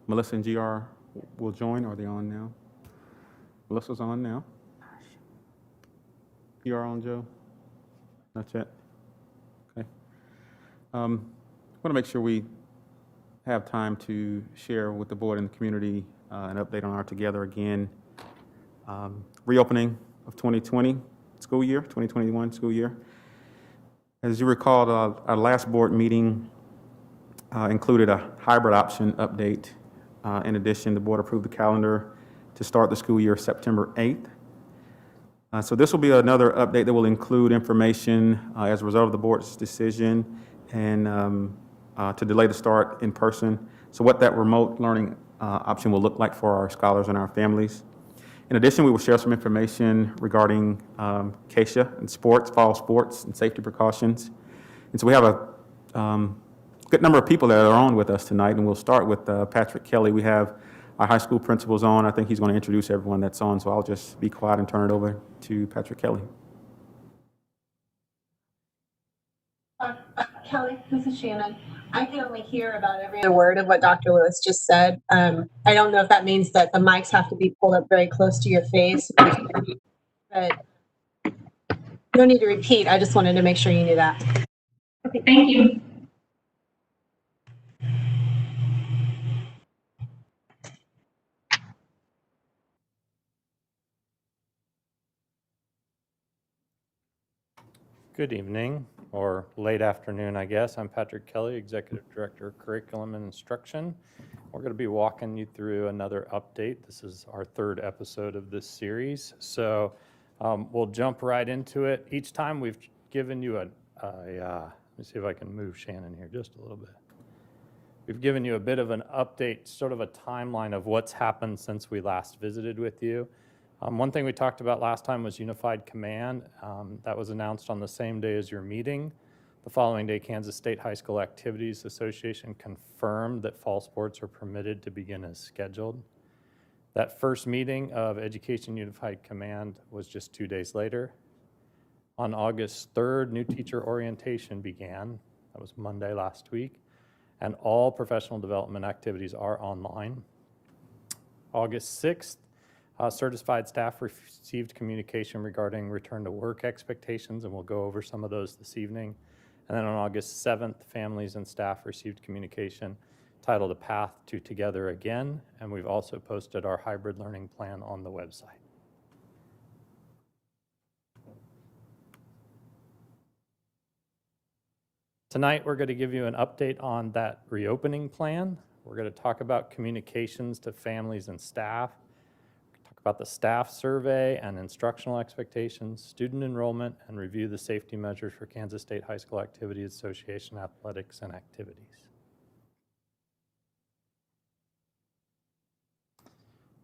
Melissa and GR will join. Are they on now? Melissa's on now. GR on, Joe? Not yet? Okay. I want to make sure we have time to share with the board and the community an update on our Together Again reopening of 2020 school year, 2021 school year. As you recall, our last board meeting included a hybrid option update. In addition, the board approved the calendar to start the school year September 8th. So this will be another update that will include information as a result of the board's decision and to delay the start in person. So what that remote learning option will look like for our scholars and our families. In addition, we will share some information regarding CASA and sports, fall sports, and safety precautions. And so we have a good number of people that are on with us tonight, and we'll start with Patrick Kelly. We have our high school principals on. I think he's going to introduce everyone that's on, so I'll just be quiet and turn it over to Patrick Kelly. Kelly, this is Shannon. I can only hear about every other word of what Dr. Lewis just said. I don't know if that means that the mics have to be pulled up very close to your face, but no need to repeat. I just wanted to make sure you knew that. Okay, thank you. Good evening, or late afternoon, I guess. I'm Patrick Kelly, Executive Director of Curriculum and Instruction. We're going to be walking you through another update. This is our third episode of this series, so we'll jump right into it. Each time we've given you let me see if I can move Shannon here just a little bit. We've given you a bit of an update, sort of a timeline of what's happened since we last visited with you. One thing we talked about last time was Unified Command. That was announced on the same day as your meeting. The following day, Kansas State High School Activities Association confirmed that fall sports are permitted to begin as scheduled. That first meeting of Education Unified Command was just 2 days later. On August 3rd, new teacher orientation began. That was Monday last week. And all professional development activities are online. August 6th, certified staff received communication regarding return to work expectations, and we'll go over some of those this evening. And then on August 7th, families and staff received communication titled A Path to Together Again, and we've also posted our hybrid learning plan on the website. Tonight, we're going to give you an update on that reopening plan. We're going to talk about communications to families and staff, about the staff survey and instructional expectations, student enrollment, and review the safety measures for Kansas State High School Activities Association athletics and activities.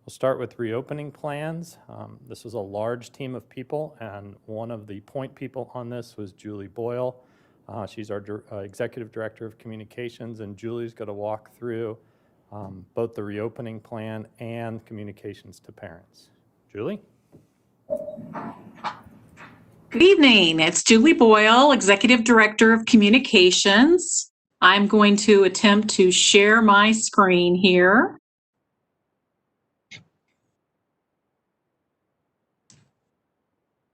We'll start with reopening plans. This was a large team of people, and one of the point people on this was Julie Boyle. She's our Executive Director of Communications, and Julie's going to walk through both the reopening plan and communications to parents. Julie? Good evening. It's Julie Boyle, Executive Director of Communications. I'm going to attempt to share my screen here.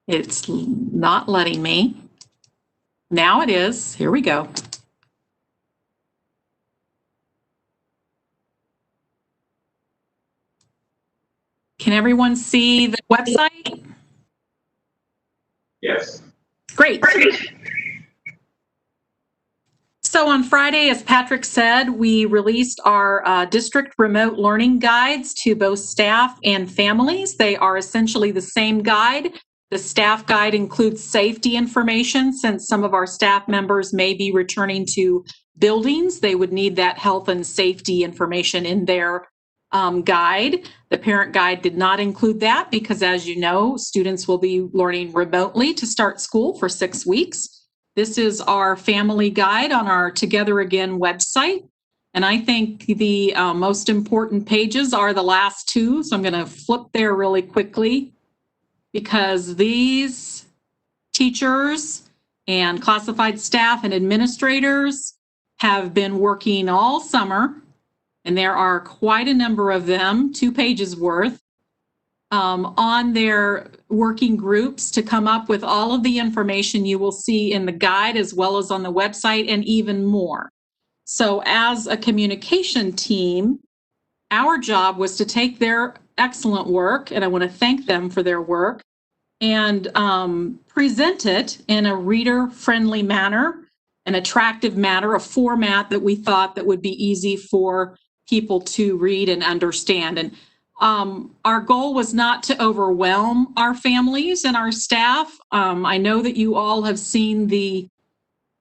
It's not letting me. Now it is. Here we go. Can everyone see the website? Yes. Great. So on Friday, as Patrick said, we released our district remote learning guides to both staff and families. They are essentially the same guide. The staff guide includes safety information. Since some of our staff members may be returning to buildings, they would need that health and safety information in their guide. The parent guide did not include that because, as you know, students will be learning remotely to start school for 6 weeks. This is our family guide on our Together Again website. And I think the most important pages are the last two. So I'm going to flip there really quickly because these teachers and classified staff and administrators have been working all summer and there are quite a number of them, 2 pages worth, on their working groups to come up with all of the information you will see in the guide as well as on the website and even more. So as a communication team, our job was to take their excellent work, and I want to thank them for their work, and present it in a reader-friendly manner, an attractive manner, a format that we thought that would be easy for people to read and understand. And our goal was not to overwhelm our families and our staff. I know that you all have seen the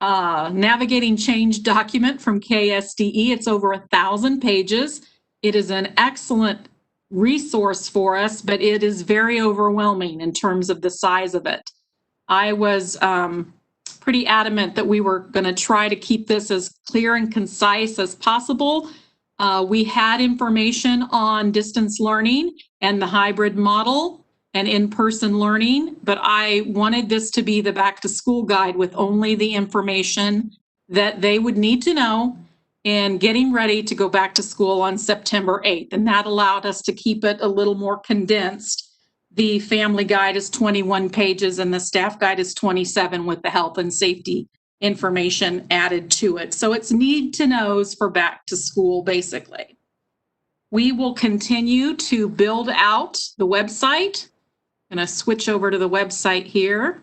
Navigating Change document from KSDE. It's over 1,000 pages. It is an excellent resource for us, but it is very overwhelming in terms of the size of it. I was pretty adamant that we were going to try to keep this as clear and concise as possible. We had information on distance learning and the hybrid model and in-person learning, but I wanted this to be the back to school guide with only the information that they would need to know in getting ready to go back to school on September 8th. And that allowed us to keep it a little more condensed. The family guide is 21 pages and the staff guide is 27 with the health and safety information added to it. So it's need to knows for back to school, basically. We will continue to build out the website. I'm going to switch over to the website here.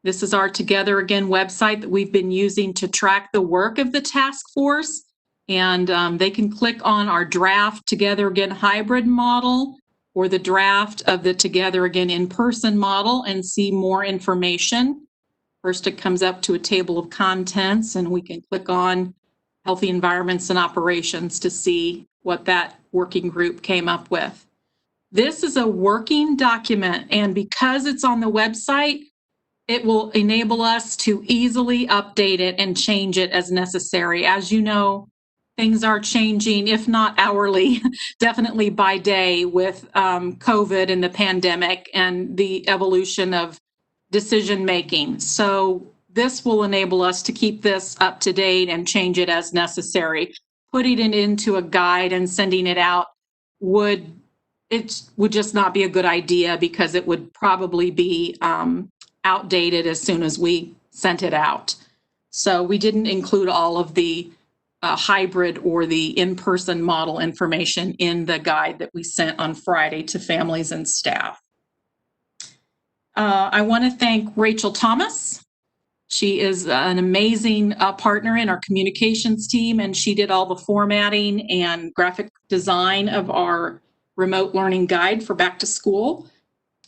This is our Together Again website that we've been using to track the work of the task force. And they can click on our draft Together Again hybrid model or the draft of the Together Again in-person model and see more information. First, it comes up to a table of contents, and we can click on Healthy Environments and Operations to see what that working group came up with. This is a working document, and because it's on the website, it will enable us to easily update it and change it as necessary. As you know, things are changing, if not hourly, definitely by day with COVID and the pandemic and the evolution of decision making. So this will enable us to keep this up to date and change it as necessary. Putting it into a guide and sending it out would just not be a good idea because it would probably be outdated as soon as we sent it out. So we didn't include all of the hybrid or the in-person model information in the guide that we sent on Friday to families and staff. I want to thank Rachel Thomas. She is an amazing partner in our communications team, and she did all the formatting and graphic design of our remote learning guide for back to school.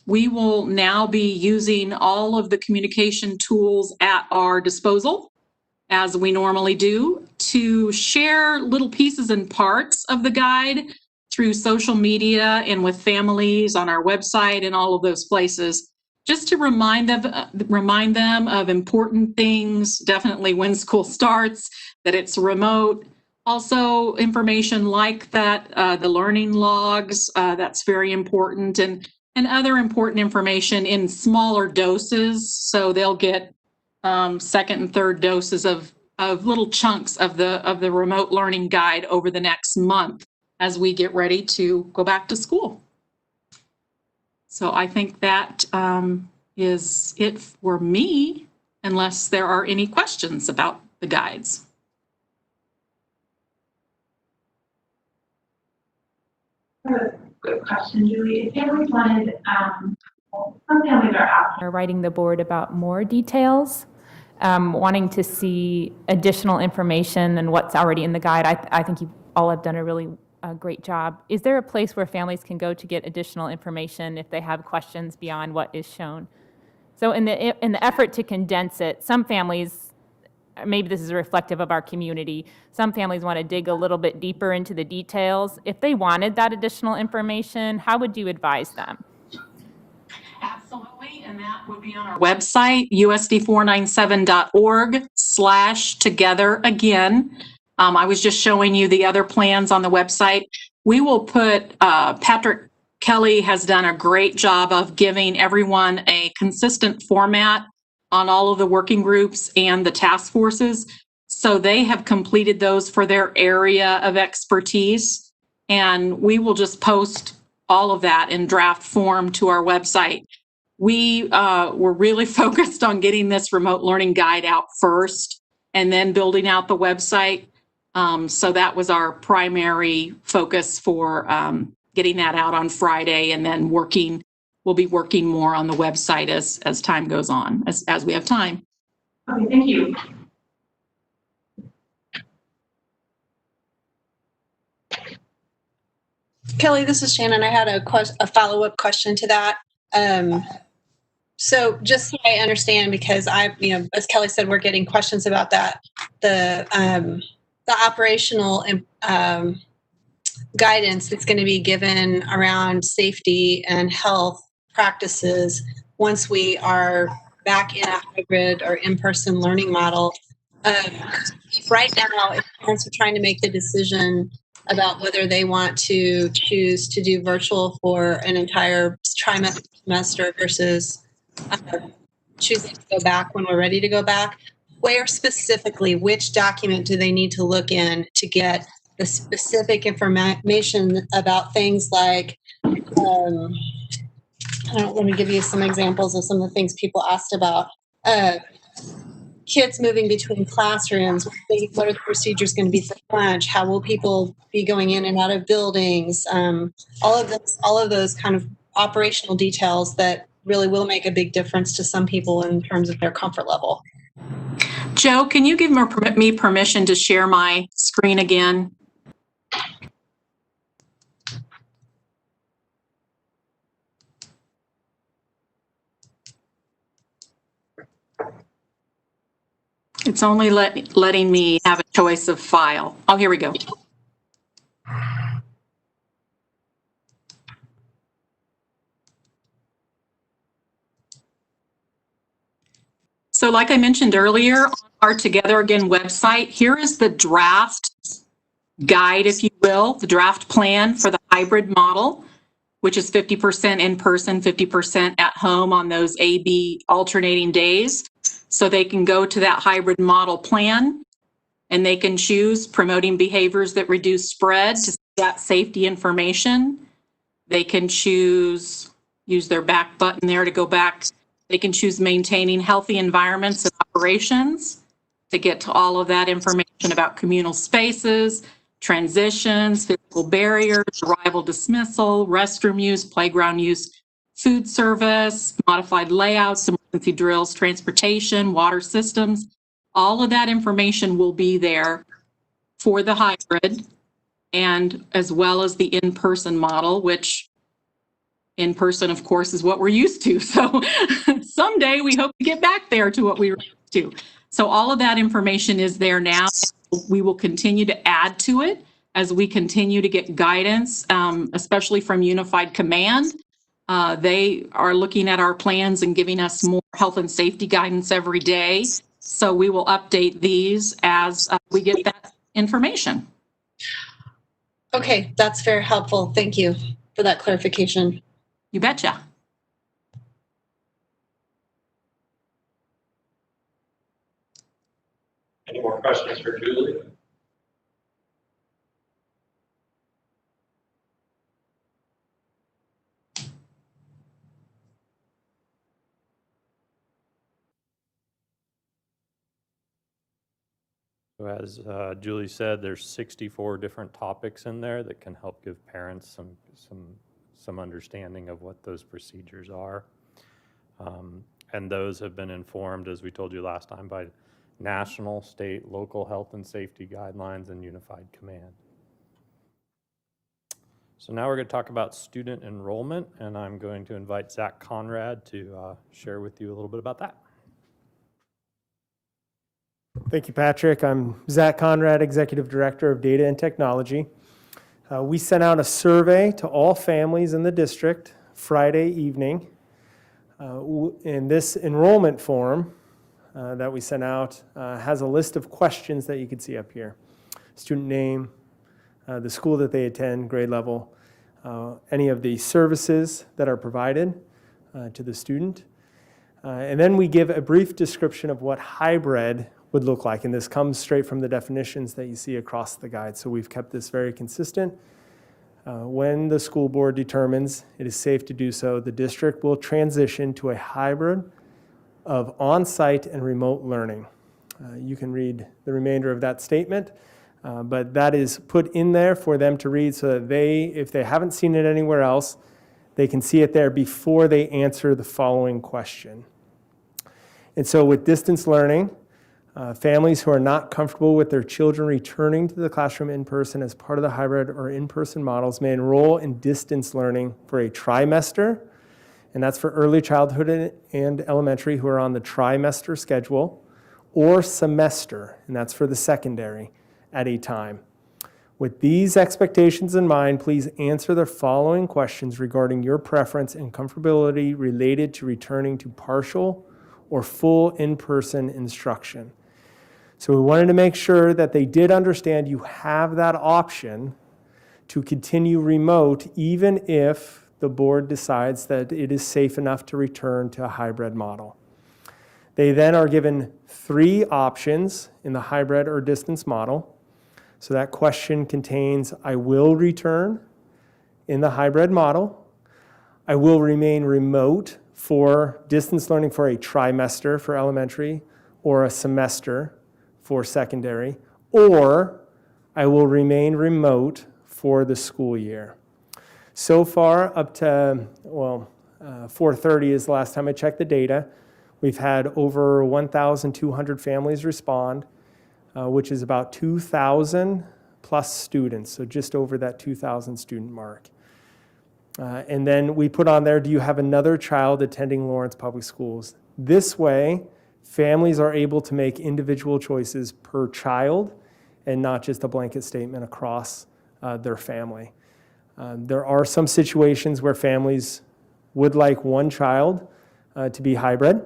We will now be using all of the communication tools at our disposal, as we normally do, to share little pieces and parts of the guide through social media and with families on our website and all of those places, just to remind them of important things, definitely when school starts, that it's remote. Also, information like that, the learning logs, that's very important, and other important information in smaller doses. So they'll get second and third doses of little chunks of the remote learning guide over the next month as we get ready to go back to school. So I think that is it for me, unless there are any questions about the guides. Good question, Julie. If families wanted, some families are asking. Are writing the board about more details, wanting to see additional information than what's already in the guide. I think you all have done a really great job. Is there a place where families can go to get additional information if they have questions beyond what is shown? So in the effort to condense it, some families, maybe this is reflective of our community, some families want to dig a little bit deeper into the details. If they wanted that additional information, how would you advise them? Absolutely, and that would be on our website, usd497.org/togetheragain. I was just showing you the other plans on the website. We will put, Patrick Kelly has done a great job of giving everyone a consistent format on all of the working groups and the task forces. So they have completed those for their area of expertise. And we will just post all of that in draft form to our website. We were really focused on getting this remote learning guide out first and then building out the website. So that was our primary focus for getting that out on Friday, and then we'll be working more on the website as time goes on, as we have time. Okay, thank you. Kelly, this is Shannon. I had a follow-up question to that. So just so I understand, because as Kelly said, we're getting questions about that. The operational guidance that's going to be given around safety and health practices once we are back in a hybrid or in-person learning model. Right now, if parents are trying to make the decision about whether they want to choose to do virtual for an entire trimester versus choosing to go back when we're ready to go back, where specifically, which document do they need to look in to get the specific information about things like, let me give you some examples of some of the things people asked about. Kids moving between classrooms, what are the procedures going to be for lunch? How will people be going in and out of buildings? All of those kind of operational details that really will make a big difference to some people in terms of their comfort level. Joe, can you give me permission to share my screen again? It's only letting me have a choice of file. Oh, here we go. So like I mentioned earlier, on our Together Again website, here is the draft guide, if you will, the draft plan for the hybrid model, which is 50% in person, 50% at home on those A/B alternating days. So they can go to that hybrid model plan and they can choose promoting behaviors that reduce spread to see that safety information. They can choose, use their back button there to go back. They can choose maintaining healthy environments and operations to get to all of that information about communal spaces, transitions, physical barriers, arrival dismissal, restroom use, playground use, food service, modified layouts, emergency drills, transportation, water systems. All of that information will be there for the hybrid, and as well as the in-person model, which in person, of course, is what we're used to. So someday we hope to get back there to what we were used to. So all of that information is there now. We will continue to add to it as we continue to get guidance, especially from Unified Command. They are looking at our plans and giving us more health and safety guidance every day. So we will update these as we get that information. Okay, that's very helpful. Thank you for that clarification. You betcha. Any more questions for Julie? So as Julie said, there's 64 different topics in there that can help give parents some understanding of what those procedures are. And those have been informed, as we told you last time, by national, state, local health and safety guidelines and Unified Command. So now we're going to talk about student enrollment, and I'm going to invite Zach Conrad to share with you a little bit about that. Thank you, Patrick. I'm Zach Conrad, Executive Director of Data and Technology. We sent out a survey to all families in the district Friday evening. And this enrollment form that we sent out has a list of questions that you can see up here. Student name, the school that they attend, grade level, any of the services that are provided to the student. And then we give a brief description of what hybrid would look like. And this comes straight from the definitions that you see across the guide. So we've kept this very consistent. When the school board determines it is safe to do so, the district will transition to a hybrid of on-site and remote learning. You can read the remainder of that statement, but that is put in there for them to read so that they, if they haven't seen it anywhere else, they can see it there before they answer the following question. And so with distance learning, families who are not comfortable with their children returning to the classroom in person as part of the hybrid or in-person models may enroll in distance learning for a trimester, and that's for early childhood and elementary who are on the trimester schedule, or semester, and that's for the secondary, at a time. With these expectations in mind, please answer the following questions regarding your preference and comfortability related to returning to partial or full in-person instruction. So we wanted to make sure that they did understand you have that option to continue remote even if the board decides that it is safe enough to return to a hybrid model. They then are given 3 options in the hybrid or distance model. So that question contains, I will return in the hybrid model. I will remain remote for distance learning for a trimester for elementary or a semester for secondary, or I will remain remote for the school year. So far, up to, 4:30 is the last time I checked the data. We've had over 1,200 families respond, which is about 2,000 plus students, so just over that 2,000 student mark. And then we put on there, do you have another child attending Lawrence Public Schools? This way, families are able to make individual choices per child and not just a blanket statement across their family. There are some situations where families would like one child to be hybrid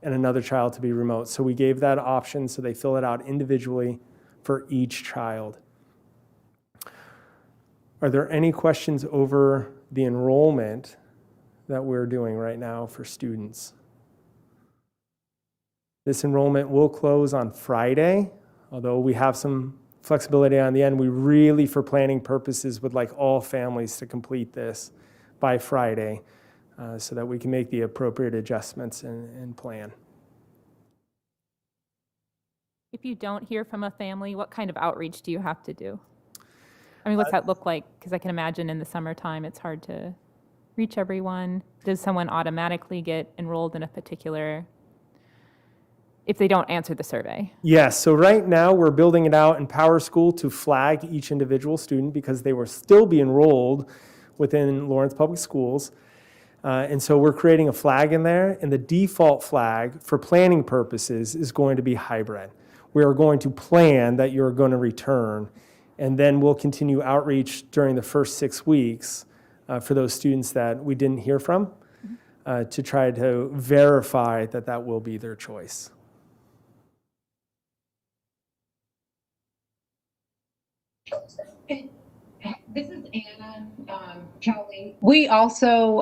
and another child to be remote. So we gave that option so they fill it out individually for each child. Are there any questions over the enrollment that we're doing right now for students? This enrollment will close on Friday, although we have some flexibility on the end. We really, for planning purposes, would like all families to complete this by Friday so that we can make the appropriate adjustments and plan. If you don't hear from a family, what kind of outreach do you have to do? I mean, what's that look like? Because I can imagine in the summertime, it's hard to reach everyone. Does someone automatically get enrolled in a particular, if they don't answer the survey? Yes, so right now we're building it out in PowerSchool to flag each individual student because they will still be enrolled within Lawrence Public Schools. And so we're creating a flag in there, and the default flag for planning purposes is going to be hybrid. We are going to plan that you're going to return, and then we'll continue outreach during the first 6 weeks for those students that we didn't hear from to try to verify that that will be their choice. This is Anna Kelly. We also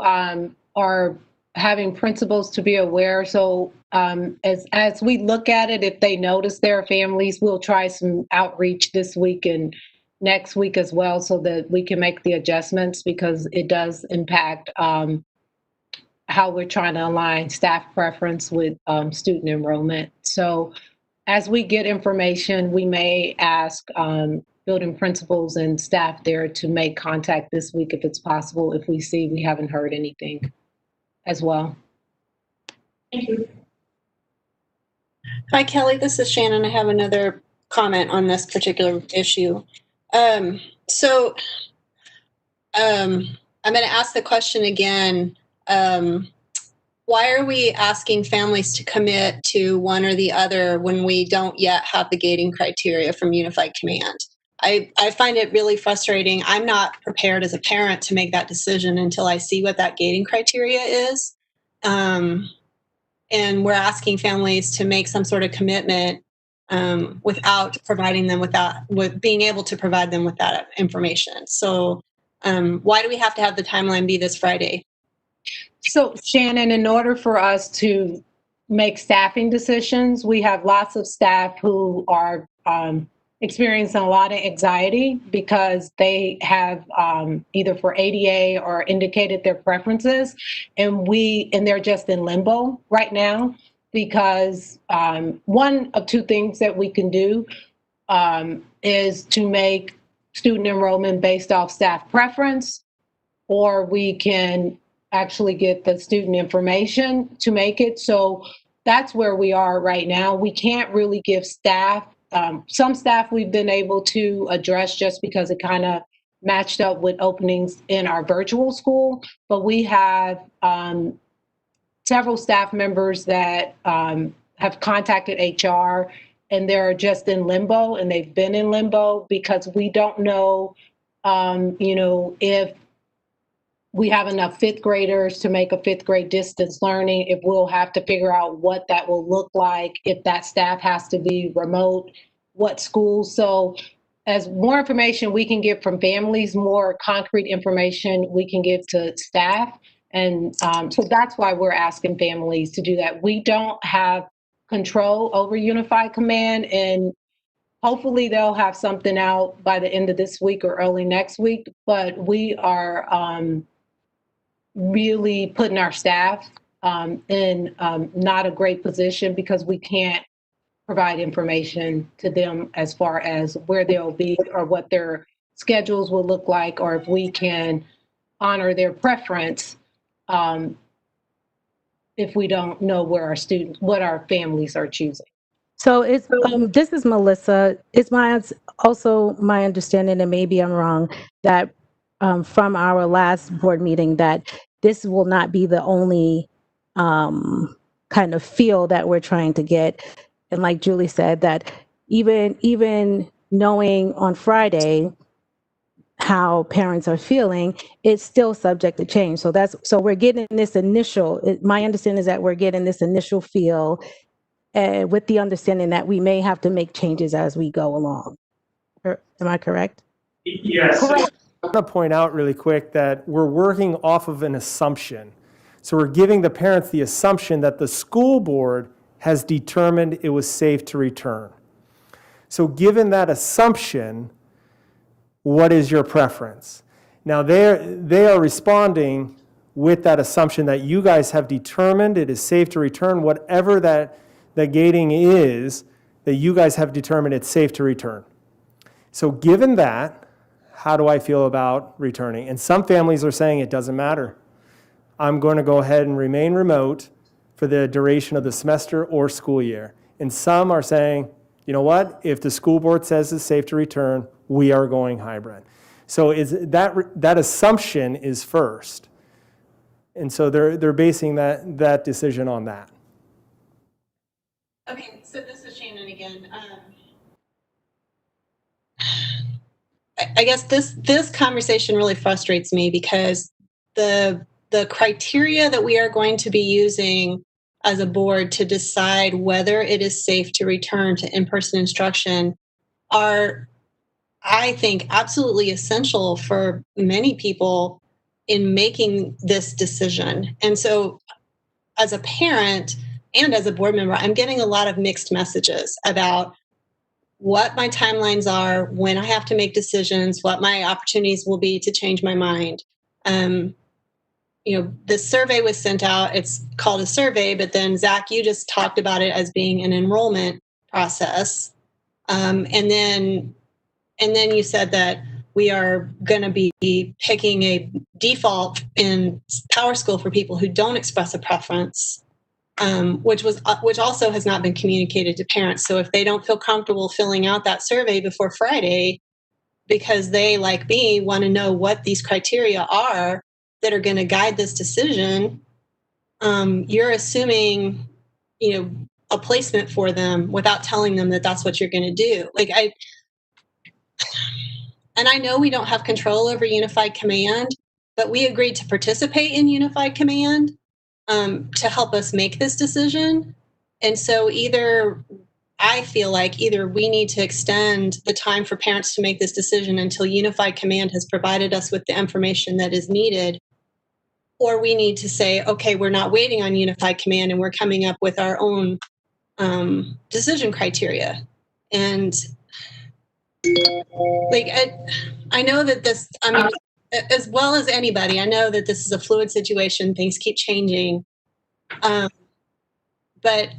are having principals to be aware. So as we look at it, if they notice their families, we'll try some outreach this week and next week as well so that we can make the adjustments because it does impact how we're trying to align staff preference with student enrollment. So as we get information, we may ask building principals and staff there to make contact this week if it's possible, if we see we haven't heard anything as well. Thank you. Hi, Kelly. This is Shannon. I have another comment on this particular issue. I'm going to ask the question again. Why are we asking families to commit to one or the other when we don't yet have the gating criteria from Unified Command? I find it really frustrating. I'm not prepared as a parent to make that decision until I see what that gating criteria is. And we're asking families to make some sort of commitment without providing them with being able to provide them with that information. So why do we have to have the timeline be this Friday? So Shannon, in order for us to make staffing decisions. We have lots of staff who are experiencing a lot of anxiety because they have either for ADA or indicated their preferences, and they're just in limbo right now because one of two things that we can do is to make student enrollment based off staff preference, or we can actually get the student information to make it. So that's where we are right now. We can't really give staff, some staff we've been able to address just because it kind of matched up with openings in our virtual school, but we have several staff members that have contacted HR, and they're just in limbo, and they've been in limbo because we don't know, if we have enough fifth graders to make a fifth grade distance learning, if we'll have to figure out what that will look like, if that staff has to be remote, what schools. So as more information we can get from families, more concrete information we can give to staff. And so that's why we're asking families to do that. We don't have control over Unified Command, and hopefully they'll have something out by the end of this week or early next week, but we are really putting our staff in not a great position because we can't provide information to them as far as where they'll be or what their schedules will look like, or if we can honor their preference if we don't know where our students, what our families are choosing. So it's this is Melissa. It's also my understanding, and maybe I'm wrong, that from our last board meeting that this will not be the only kind of feel that we're trying to get. And like Julie said, that even knowing on Friday how parents are feeling, it's still subject to change. So we're getting this initial, my understanding is that we're getting this initial feel with the understanding that we may have to make changes as we go along. Am I correct? Yes. I want to point out really quick that we're working off of an assumption. So we're giving the parents the assumption that the school board has determined it was safe to return. So given that assumption, what is your preference? Now they are responding with that assumption that you guys have determined it is safe to return, whatever that the gating is, that you guys have determined it's safe to return. So given that, how do I feel about returning? And some families are saying it doesn't matter. I'm going to go ahead and remain remote for the duration of the semester or school year. And some are saying, you know what, if the school board says it's safe to return, we are going hybrid. So that assumption is first. And so they're basing that decision on that. Okay, so this is Shannon again. I guess this conversation really frustrates me because the criteria that we are going to be using as a board to decide whether it is safe to return to in-person instruction are, I think, absolutely essential for many people in making this decision. And so as a parent and as a board member, I'm getting a lot of mixed messages about what my timelines are, when I have to make decisions, what my opportunities will be to change my mind. The survey was sent out. It's called a survey, but then Zach, you just talked about it as being an enrollment process. And then you said that we are going to be picking a default in Power School for people who don't express a preference, which also has not been communicated to parents. So if they don't feel comfortable filling out that survey before Friday, because they, like me, want to know what these criteria are that are going to guide this decision, you're assuming, a placement for them without telling them that that's what you're going to do. And I know we don't have control over Unified Command, but we agreed to participate in Unified Command to help us make this decision. And so I feel like either we need to extend the time for parents to make this decision until Unified Command has provided us with the information that is needed, or we need to say, okay, we're not waiting on unified command and we're coming up with our own decision criteria. And like, I know that this, I mean, as well as anybody, I know that this is a fluid situation. Things keep changing. But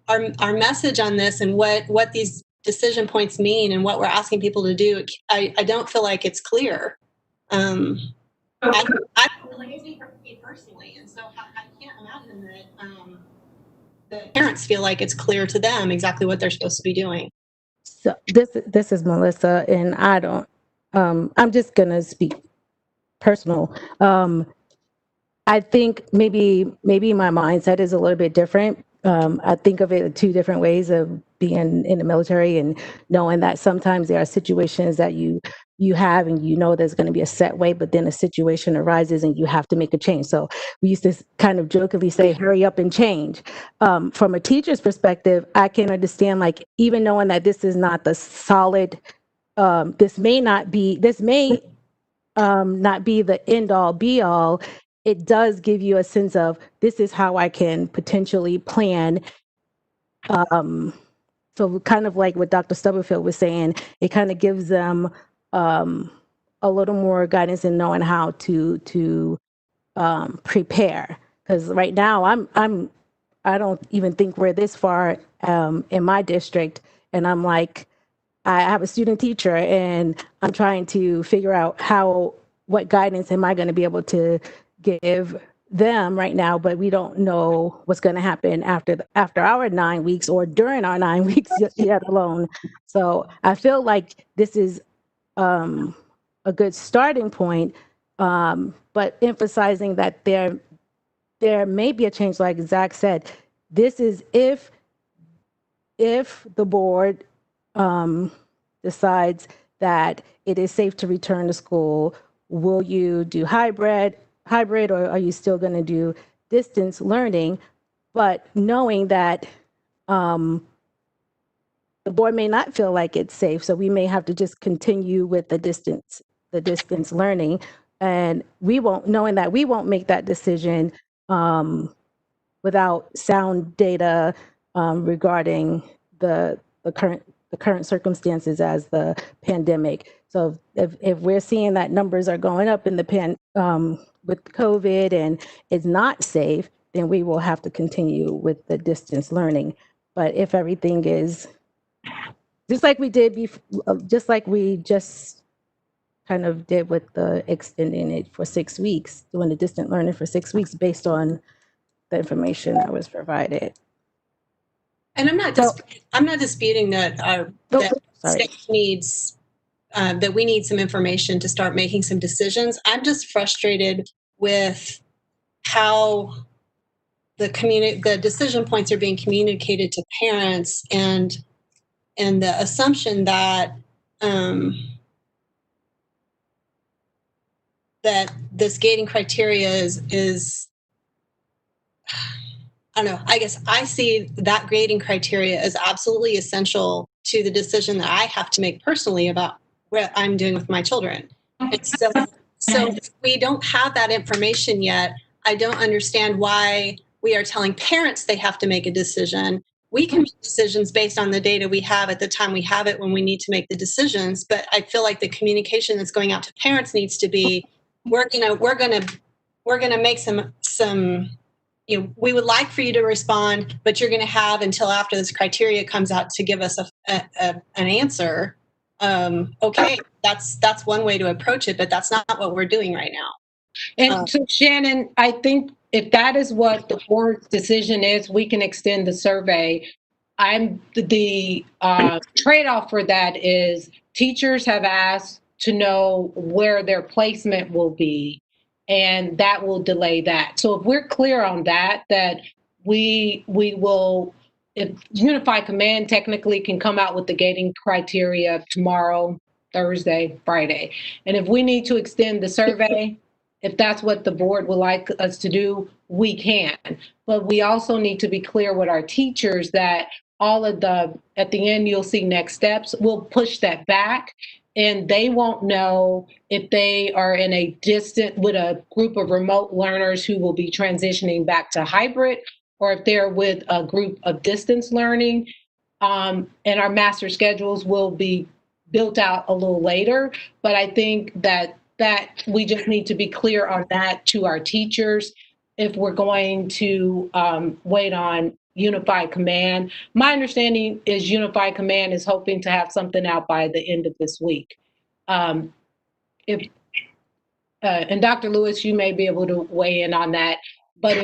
our message on this and what these decision points mean and what we're asking people to do, I don't feel like it's clear. I personally, and so I can't imagine that parents feel like it's clear to them exactly what they're supposed to be doing. So this is Melissa, and I don't. I'm just gonna speak personal. I think maybe my mindset is a little bit different. I think of it two different ways of being in the military and knowing that sometimes there are situations that you have and you know there's going to be a set way, but then a situation arises and you have to make a change. So we used to kind of jokingly say, hurry up and change. From a teacher's perspective, I can understand, like, even knowing that this is not the solid, this may not be the end all be all. It does give you a sense of, this is how I can potentially plan. So kind of like what Dr. Stubblefield was saying, it kind of gives them a little more guidance in knowing how to prepare. Because right now I don't even think we're this far in my district, and I'm like, I have a student teacher and I'm trying to figure out what guidance am I going to be able to give them right now, but we don't know what's going to happen after our 9 weeks or during our 9 weeks yet alone. So I feel like this is a good starting point, but emphasizing that there may be a change, like Zach said. This is if the board decides that it is safe to return to school. Will you do hybrid, or are you still going to do distance learning? But knowing that the board may not feel like it's safe, so we may have to just continue with the distance learning, and knowing that we won't make that decision without sound data regarding the current circumstances as the pandemic. So if we're seeing that numbers are going up in with COVID and it's not safe, then we will have to continue with the distance learning. But if everything is just like we did just like we just kind of did with the extending it for 6 weeks, doing the distant learning for 6 weeks based on the information that was provided. And I'm not disputing that staff needs that we need some information to start making some decisions. I'm just frustrated with how the decision points are being communicated to parents, and the assumption that that this gating criteria is I don't know. I guess I see that grading criteria as absolutely essential to the decision that I have to make personally about what I'm doing with my children. And so if we don't have that information yet, I don't understand why we are telling parents they have to make a decision. We can make decisions based on the data we have at the time we have it when we need to make the decisions. But I feel like the communication that's going out to parents needs to be, we're gonna make some. We would like for you to respond, but you're going to have until after this criteria comes out to give us an answer. Okay, that's one way to approach it, but that's not what we're doing right now. And so, Shannon, I think if that is what the board's decision is, we can extend the survey. The trade-off for that is teachers have asked to know where their placement will be, and that will delay that. So if we're clear on that we will, if Unified Command technically can come out with the gating criteria tomorrow, Thursday, Friday. And if we need to extend the survey, if that's what the board would like us to do, we can. But we also need to be clear with our teachers that at the end, you'll see next steps. We'll push that back and they won't know if they are in a distant with a group of remote learners who will be transitioning back to hybrid, or if they're with a group of distance learning. And our master schedules will be built out a little later. But I think that we just need to be clear on that to our teachers if we're going to wait on Unified Command. My understanding is Unified Command is hoping to have something out by the end of this week. And Dr. Lewis, you may be able to weigh in on that. But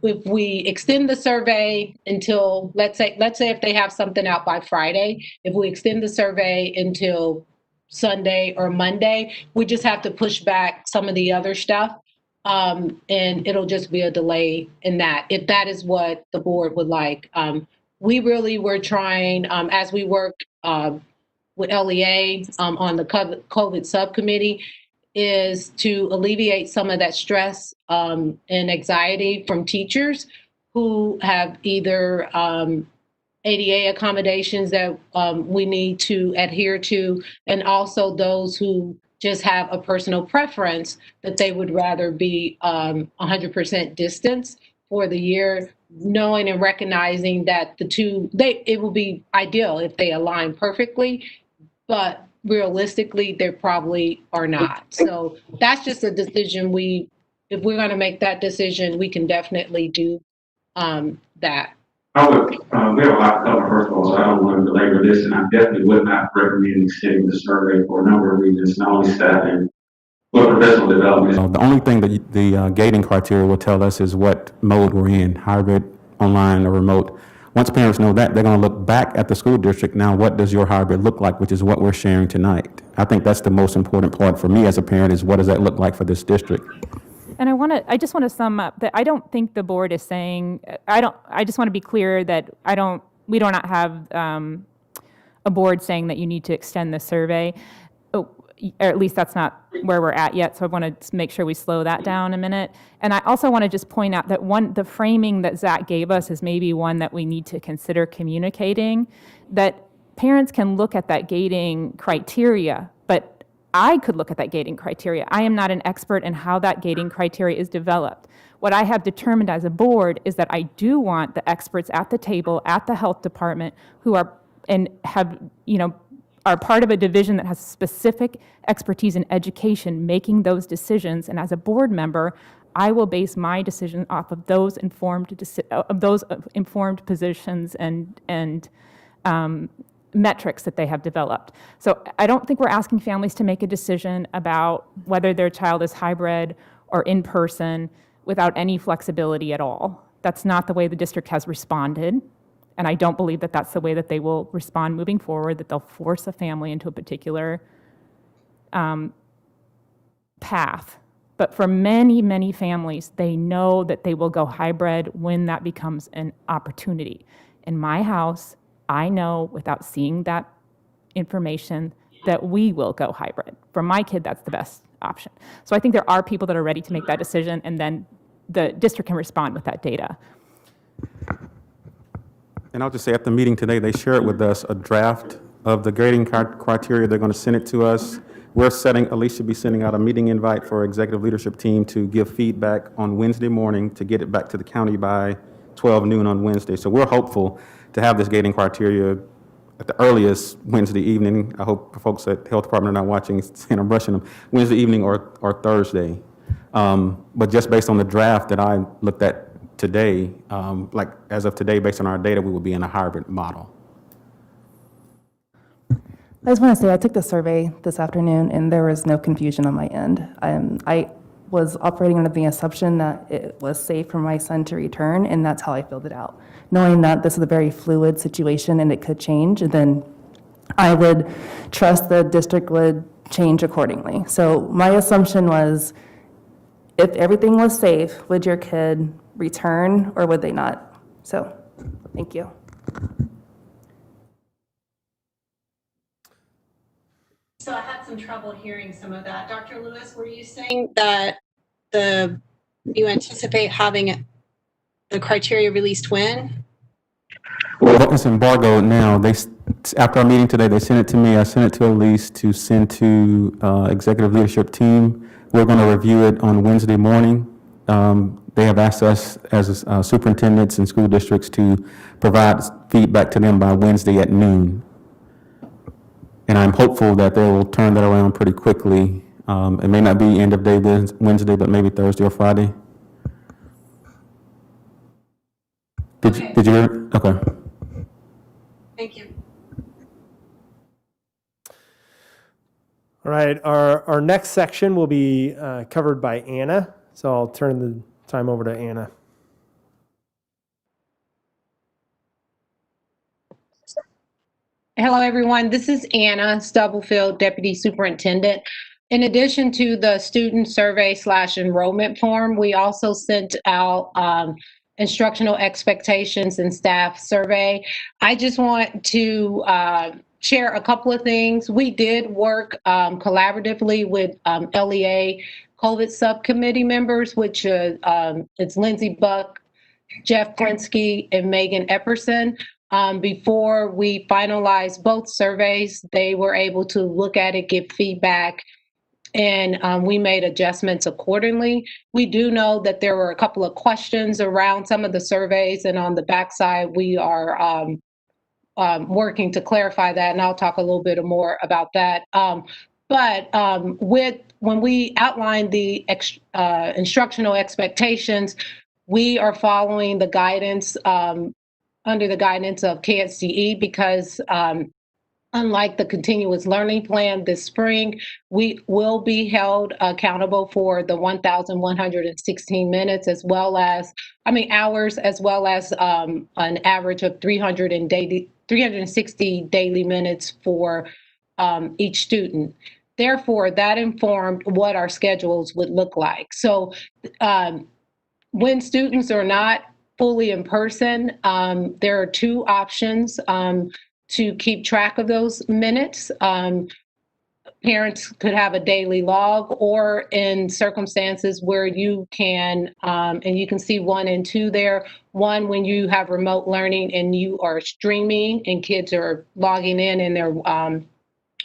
if we extend the survey until, let's say if they have something out by Friday, if we extend the survey until Sunday or Monday, we just have to push back some of the other stuff. And it'll just be a delay in that, if that is what the board would like. We really were trying, as we worked with LEA on the COVID subcommittee, is to alleviate some of that stress and anxiety from teachers who have either ADA accommodations that we need to adhere to, and also those who just have a personal preference that they would rather be 100% distance for the year, knowing and recognizing that it will be ideal if they align perfectly, but realistically, they probably are not. So that's just a decision if we're going to make that decision, we can definitely do that. We have a lot to cover, first of all, so I don't want to belabor this, and I definitely would not recommend extending the survey for a number of reasons, not only staffing, but professional development. The only thing that the gating criteria will tell us is what mode we're in, hybrid, online, or remote. Once parents know that, they're going to look back at the school district. Now, what does your hybrid look like, which is what we're sharing tonight. I think that's the most important part for me as a parent, is what does that look like for this district? And I just want to sum up that I don't think the board is saying, I just want to be clear that we do not have a board saying that you need to extend the survey. Or at least that's not where we're at yet, so I want to make sure we slow that down a minute. And I also want to just point out that the framing that Zach gave us is maybe one that we need to consider communicating, that parents can look at that gating criteria, but I could look at that gating criteria. I am not an expert in how that gating criteria is developed. What I have determined as a board is that I do want the experts at the table, at the health department, who are part of a division that has specific expertise in education, making those decisions. And as a board member, I will base my decision off of those informed positions and metrics that they have developed. So I don't think we're asking families to make a decision about whether their child is hybrid or in person without any flexibility at all. That's not the way the district has responded. And I don't believe that that's the way that they will respond moving forward, that they'll force a family into a particular path. But for many, many families, they know that they will go hybrid when that becomes an opportunity. In my house, I know without seeing that information that we will go hybrid. For my kid, that's the best option. So I think there are people that are ready to make that decision, and then the district can respond with that data. And I'll just say, at the meeting today, they shared with us a draft of the grading criteria. They're going to send it to us. Elise should be sending out a meeting invite for our executive leadership team to give feedback on Wednesday morning to get it back to the county by 12 noon on Wednesday. So we're hopeful to have this gating criteria at the earliest Wednesday evening. I hope folks at Health Department are not watching and I'm rushing them, Wednesday evening or Thursday. But just based on the draft that I looked at today, as of today, based on our data, we will be in a hybrid model. I just want to say I took the survey this afternoon and there was no confusion on my end. I was operating under the assumption that it was safe for my son to return, and that's how I filled it out. Knowing that this is a very fluid situation and it could change, and then I would trust the district would change accordingly. So my assumption was, if everything was safe, would your kid return or would they not? So, thank you. So I had some trouble hearing some of that. Dr. Lewis, were you saying that you anticipate having the criteria released when? Well, it's embargoed now. After our meeting today, they sent it to me. I sent it to Elise to send to executive leadership team. We're going to review it on Wednesday morning. They have asked us as superintendents and school districts to provide feedback to them by Wednesday at noon. And I'm hopeful that they will turn that around pretty quickly. It may not be end of day Wednesday, but maybe Thursday or Friday. Did you hear? Okay. Thank you. All right, our next section will be covered by Anna, so I'll turn the time over to Anna. Hello, everyone. This is Anna Stubblefield, Deputy Superintendent. In addition to the student survey / enrollment form, we also sent out instructional expectations and staff survey. I just want to share a couple of things. We did work collaboratively with LEA COVID subcommittee members, which it's Lindsay Buck, Jeff Plinsky, and Megan Epperson. Before we finalized both surveys, they were able to look at it, give feedback, and we made adjustments accordingly. We do know that there were a couple of questions around some of the surveys, and on the backside, we are working to clarify that, and I'll talk a little bit more about that. When we outlined the instructional expectations, we are following the guidance under the guidance of KSDE because unlike the continuous learning plan this spring, we will be held accountable for the 1,116 minutes hours, as well as an average of 360 daily minutes for each student. Therefore, that informed what our schedules would look like. So when students are not fully in person, there are two options to keep track of those minutes. Parents could have a daily log, or in circumstances where you can, and you can see 1 and 2 there. 1, when you have remote learning and you are streaming and kids are logging in and they're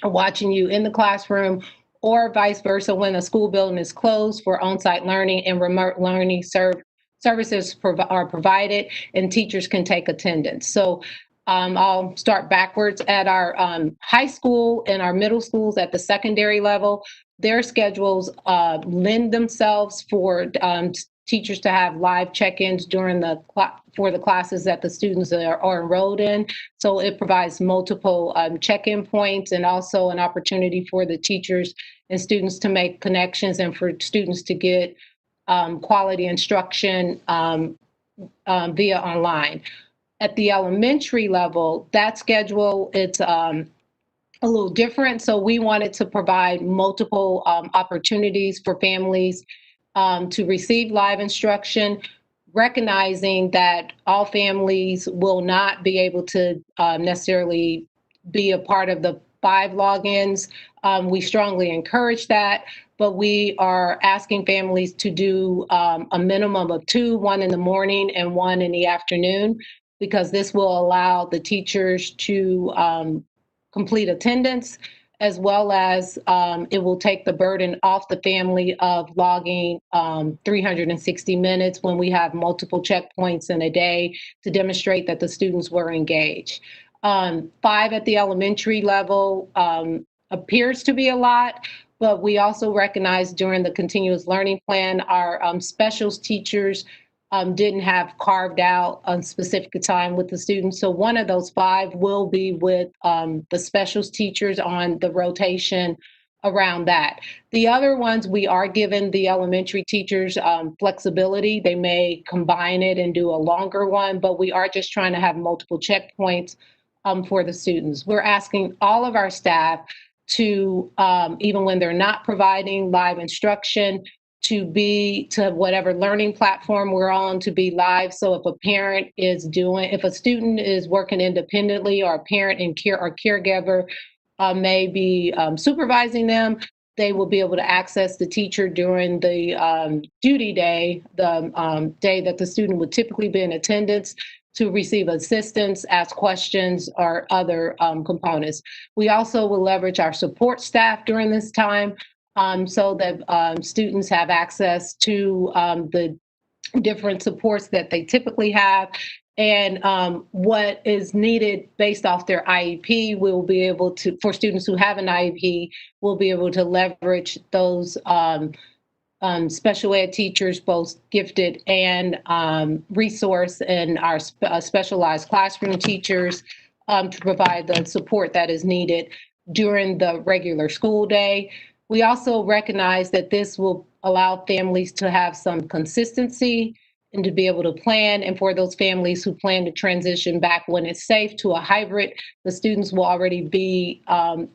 watching you in the classroom, or vice versa, when a school building is closed for on-site learning and remote learning services are provided and teachers can take attendance. So I'll start backwards. At our high school and our middle schools at the secondary level, their schedules lend themselves for teachers to have live check-ins during for the classes that the students are enrolled in. So it provides multiple check-in points and also an opportunity for the teachers and students to make connections and for students to get quality instruction via online. At the elementary level, that schedule, it's a little different. So we wanted to provide multiple opportunities for families to receive live instruction, recognizing that all families will not be able to necessarily be a part of the 5 logins. We strongly encourage that, but we are asking families to do a minimum of 2, 1 in the morning and 1 in the afternoon, because this will allow the teachers to complete attendance, as well as it will take the burden off the family of logging 360 minutes when we have multiple checkpoints in a day to demonstrate that the students were engaged. 5 at the elementary level appears to be a lot, but we also recognize during the continuous learning plan, our specials teachers didn't have carved out a specific time with the students. So one of those 5 will be with the specials teachers on the rotation around that. The other ones, we are giving the elementary teachers flexibility. They may combine it and do a longer one, but we are just trying to have multiple checkpoints for the students. We're asking all of our staff to, even when they're not providing live instruction, to be to whatever learning platform we're on to be live. So if a parent is if a student is working independently, or a parent and caregiver may be supervising them, they will be able to access the teacher during the duty day, the day that the student would typically be in attendance, to receive assistance, ask questions, or other components. We also will leverage our support staff during this time so that students have access to the different supports that they typically have. And what is needed based off their IEP, we'll be able to, for students who have an IEP, we'll be able to leverage those special ed teachers, both gifted and resource, and our specialized classroom teachers to provide the support that is needed during the regular school day. We also recognize that this will allow families to have some consistency and to be able to plan. And for those families who plan to transition back when it's safe to a hybrid, the students will already be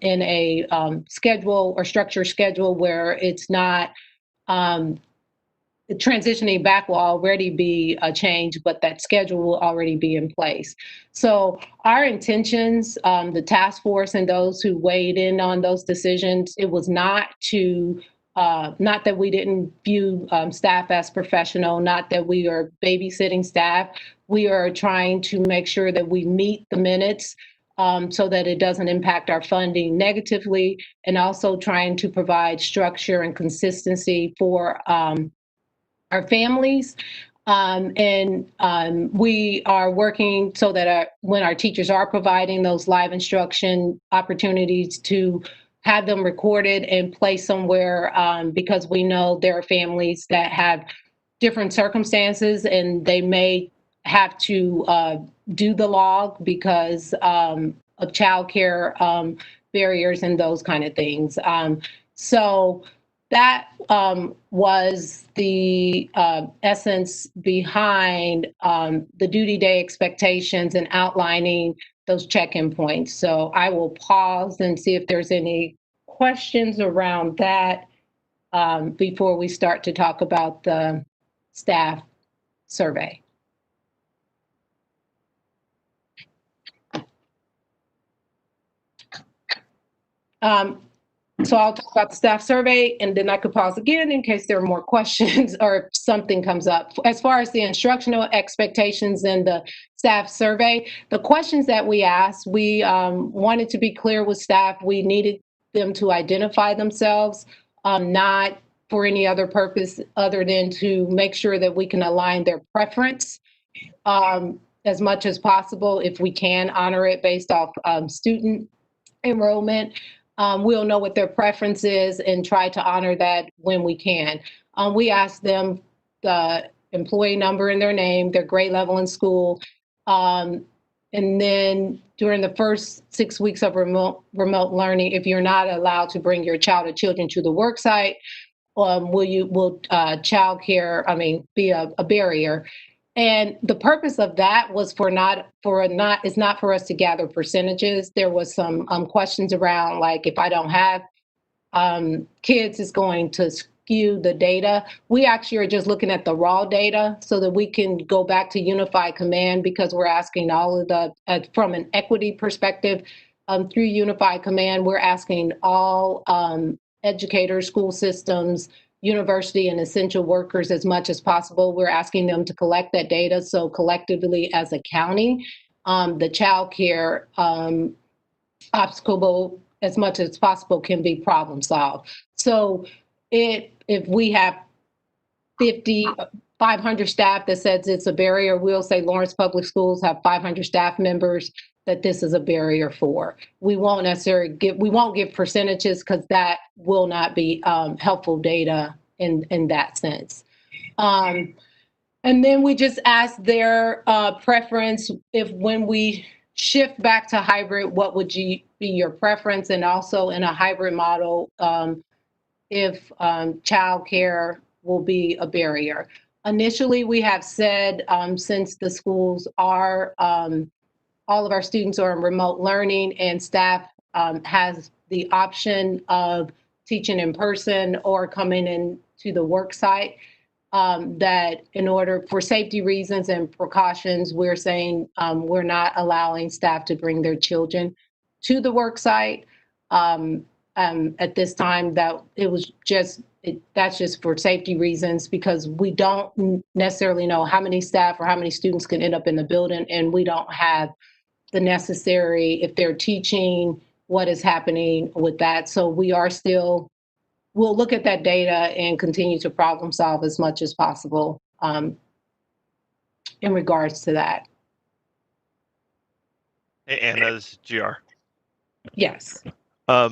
in a schedule or structure schedule where it's not transitioning back will already be a change, but that schedule will already be in place. So our intentions, the task force and those who weighed in on those decisions, it was not to not that we didn't view staff as professional, not that we are babysitting staff. We are trying to make sure that we meet the minutes so that it doesn't impact our funding negatively, and also trying to provide structure and consistency for our families. We are working so that when our teachers are providing those live instruction opportunities, to have them recorded and placed somewhere, because we know there are families that have different circumstances and they may have to do the log because of childcare barriers and those kind of things. So that was the essence behind the duty day expectations and outlining those check-in points. So I will pause and see if there's any questions around that before we start to talk about the staff survey. So I'll talk about the staff survey, and then I could pause again in case there are more questions or something comes up. As far as the instructional expectations and the staff survey, the questions that we asked, we wanted to be clear with staff. We needed them to identify themselves, not for any other purpose other than to make sure that we can align their preference as much as possible. If we can honor it based off student enrollment, we'll know what their preference is and try to honor that when we can. We ask them the employee number and their name, their grade level in school. And then during the first 6 weeks of remote learning, if you're not allowed to bring your child or children to the work site, will childcare, be a barrier? And the purpose of that was not for us to gather percentages. There was some questions around, like, if I don't have kids, it's going to skew the data. We actually are just looking at the raw data so that we can go back to Unified Command, because we're asking all of the, from an equity perspective, through Unified Command, we're asking all educators, school systems, university and essential workers as much as possible. We're asking them to collect that data. So collectively as a county, the child care obstacle, as much as possible, can be problem solved. So if we have 500 staff that says it's a barrier, we'll say Lawrence Public Schools have 500 staff members that this is a barrier for. We won't necessarily give percentages, because that will not be helpful data in that sense. And then we just ask their preference. If when we shift back to hybrid, what would be your preference? And also in a hybrid model, if childcare will be a barrier. Initially, we have said, since the schools are, all of our students are in remote learning and staff has the option of teaching in person or coming into the work site, that in order for safety reasons and precautions, we're saying we're not allowing staff to bring their children to the work site. At this time, that it was just That's just for safety reasons, because we don't necessarily know how many staff or how many students can end up in the building, and we don't have the necessary, if they're teaching, what is happening with that. So we are still, we'll look at that data and continue to problem solve as much as possible in regards to that. Hey, Anna's GR. Yes.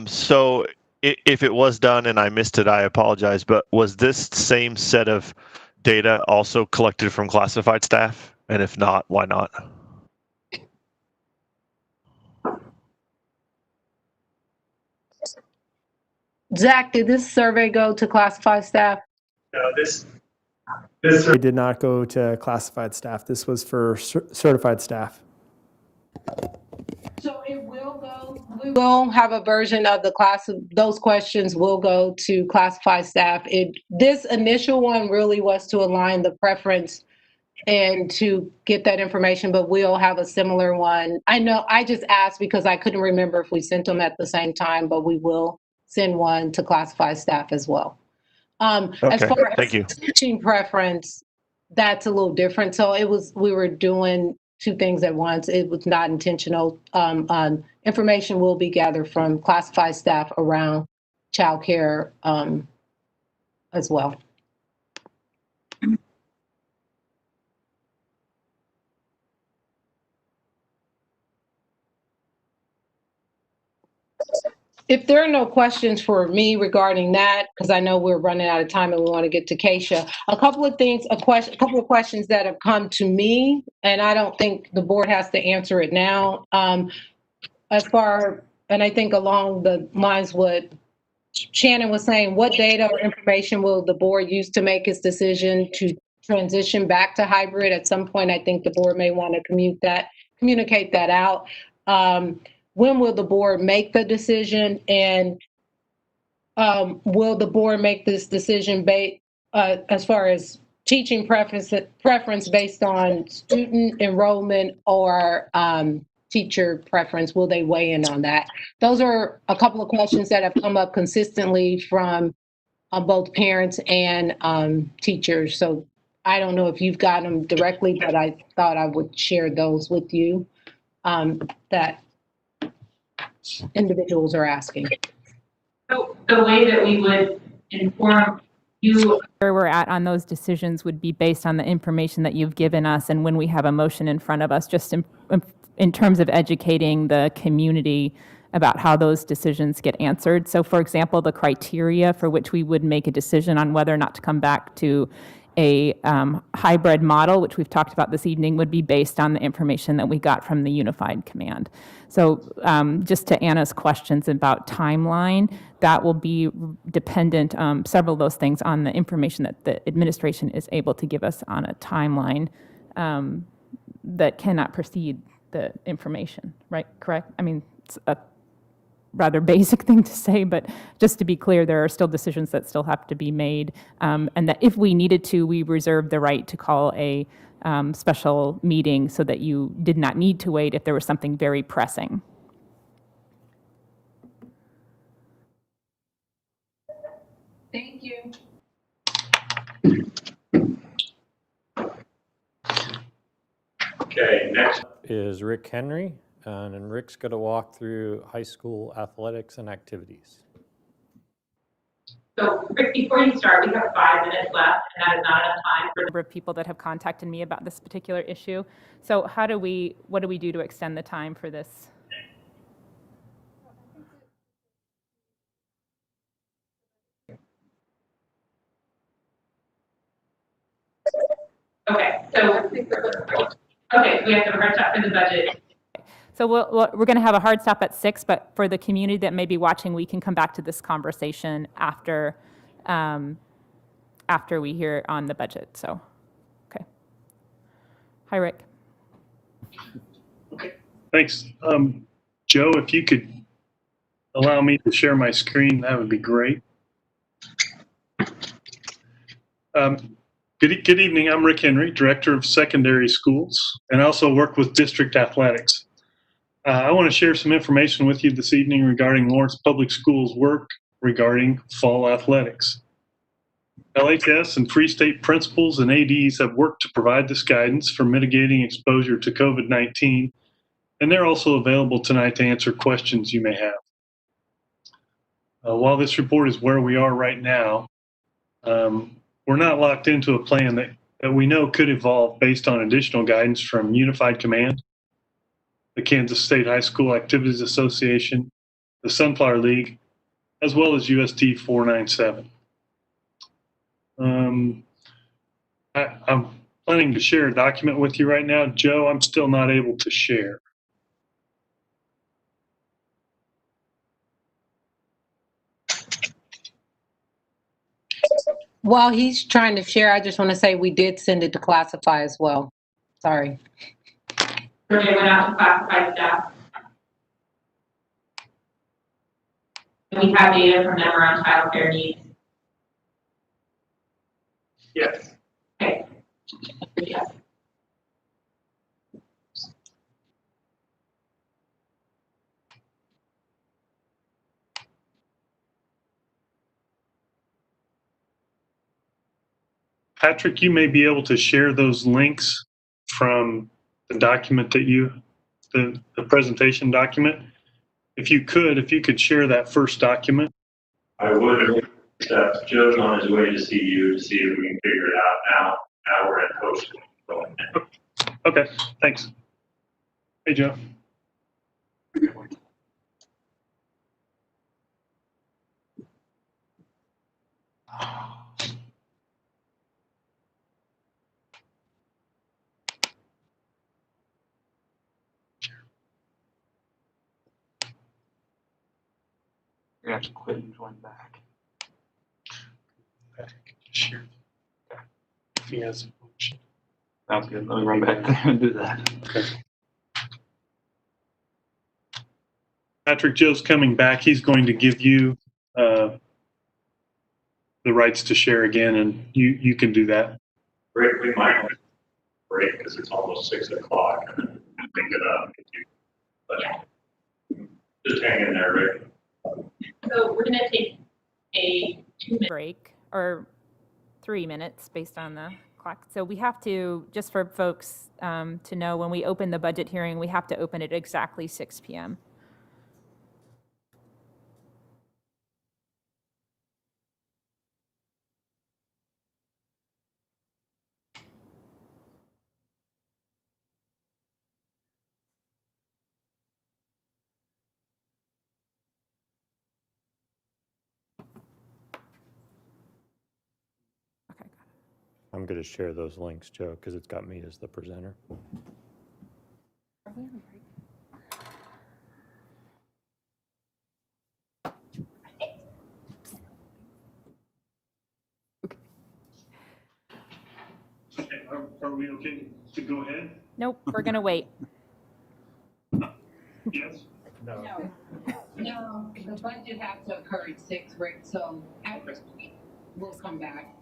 So if it was done and I missed it, I apologize, but was this same set of data also collected from classified staff? And if not, why not? Zach, did this survey go to classified staff? No, this It did not go to classified staff. This was for certified staff. So it will go, we will have a version of the class, those questions will go to classified staff. This initial one really was to align the preference and to get that information, but we'll have a similar one. I know, I just asked because I couldn't remember if we sent them at the same time, but we will send one to classified staff as well. As Okay, far thank as you. teaching preference, that's a little different. So we were doing two things at once. It was not intentional. Information will be gathered from classified staff around childcare as well. If there are no questions for me regarding that, because I know we're running out of time and we want to get to Keisha, a couple of questions that have come to me, and I don't think the board has to answer it now. And I think along the lines what Shannon was saying, what data or information will the board use to make its decision to transition back to hybrid? At some point, I think the board may want to communicate that out. When will the board make the decision, and will the board make this decision as far as teaching preference based on student enrollment or teacher preference? Will they weigh in on that? Those are a couple of questions that have come up consistently from both parents and teachers. So I don't know if you've got them directly, but I thought I would share those with you that individuals are asking. So the way that we would inform you. Where we're at on those decisions would be based on the information that you've given us and when we have a motion in front of us, just in terms of educating the community about how those decisions get answered. So for example, the criteria for which we would make a decision on whether or not to come back to a hybrid model, which we've talked about this evening, would be based on the information that we got from the unified command. So just to Anna's questions about timeline, that will be dependent, several of those things, on the information that the administration is able to give us on a timeline that cannot precede the information, right? Correct? I mean, it's a rather basic thing to say, but just to be clear, there are still decisions that still have to be made, and that if we needed to, we reserve the right to call a special meeting so that you did not need to wait if there was something very pressing. Thank you. Okay, next. Is Rick Henry, and Rick's going to walk through high school athletics and activities. So Rick, before you start, we have 5 minutes left, and that is not enough time for Number of people that have contacted me about this particular issue. So what do we do to extend the time for this? Okay, so we have to hard stop for the budget. So we're going to have a hard stop at 6, but for the community that may be watching, we can come back to this conversation after we hear on the budget. So, okay. Hi, Rick. Okay, thanks. Joe, if you could allow me to share my screen, that would be great. Good evening. I'm Rick Henry, Director of Secondary Schools, and I also work with District Athletics. I want to share some information with you this evening regarding Lawrence Public Schools' work regarding fall athletics. LHS and Free State principals and ADs have worked to provide this guidance for mitigating exposure to COVID-19, and they're also available tonight to answer questions you may have. While this report is where we are right now, we're not locked into a plan that we know could evolve based on additional guidance from Unified Command, the Kansas State High School Activities Association, the Sunflower League, as well as USD 497. I'm planning to share a document with you right now. Joe, I'm still not able to share. While he's trying to share, I just want to say we did send it to classify as well. Sorry. Survey went out to classified staff. And we have data from them around childcare needs. Yes. Okay. Yeah. Patrick, you may be able to share those links from the document that the presentation document. If you could share that first document. I would. Joe's on his way to see you to see if we can figure it out. Now we're at coach. Okay, thanks. Hey, Joe. You have to quit and join back. Share. If he has a question. Sounds good. Let me run back there and do that. Okay. Patrick, Joe's coming back. He's going to give you the rights to share again, and you can do that. Rick, we might have to break because it's almost 6 o'clock. And pick it up. But just hang in there, Rick. So we're going to take a 2-minute break, or 3 minutes based on the clock. So we have to, just for folks to know, when we open the budget hearing, we have to open it exactly 6 p.m. I'm going to share those links, Joe, because it's got me as the presenter. Okay, are we okay to go ahead? Nope, we're going to wait. Yes? No, the budget has to occur at 6, Rick, so we'll come back.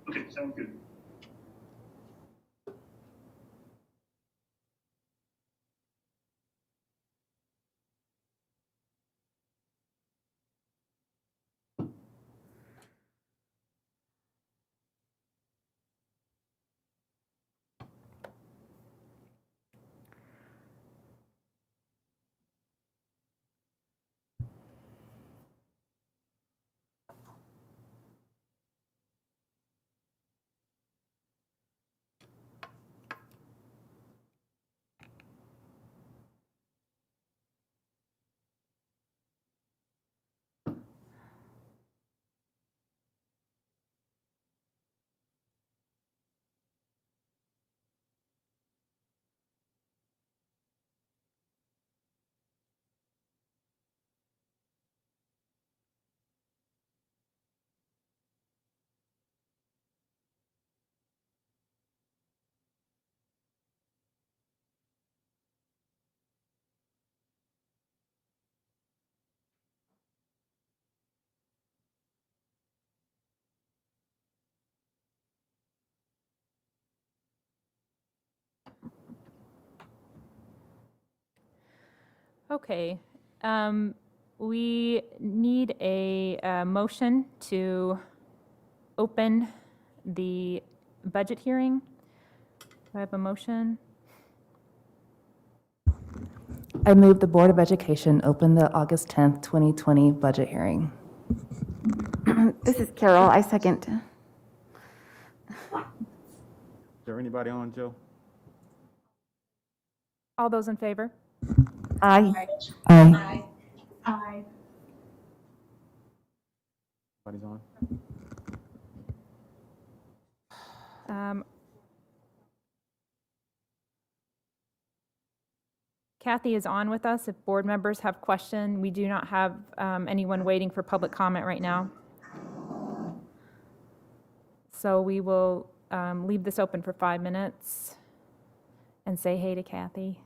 Okay, sounds good. Okay. We need a motion to open the budget hearing. Do I have a motion? I move the Board of Education open the August 10th, 2020 budget hearing. This is Carol. I second. Is there anybody on, Joe? All those in favor? Aye. Aye. Aye. Anybody's on? Kathy is on with us. If board members have questions, we do not have anyone waiting for public comment right now. So we will leave this open for 5 minutes and say hey to Kathy.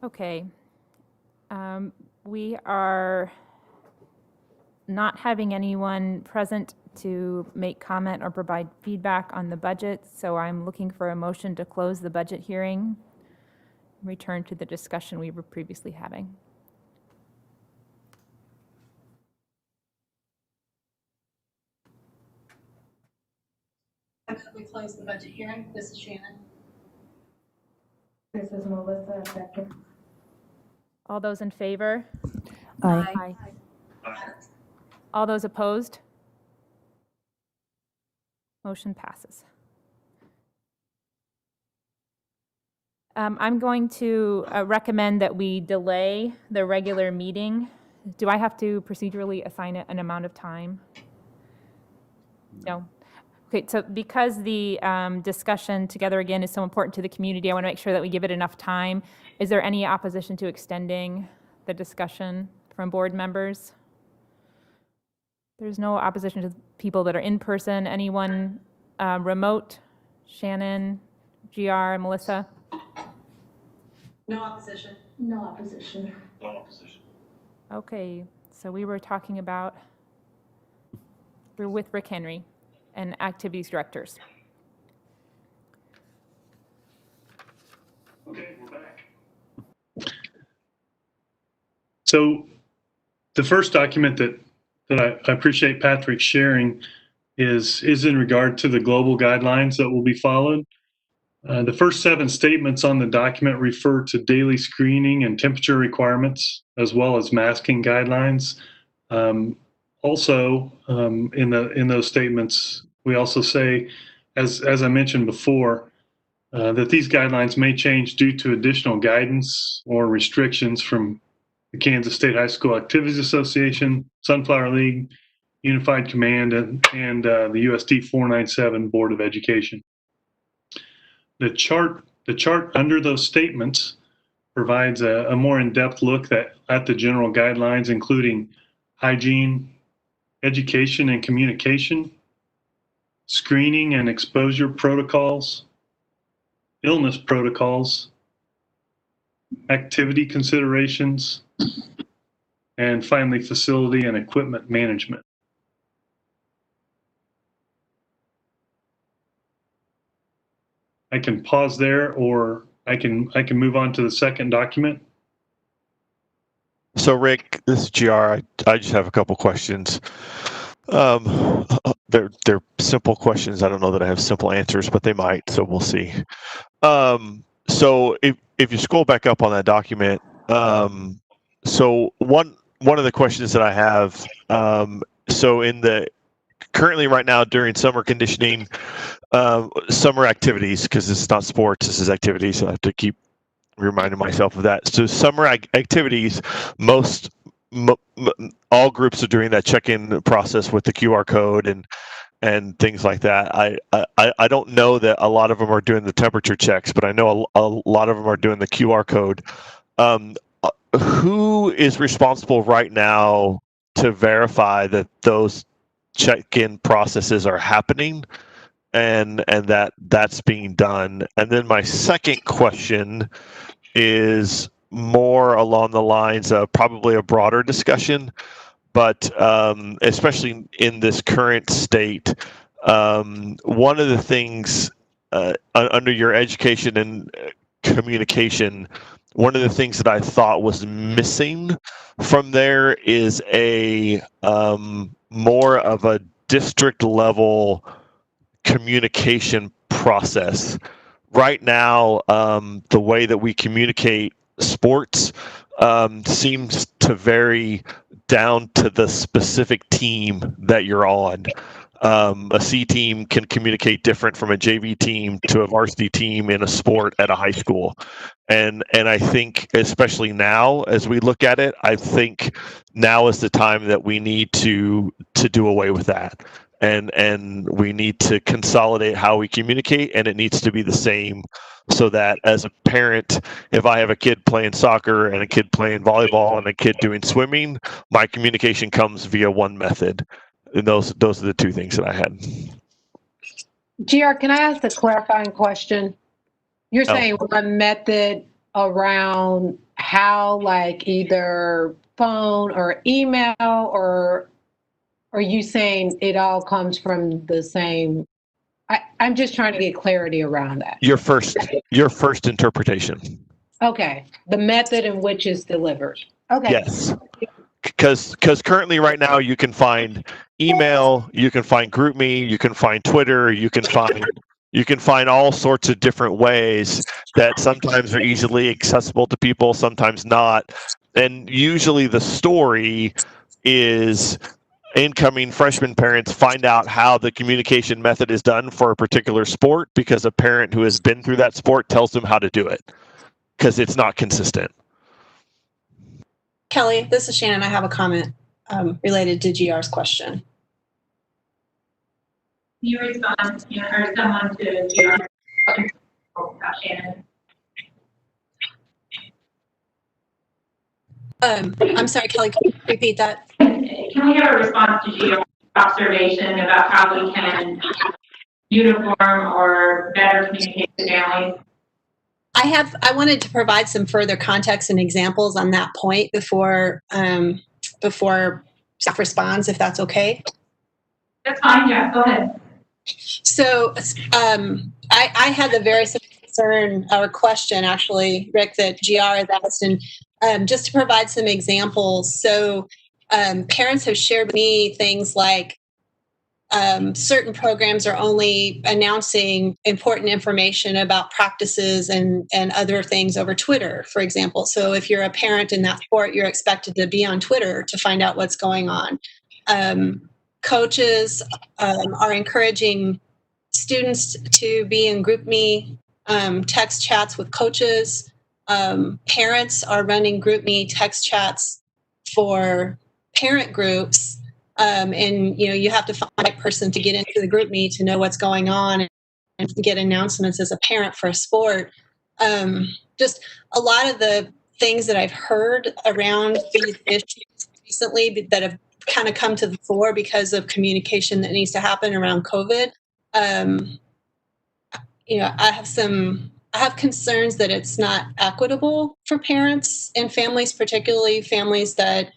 Okay. We are not having anyone present to make comment or provide feedback on the budget, so I'm looking for a motion to close the budget hearing, return to the discussion we were previously having. I move we close the budget hearing. This is Shannon. This is Melissa Becker. All those in favor? Aye. All those opposed? Motion passes. I'm going to recommend that we delay the regular meeting. Do I have to procedurally assign it an amount of time? No. Okay, so because the discussion together again is so important to the community, I want to make sure that we give it enough time. Is there any opposition to extending the discussion from board members? There's no opposition to people that are in person. Anyone remote? Shannon, GR, Melissa? No opposition. No opposition. No opposition. Okay, so we were talking about, we're with Rick Henry and activities directors. Okay, we're back. So the first document that I appreciate Patrick sharing is in regard to the global guidelines that will be followed. The first 7 statements on the document refer to daily screening and temperature requirements, as well as masking guidelines. Also, in those statements, we also say, as I mentioned before, that these guidelines may change due to additional guidance or restrictions from the Kansas State High School Activities Association, Sunflower League, Unified Command, and the USD 497 Board of Education. The chart under those statements provides a more in-depth look at the general guidelines, including hygiene, education and communication, screening and exposure protocols, illness protocols, activity considerations, and finally, facility and equipment management. I can pause there, or I can move on to the second document. So Rick, this is GR. I just have a couple questions. They're simple questions. I don't know that I have simple answers, but they might, so we'll see. So if you scroll back up on that document, so one of the questions that I have, so currently right now during summer conditioning, summer activities, because this is not sports, this is activities, so I have to keep reminding myself of that. So summer activities, all groups are doing that check-in process with the QR code and things like that. I don't know that a lot of them are doing the temperature checks, but I know a lot of them are doing the QR code. Who is responsible right now to verify that those check-in processes are happening and that's being done? And then my second question is more along the lines of probably a broader discussion, but especially in this current state, one of the things under your education and communication, one of the things that I thought was missing from there is a more of a district level communication process. Right now, the way that we communicate sports seems to vary down to the specific team that you're on. A C team can communicate different from a JV team to a varsity team in a sport at a high school. And I think, especially now, as we look at it, I think now is the time that we need to do away with that. And we need to consolidate how we communicate, and it needs to be the same, so that as a parent, if I have a kid playing soccer and a kid playing volleyball and a kid doing swimming, my communication comes via one method. And those are the two things that I had. GR, can I ask a clarifying question? You're saying one method around how, like, either phone or email, or are you saying it all comes from the same? I'm just trying to get clarity around that. Your first interpretation. Okay, the method in which it's delivered. Okay. Yes. Because currently right now you can find email, you can find GroupMe, you can find Twitter, you can find all sorts of different ways that sometimes are easily accessible to people, sometimes not. And usually the story is incoming freshman parents find out how the communication method is done for a particular sport because a parent who has been through that sport tells them how to do it because it's not consistent. Kelly, this is Shannon. I have a comment related to GR's question. You respond, or someone to GR, Shannon. I'm sorry, Kelly, can you repeat that? Can we have a response to GR's observation about how we can uniform or better communicate to families? I wanted to provide some further context and examples on that point before staff responds, if that's okay. That's fine, yeah, go ahead. So I had the very same concern or question, actually, Rick, that GR has asked, and just to provide some examples. So parents have shared with me things like certain programs are only announcing important information about practices and other things over Twitter, for example. So if you're a parent in that sport, you're expected to be on Twitter to find out what's going on. Coaches are encouraging students to be in GroupMe text chats with coaches. Parents are running GroupMe text chats for parent groups. And you have to find the right person to get into the GroupMe to know what's going on and to get announcements as a parent for a sport. Just a lot of the things that I've heard around these issues recently that have kind of come to the fore because of communication that needs to happen around COVID. I have concerns that it's not equitable for parents and families, particularly families that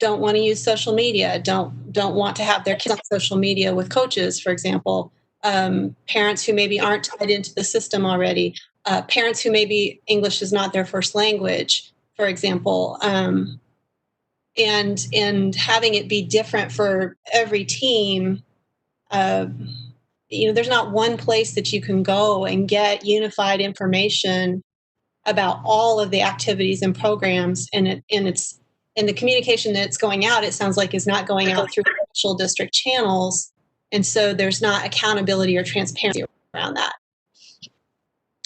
don't want to use social media, don't want to have their kids on social media with coaches, for example. Parents who maybe aren't tied into the system already. Parents who maybe English is not their first language, for example. And having it be different for every team. There's not one place that you can go and get unified information about all of the activities and programs, and the communication that's going out, it sounds like, is not going out through the official district channels, and so there's not accountability or transparency around that.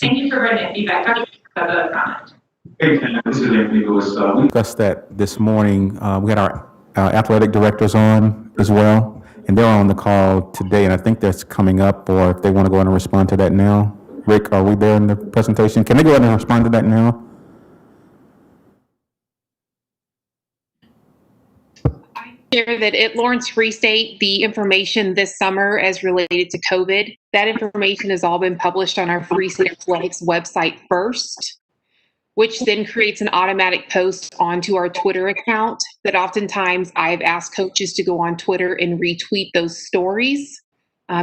Thank you for writing feedback. About the comment. Hey, Ken, this is Anthony Lewis. We discussed that this morning. We had our athletic directors on as well, and they're on the call today, and I think that's coming up, or if they want to go ahead and respond to that now. Rick, are we there in the presentation? Can they go ahead and respond to that now? Share that at Lawrence Free State, the information this summer as related to COVID, that information has all been published on our Free State Athletics website first, which then creates an automatic post onto our Twitter account that oftentimes I've asked coaches to go on Twitter and retweet those stories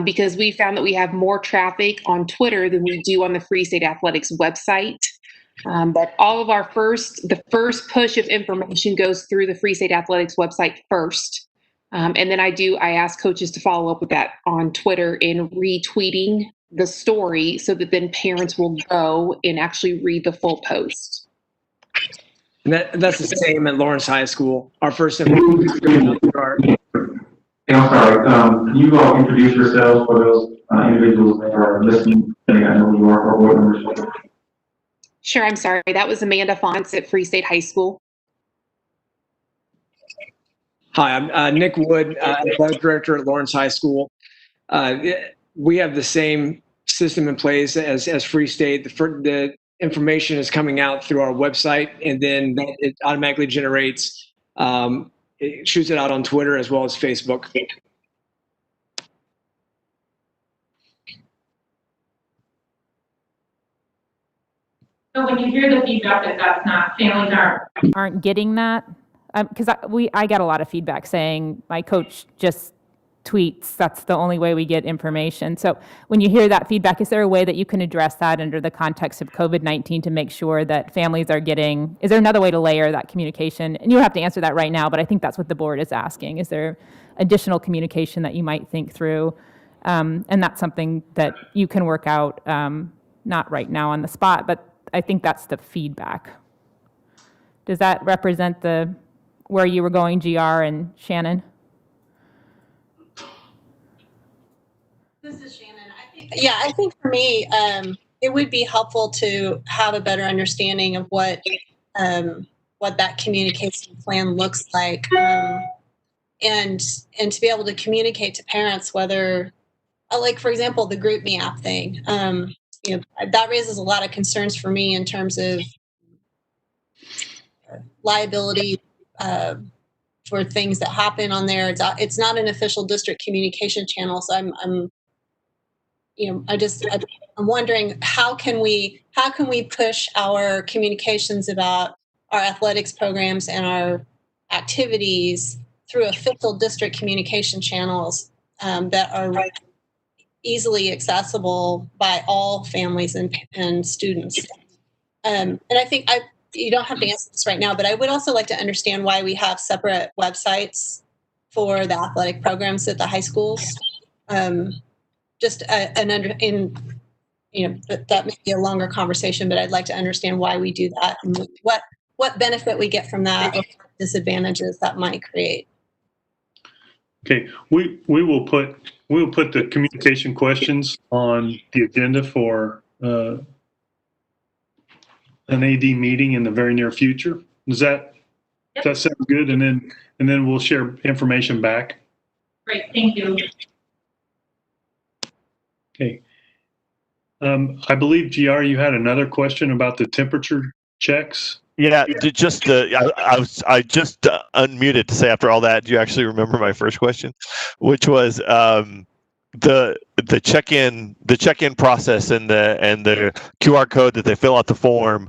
because we found that we have more traffic on Twitter than we do on the Free State Athletics website. But all of the first push of information goes through the Free State Athletics website first. And then I ask coaches to follow up with that on Twitter in retweeting the story so that then parents will go and actually read the full post. And that's the same at Lawrence High School. Our first I'm sorry, can you all introduce yourselves for those individuals that are listening? I know who you are for board members. Sure, I'm sorry. That was Amanda Fonts at Free State High School. Hi, I'm Nick Wood, athletic director at Lawrence High School. We have the same system in place as Free State. The information is coming out through our website, and then it automatically generates, it shoots it out on Twitter as well as Facebook. So when you hear the feedback that that's not, families aren't getting that. Because I got a lot of feedback saying my coach just tweets. That's the only way we get information. So when you hear that feedback, is there a way that you can address that under the context of COVID-19 to make sure that families are getting, is there another way to layer that communication? And you don't have to answer that right now, but I think that's what the board is asking. Is there additional communication that you might think through? And that's something that you can work out, not right now on the spot, but I think that's the feedback. Does that represent where you were going, GR and Shannon? This is Shannon. I think for me, it would be helpful to have a better understanding of what that communication plan looks like, and to be able to communicate to parents whether, like for example, the GroupMe app thing. That raises a lot of concerns for me in terms of liability for things that happen on there. It's not an official district communication channel, so I'm wondering how can we push our communications about our athletics programs and our activities through official district communication channels that are easily accessible by all families and students. And I think you don't have to answer this right now, but I would also like to understand why we have separate websites for the athletic programs at the high schools. That may be a longer conversation, but I'd like to understand why we do that and what benefit we get from that, or disadvantages that might create. Okay, we will put the communication questions on the agenda for an AD meeting in the very near future. Does that sound good? And then we'll share information back. Great, thank you. Okay. I believe, GR, you had another question about the temperature checks. Yeah, I just unmuted to say after all that, do you actually remember my first question, which was the check-in process and the QR code that they fill out the form.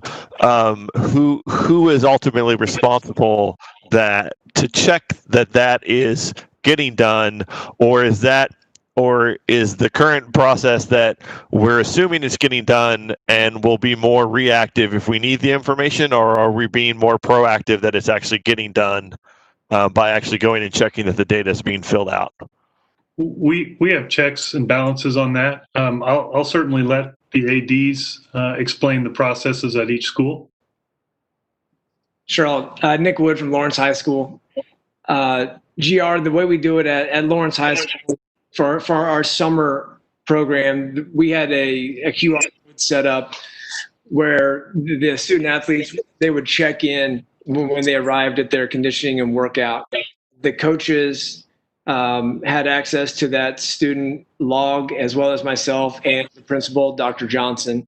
Who is ultimately responsible to check that is getting done, or is the current process that we're assuming is getting done and will be more reactive if we need the information, or are we being more proactive that it's actually getting done by actually going and checking that the data is being filled out? We have checks and balances on that. I'll certainly let the ADs explain the processes at each school. Sure. Nick Wood from Lawrence High School. GR, the way we do it at Lawrence High School, for our summer program, we had a QR code set up where the student athletes, they would check in when they arrived at their conditioning and workout. The coaches had access to that student log, as well as myself and the principal, Dr. Johnson.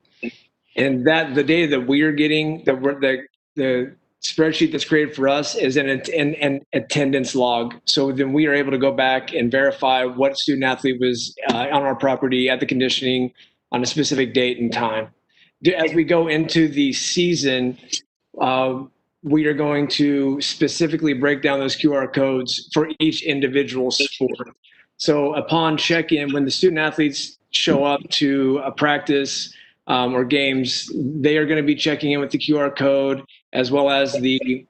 And the data that we are getting, the spreadsheet that's created for us is an attendance log. So then we are able to go back and verify what student athlete was on our property at the conditioning on a specific date and time. As we go into the season, we are going to specifically break down those QR codes for each individual sport. So upon check-in, when the student athletes show up to a practice or games, they are going to be checking in with the QR code, as well as the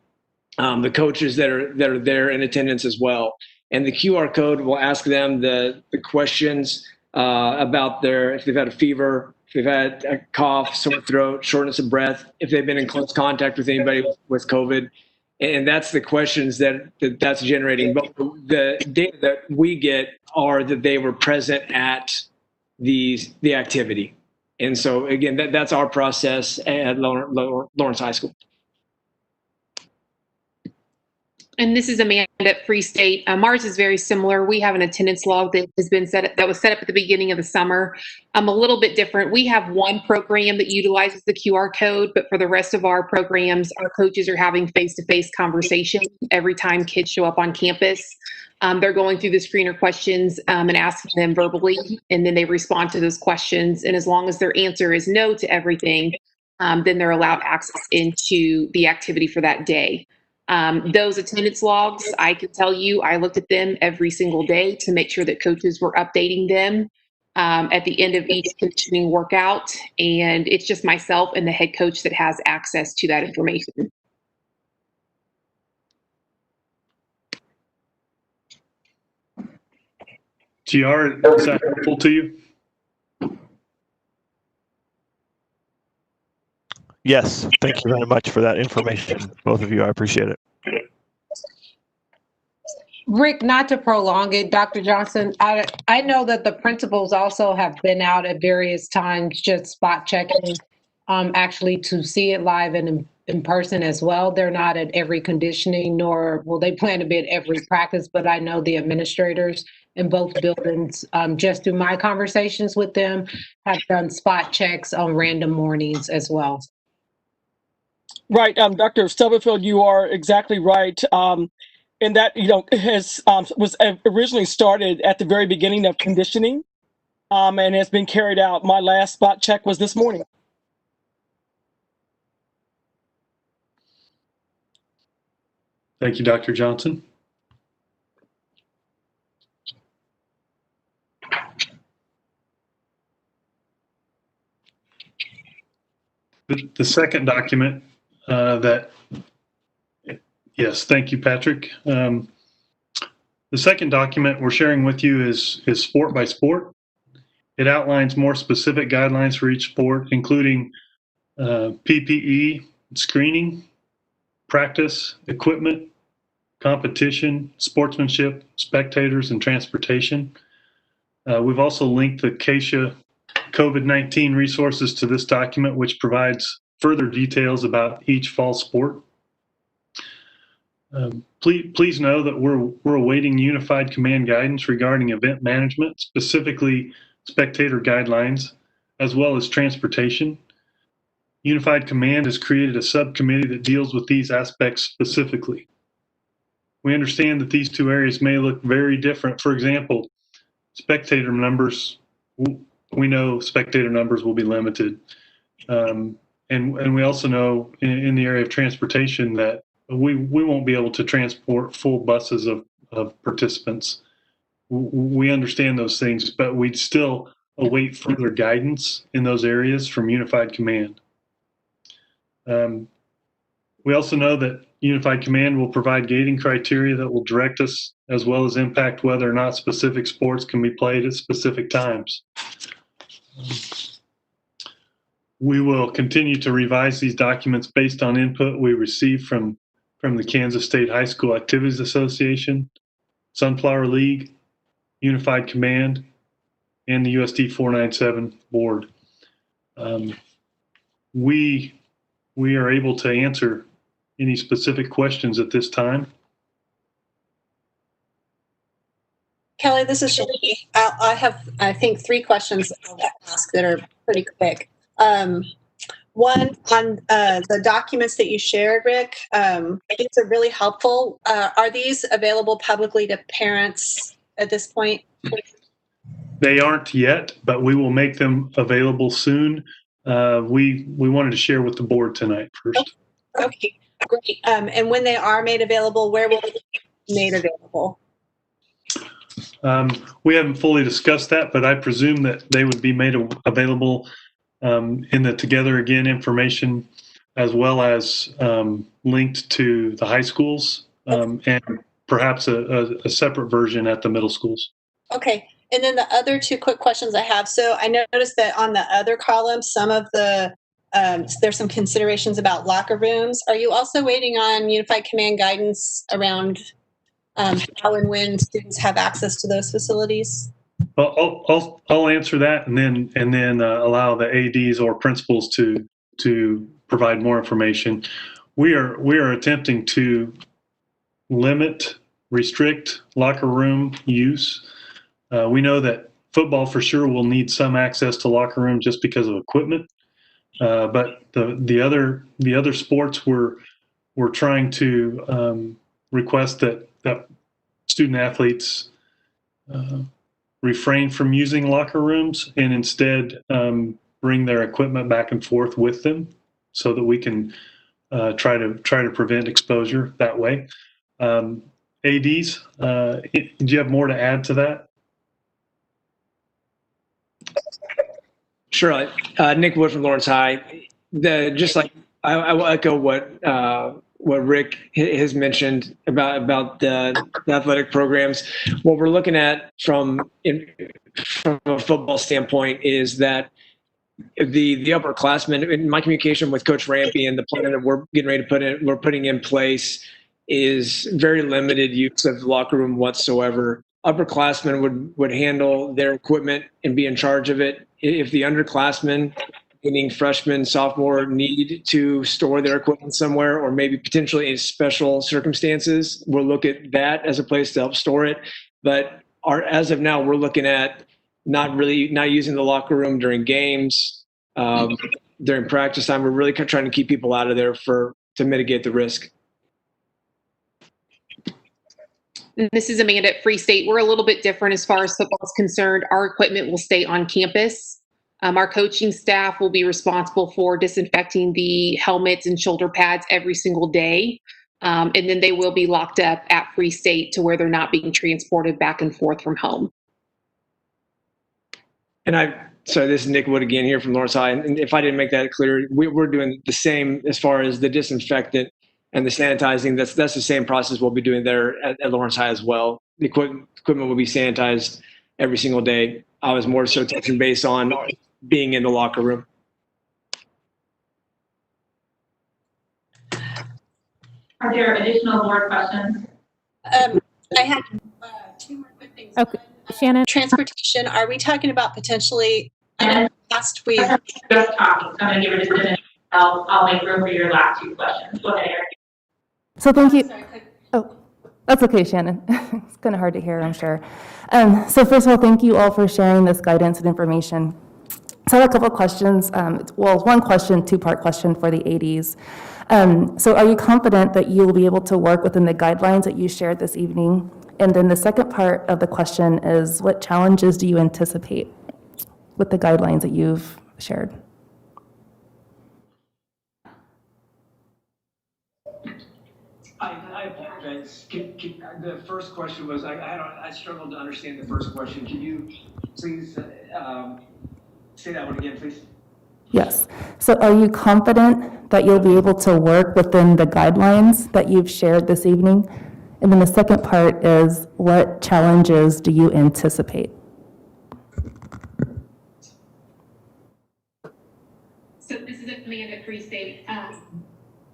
coaches that are there in attendance as well. And the QR code will ask them the questions about if they've had a fever, if they've had a cough, sore throat, shortness of breath, if they've been in close contact with anybody with COVID. And that's the questions that's generating. But the data that we get are that they were present at the activity. And so again, that's our process at Lawrence High School. And this is Amanda at Free State. Ours is very similar. We have an attendance log that was set up at the beginning of the summer. A little bit different. We have one program that utilizes the QR code, but for the rest of our programs, our coaches are having face-to-face conversations every time kids show up on campus. They're going through the screener questions and asking them verbally, and then they respond to those questions. And as long as their answer is no to everything, then they're allowed access into the activity for that day. Those attendance logs, I can tell you, I looked at them every single day to make sure that coaches were updating them at the end of each conditioning workout. And it's just myself and the head coach that has access to that information. GR, is that helpful to you? Yes, thank you very much for that information, both of you. I appreciate it. Rick, not to prolong it, Dr. Johnson, I know that the principals also have been out at various times just spot checking, actually to see it live and in person as well. They're not at every conditioning, nor will they plan to be at every practice, but I know the administrators in both buildings, just through my conversations with them, have done spot checks on random mornings as well. Right, Dr. Stubblefield, you are exactly right. And that, has was originally started at the very beginning of conditioning, and has been carried out. My last spot check was this morning. Thank you, Dr. Johnson. The second document yes, thank you, Patrick. The second document we're sharing with you is sport by sport. It outlines more specific guidelines for each sport, including PPE, screening, practice, equipment, competition, sportsmanship, spectators, and transportation. We've also linked the KSHA COVID-19 resources to this document, which provides further details about each fall sport. Please know that we're awaiting unified command guidance regarding event management, specifically spectator guidelines, as well as transportation. Unified Command has created a subcommittee that deals with these aspects specifically. We understand that these two areas may look very different. For example, spectator numbers, we know spectator numbers will be limited. And we also know in the area of transportation that we won't be able to transport full buses of participants. We understand those things, but we'd still await further guidance in those areas from Unified Command. We also know that Unified Command will provide gating criteria that will direct us, as well as impact whether or not specific sports can be played at specific times. We will continue to revise these documents based on input we receive from the Kansas State High School Activities Association, Sunflower League, Unified Command, and the USD 497 board. We are able to answer any specific questions at this time. Kelly, this is Shani. I have, I think, 3 questions I'll ask that are pretty quick. One, on the documents that you shared, Rick, I think they're really helpful. Are these available publicly to parents at this point? They aren't yet, but we will make them available soon. We wanted to share with the board tonight first. Okay, great. And when they are made available, where will they be made available? We haven't fully discussed that, but I presume that they would be made available in the Together Again information, as well as linked to the high schools and perhaps a separate version at the middle schools. Okay. And then the other 2 quick questions I have. So I noticed that on the other column, some of the, there's some considerations about locker rooms. Are you also waiting on Unified Command guidance around how and when students have access to those facilities? Well, I'll answer that and then allow the ADs or principals to provide more information. We are attempting to restrict locker room use. We know that football for sure will need some access to locker room just because of equipment. But the other sports we're trying to request that student athletes refrain from using locker rooms and instead bring their equipment back and forth with them so that we can try to prevent exposure that way. ADs, do you have more to add to that? Sure. Nick Wood from Lawrence High. Just like I will echo what Rick has mentioned about the athletic programs. What we're looking at from a football standpoint is that the upperclassmen, in my communication with Coach Rampy and the plan that we're getting ready to we're putting in place, is very limited use of the locker room whatsoever. Upperclassmen would handle their equipment and be in charge of it. If the underclassmen, meaning freshmen, sophomore, need to store their equipment somewhere, or maybe potentially in special circumstances, we'll look at that as a place to help store it. But as of now, we're looking at not using the locker room during games, during practice time. We're really trying to keep people out of there to mitigate the risk. This is Amanda at Free State. We're a little bit different as far as football is concerned. Our equipment will stay on campus. Our coaching staff will be responsible for disinfecting the helmets and shoulder pads every single day. And then they will be locked up at Free State to where they're not being transported back and forth from home. And so this is Nick Wood again here from Lawrence High. And if I didn't make that clear, we're doing the same as far as the disinfectant and the sanitizing. That's the same process we'll be doing there at Lawrence High as well. The equipment will be sanitized every single day. I was more so touching base on being in the locker room. Are there additional board questions? I have two more quick things. Okay, Shannon. Transportation, are we talking about potentially, I know last week. Just talking, so I'm gonna give it a minute. I'll make room for your last two questions. Go ahead, Eric. So thank you. Oh, that's okay, Shannon. It's kind of hard to hear, I'm sure. So first of all, thank you all for sharing this guidance and information. So I have a couple of questions. Well, one question, two-part question for the ADs. So are you confident that you will be able to work within the guidelines that you shared this evening? And then the second part of the question is, what challenges do you anticipate with the guidelines that you've shared? I apologize. The first question was, I struggled to understand the first question. Can you please say that one again, please? Yes. So are you confident that you'll be able to work within the guidelines that you've shared this evening? And then the second part is, what challenges do you anticipate? So this is Amanda at Free State.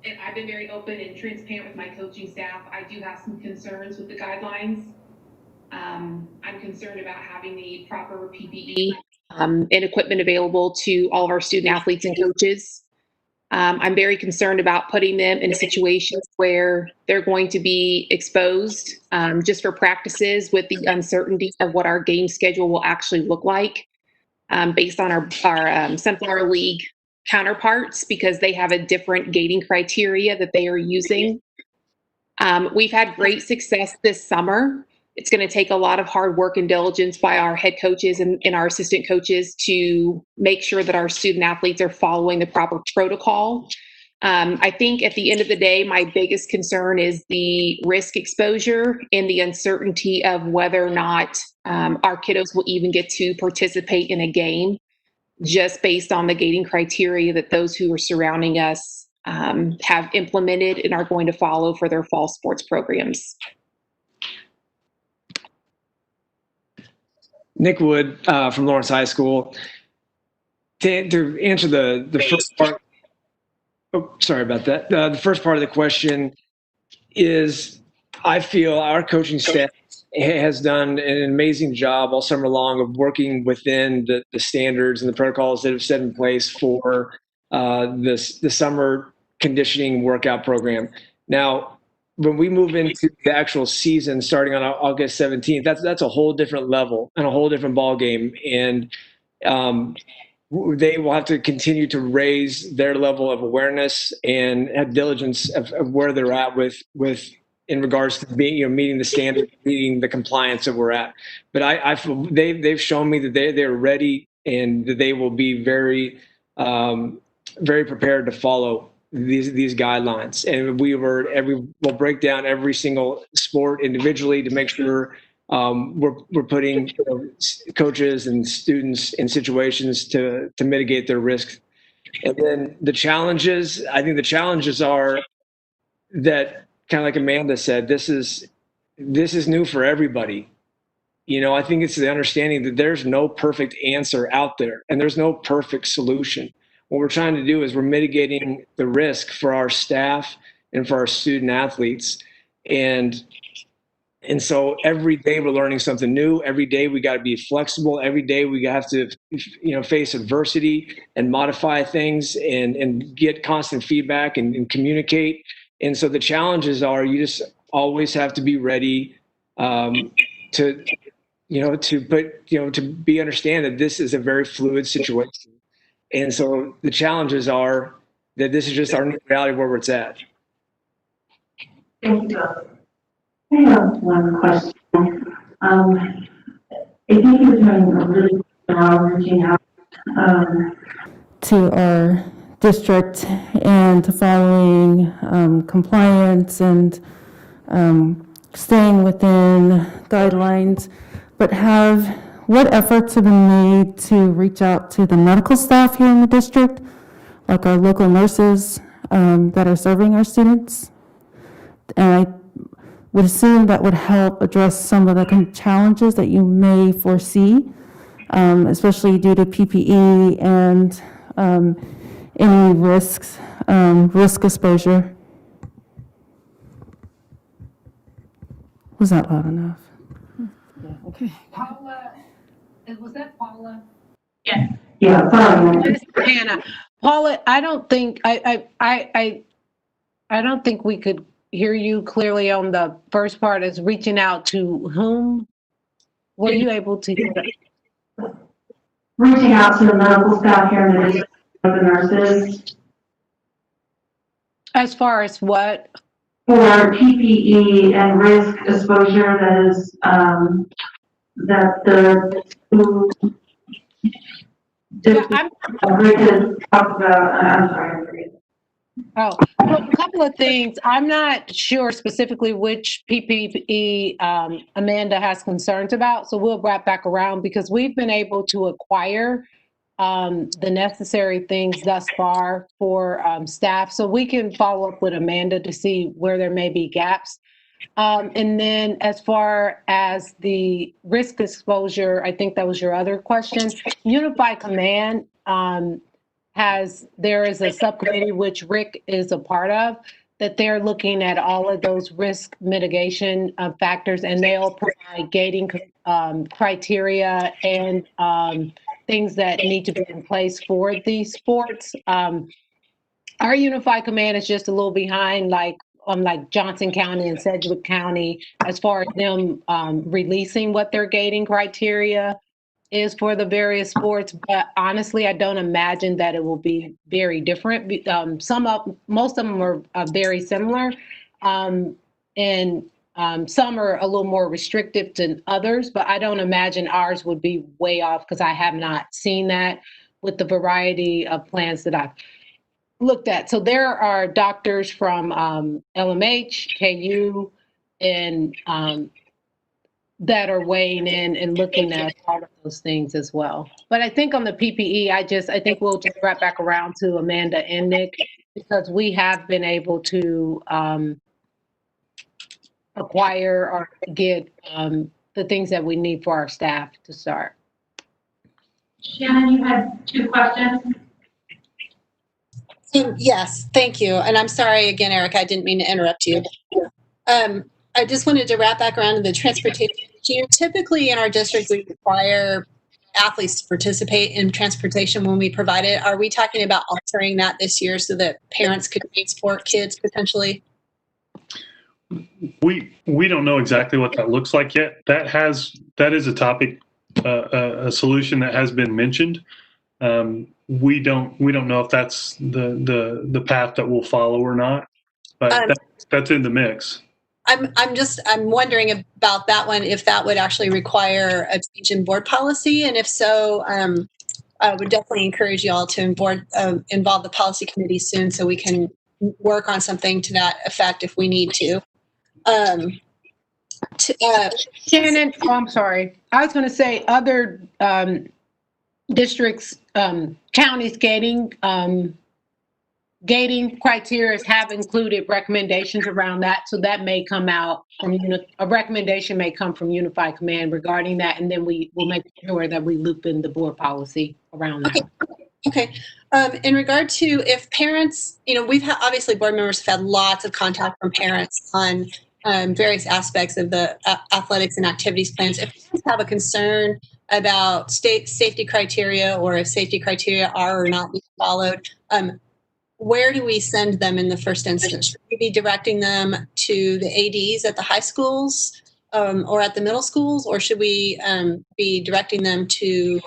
And I've been very open and transparent with my coaching staff. I do have some concerns with the guidelines. I'm concerned about having the proper PPE and equipment available to all of our student athletes and coaches. I'm very concerned about putting them in situations where they're going to be exposed just for practices with the uncertainty of what our game schedule will actually look like based on our Sunflower League counterparts, because they have a different gating criteria that they are using. We've had great success this summer. It's going to take a lot of hard work and diligence by our head coaches and our assistant coaches to make sure that our student athletes are following the proper protocol. I think at the end of the day, my biggest concern is the risk exposure and the uncertainty of whether or not our kiddos will even get to participate in a game, just based on the gating criteria that those who are surrounding us have implemented and are going to follow for their fall sports programs. Nick Wood from Lawrence High School. To answer the first part, sorry about that. The first part of the question is, I feel our coaching staff has done an amazing job all summer long of working within the standards and the protocols that have set in place for the summer conditioning workout program. Now, when we move into the actual season starting on August 17th, that's a whole different level and a whole different ball game. And they will have to continue to raise their level of awareness and have diligence of where they're at with in regards to being, meeting the standard, meeting the compliance that we're at. But I feel they've shown me that they're ready and that they will be very very prepared to follow these guidelines. And we'll break down every single sport individually to make sure we're putting coaches and students in situations to mitigate their risk. And then the challenges, I think the challenges are that, kind of like Amanda said, this is new for everybody. I think it's the understanding that there's no perfect answer out there and there's no perfect solution. What we're trying to do is we're mitigating the risk for our staff and for our student athletes. And so every day we're learning something new. Every day we got to be flexible. Every day we have to, face adversity and modify things and get constant feedback and communicate. And so the challenges are, you just always have to be ready to understand that this is a very fluid situation. And so the challenges are that this is just our new reality where it's at. Thank you. I have one question. I think you're doing a really good job reaching out To our district and to following compliance and staying within guidelines, but what efforts have been made to reach out to the medical staff here in the district, like our local nurses that are serving our students? And I would assume that would help address some of the challenges that you may foresee, especially due to PPE and any risk exposure. Was that loud enough? Okay. Paula, was that Paula? Yeah. Yeah. Sorry. Hannah. Paula, I don't think we could hear you clearly on the first part. Is reaching out to whom? Were you able to hear that? Reaching out to the medical staff here in the district, the nurses. As far as what? For PPE and risk exposure that is that the two agreed to talk about. I'm sorry. Oh, well, a couple of things. I'm not sure specifically which PPE Amanda has concerns about, so we'll wrap back around because we've been able to acquire the necessary things thus far for staff, so we can follow up with Amanda to see where there may be gaps. And then as far as the risk exposure, I think that was your other question. Unified Command there is a subcommittee which Rick is a part of, that they're looking at all of those risk mitigation factors, and they'll provide gating criteria and things that need to be in place for these sports. Our Unified Command is just a little behind, like Johnson County and Sedgwick County, as far as them releasing what their gating criteria is for the various sports. But honestly, I don't imagine that it will be very different. Most of them are very similar, and some are a little more restrictive than others. But I don't imagine ours would be way off because I have not seen that with the variety of plans that I've looked at. So there are doctors from LMH, KU, and that are weighing in and looking at all of those things as well. But I think on the PPE, I think we'll just wrap back around to Amanda and Nick, because we have been able to acquire or get the things that we need for our staff to start. Shannon, you had 2 questions. Yes, thank you. And I'm sorry again, Eric, I didn't mean to interrupt you. I just wanted to wrap back around to the transportation issue. Typically in our district, we require athletes to participate in transportation when we provide it. Are we talking about altering that this year so that parents could transport kids potentially? We don't know exactly what that looks like yet. That is a topic, a solution that has been mentioned. We don't know if that's the path that we'll follow or not, but that's in the mix. I'm wondering about that one, if that would actually require a change in board policy, and if so, I would definitely encourage you all to involve the policy committee soon so we can work on something to that effect if we need to. Shannon, oh, I'm sorry. I was going to say other districts, counties gating criteria have included recommendations around that. So that may come out from, a recommendation may come from Unified Command regarding that. And then we will make sure that we loop in the board policy around that. Okay. In regard to if parents, we've had, obviously board members have had lots of contact from parents on various aspects of the athletics and activities plans. If parents have a concern about state safety criteria or if safety criteria are or not being followed, where do we send them in the first instance? Should we be directing them to the ADs at the high schools or at the middle schools, or should we be directing them to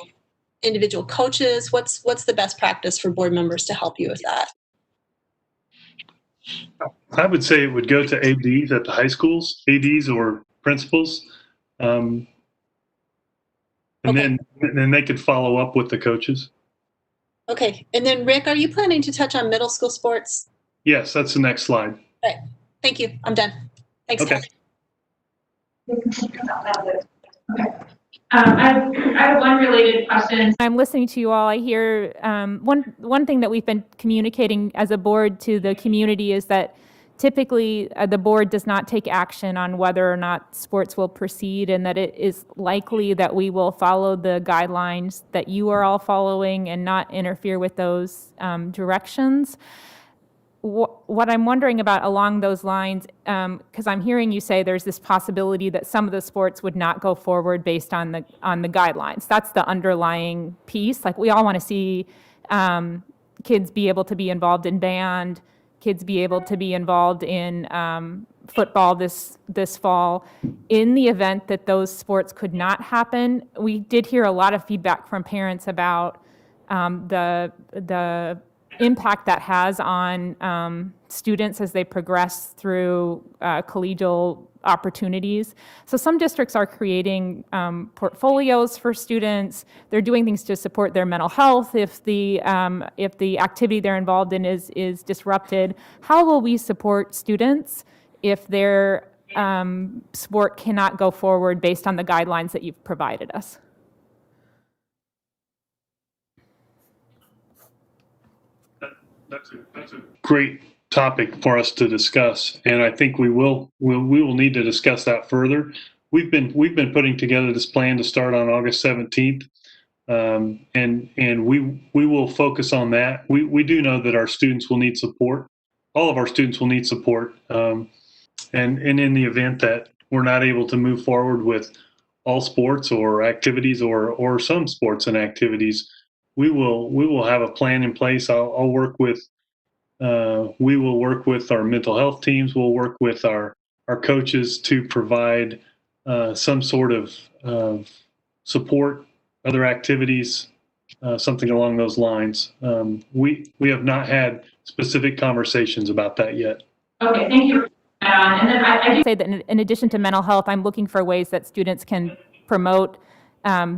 individual coaches? What's the best practice for board members to help you with that? I would say it would go to ADs at the high schools, ADs or principals. And then they could follow up with the coaches. Okay. And then Rick, are you planning to touch on middle school sports? Yes, that's the next slide. All right. Thank you. I'm done. Thanks. Okay. I have one related question. I'm listening to you all. I hear one thing that we've been communicating as a board to the community is that typically the board does not take action on whether or not sports will proceed, and that it is likely that we will follow the guidelines that you are all following and not interfere with those directions. What I'm wondering about along those lines, because I'm hearing you say there's this possibility that some of the sports would not go forward based on the guidelines. That's the underlying piece. Like, we all want to see kids be able to be involved in band, kids be able to be involved in football this fall. In the event that those sports could not happen, we did hear a lot of feedback from parents about the impact that has on students as they progress through collegial opportunities. So some districts are creating portfolios for students. They're doing things to support their mental health if the activity they're involved in is disrupted. How will we support students if their sport cannot go forward based on the guidelines that you've provided us? That's a great topic for us to discuss, and I think we will need to discuss that further. We've been putting together this plan to start on August 17th, and we will focus on that. We do know that our students will need support. All of our students will need support, and in the event that we're not able to move forward with all sports or activities or some sports and activities, we will have a plan in place. I'll work with. We will work with our mental health teams. We'll work with our coaches to provide some sort of support, other activities, something along those lines. We have not had specific conversations about that yet. Okay, thank you. And then I do say that in addition to mental health, I'm looking for ways that students can promote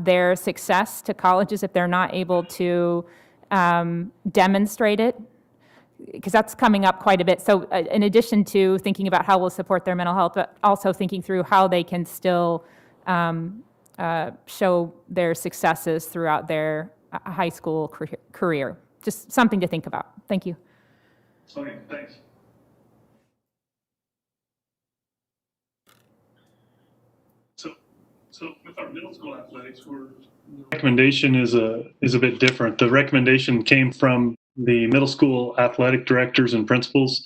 their success to colleges if they're not able to demonstrate it, because that's coming up quite a bit. So in addition to thinking about how we'll support their mental health, but also thinking through how they can still show their successes throughout their high school career. Just something to think about. Thank you. Okay, thanks. So with our middle school athletics, the recommendation is a bit different. The recommendation came from the middle school athletic directors and principals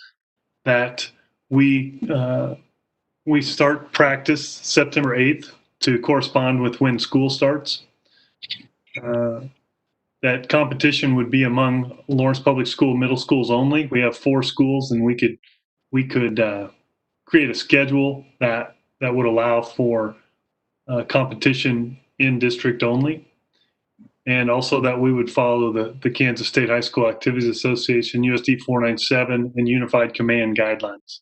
that we start practice September 8th to correspond with when school starts. That competition would be among Lawrence Public School middle schools only. We have 4 schools, and we could create a schedule that would allow for competition in district only, and also that we would follow the Kansas State High School Activities Association, USD 497, and Unified Command guidelines.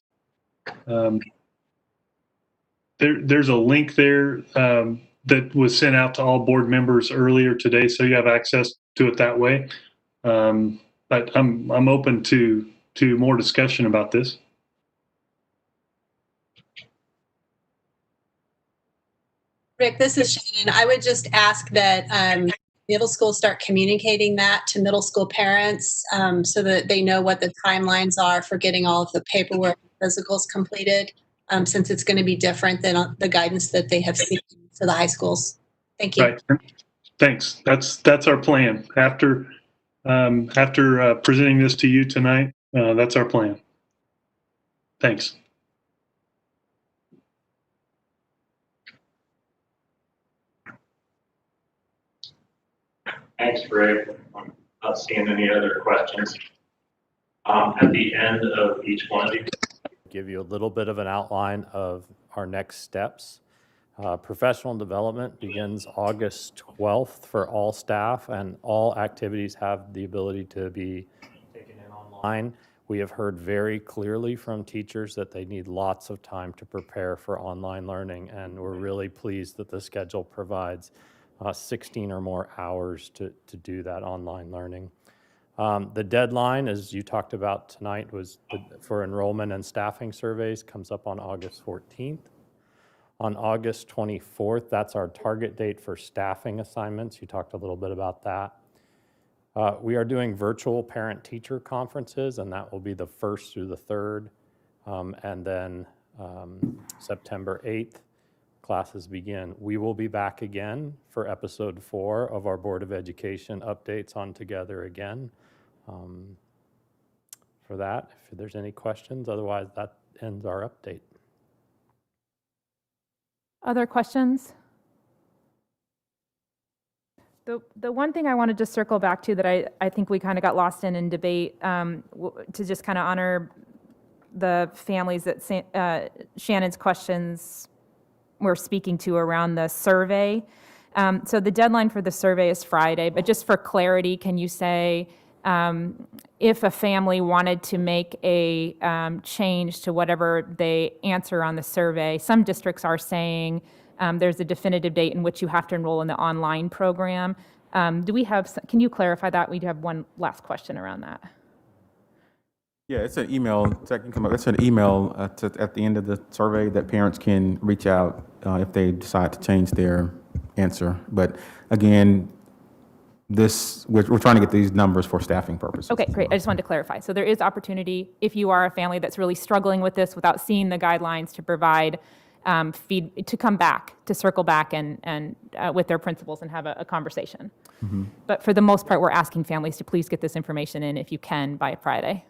There's a link there that was sent out to all board members earlier today, so you have access do it that way. But I'm open to more discussion about this. Rick, this is Shannon. I would just ask that middle schools start communicating that to middle school parents so that they know what the timelines are for getting all of the paperwork and physicals completed, since it's going to be different than the guidance that they have seen for the high schools. Thank you. Right. Thanks. That's our plan. After presenting this to you tonight, that's our plan. Thanks. Thanks, Rick. I'm not seeing any other questions. At the end of each one of these, give you a little bit of an outline of our next steps. Professional development begins August 12th for all staff, and all activities have the ability to be taken in online. We have heard very clearly from teachers that they need lots of time to prepare for online learning, and we're really pleased that the schedule provides 16 or more hours to do that online learning. The deadline, as you talked about tonight, was for enrollment and staffing surveys, comes up on August 14th. On August 24th, that's our target date for staffing assignments. You talked a little bit about that. We are doing virtual parent-teacher conferences, and that will be the 1st through the 3rd. And then September 8th, classes begin. We will be back again for episode 4 of our Board of Education updates on Together Again. For that, if there's any questions, otherwise that ends our update. Other questions? The one thing I wanted to circle back to that I think we kind of got lost in debate, to just kind of honor the families that Shannon's questions were speaking to around the survey. So the deadline for the survey is Friday, but just for clarity, can you say if a family wanted to make a change to whatever they answer on the survey? Some districts are saying there's a definitive date in which you have to enroll in the online program. Can you clarify that? We do have one last question around that. Yeah, it's an email. It's an email at the end of the survey that parents can reach out if they decide to change their answer. But again, we're trying to get these numbers for staffing purposes. Okay, great. I just wanted to clarify. So there is opportunity if you are a family that's really struggling with this without seeing the guidelines to provide to come back, to circle back and with their principals and have a conversation. Mm-hmm. But for the most part, we're asking families to please get this information in if you can by Friday.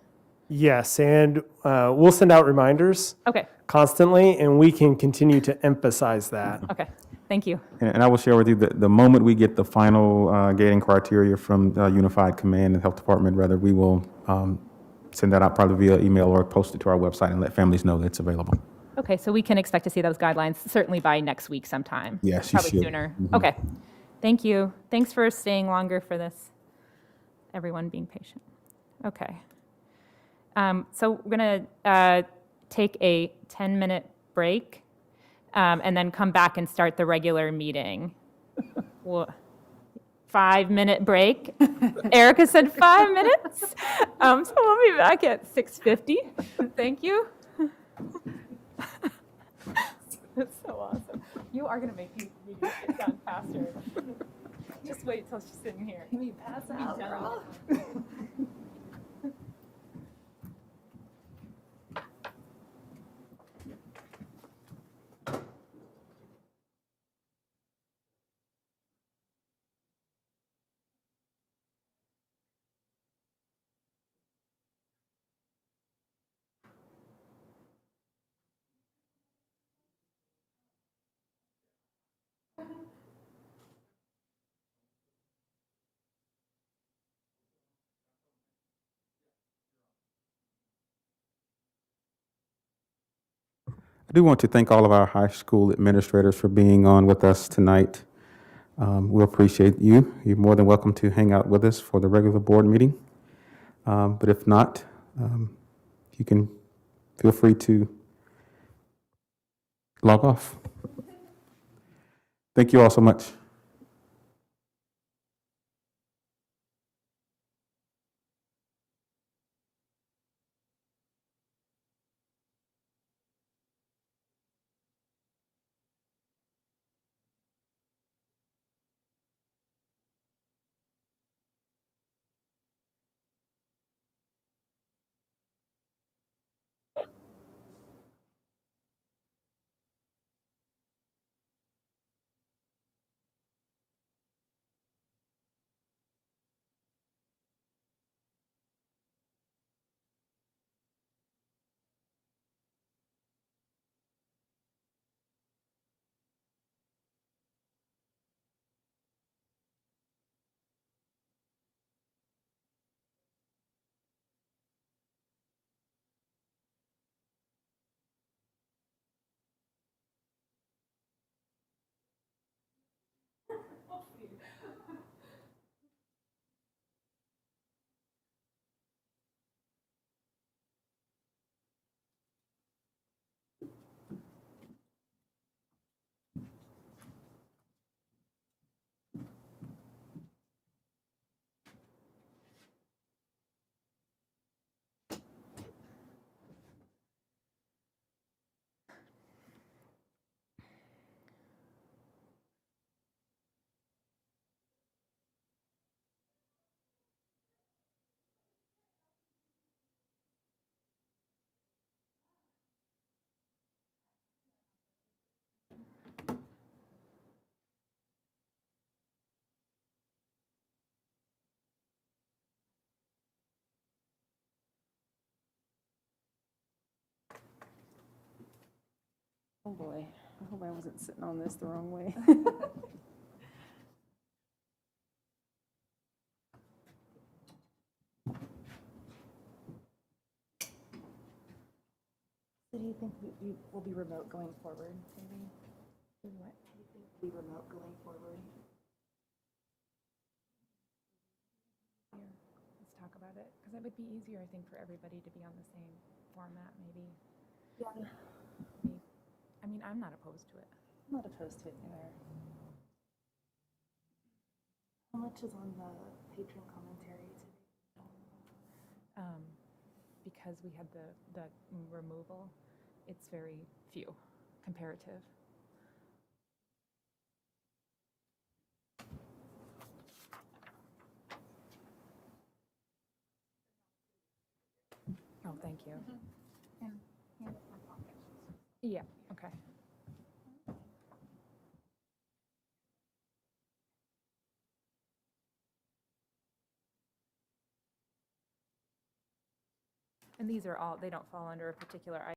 Yes, and we'll send out reminders Okay. constantly, and we can continue to emphasize that. Okay, thank you. And I will share with you that the moment we get the final gating criteria from Unified Command and Health Department, we will send that out probably via email or post it to our website and let families know that it's available. Okay, so we can expect to see those guidelines certainly by next week sometime. Yes, you probably should. sooner. Mm-hmm. Okay, thank you. Thanks for staying longer for this. Everyone being patient. Okay. So we're going to take a 10-minute break and then come back and start the regular meeting. 5-minute break. Erica said 5 minutes. So we'll be back at 6:50. Thank you. That's so awesome. You are going to make these meetings get done faster. Just wait till she's sitting here. Can you pass out, girl? I do want to thank all of our high school administrators for being on with us tonight. We appreciate you. You're more than welcome to hang out with us for the regular board meeting. But if not, you can feel free to log off. Thank you all so much. Oh boy, I hope I wasn't sitting on this the wrong way. So do you think we will be remote going forward, maybe? What? Do you think we'll be remote going forward? Here, let's talk about it, because it would be easier, I think, for everybody to be on the same format, maybe. Yeah. I mean, I'm not opposed to it. I'm not opposed to it either. How much is on the Patron Commentary today? Because we had the removal, it's very few, comparative. Oh, thank you. Yeah, okay. And these are all, they don't fall under a particular item.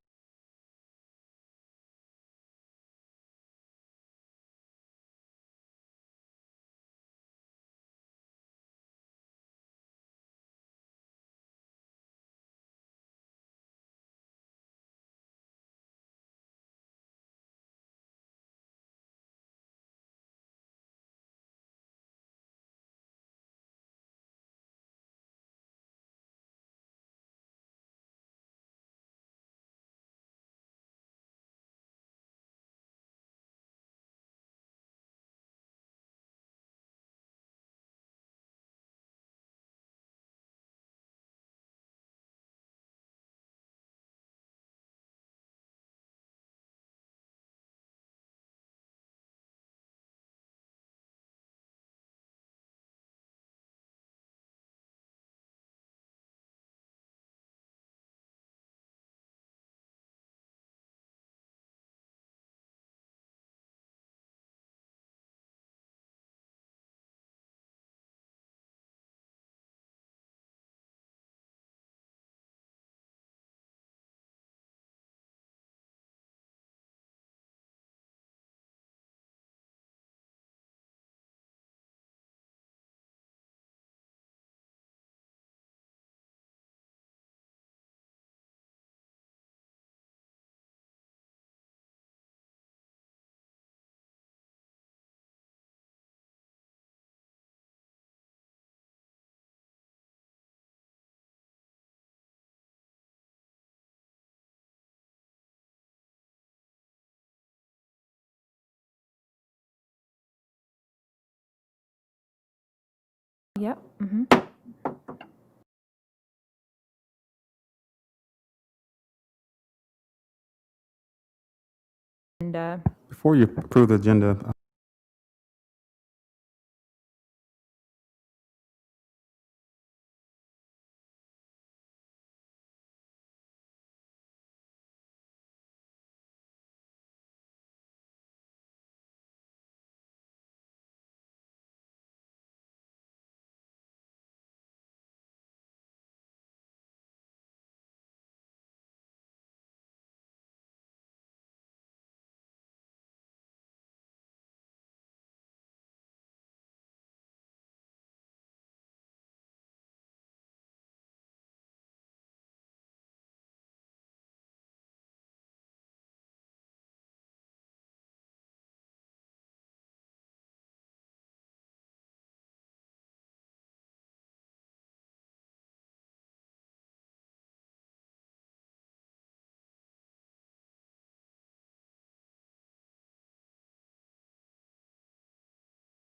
Yep. And Before you approve the agenda,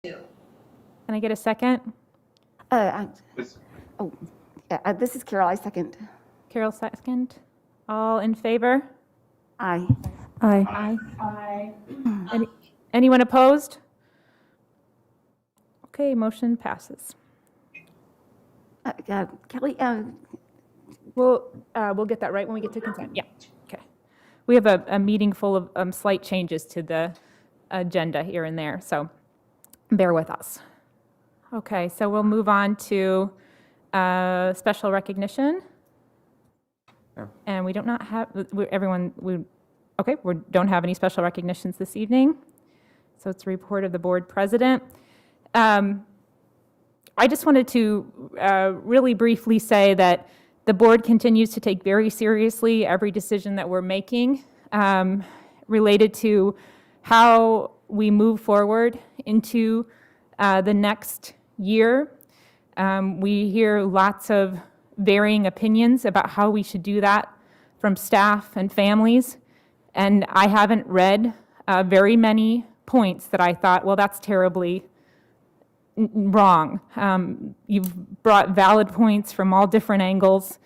can I get a second? This is Carol. I second. Carol, second. All in favor? Aye. Aye. Aye. Anyone opposed? Okay, motion passes. Kelly, We'll get that right when we get to consent. Yeah, okay. We have a meeting full of slight changes to the agenda here and there, so bear with us. Okay, so we'll move on to special recognition. Yeah. And we do not have, Okay, we don't have any special recognitions this evening. So it's a report of the board president. I just wanted to really briefly say that the board continues to take very seriously every decision that we're making related to how we move forward into the next year. We hear lots of varying opinions about how we should do that from staff and families, and I haven't read very many points that I thought, well, that's terribly wrong. You've brought valid points from all different angles.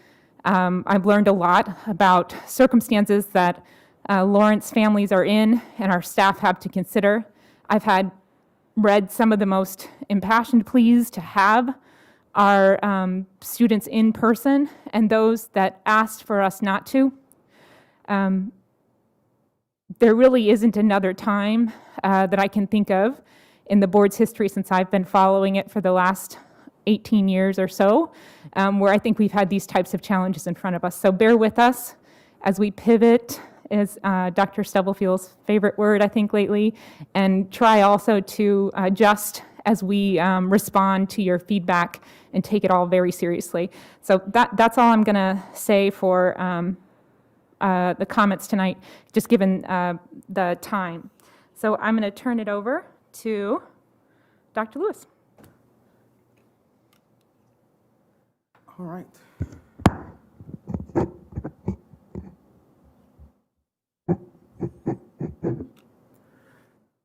I've learned a lot about circumstances that Lawrence families are in and our staff have to consider. I've read some of the most impassioned pleas to have our students in person and those that asked for us not to. There really isn't another time that I can think of in the board's history since I've been following it for the last 18 years or so, where I think we've had these types of challenges in front of us. So bear with us as we pivot, is Dr. Stubblefield's favorite word, I think, lately, and try also to adjust as we respond to your feedback and take it all very seriously. So that's all I'm going to say for the comments tonight, just given the time. So I'm going to turn it over to Dr. Lewis. All right.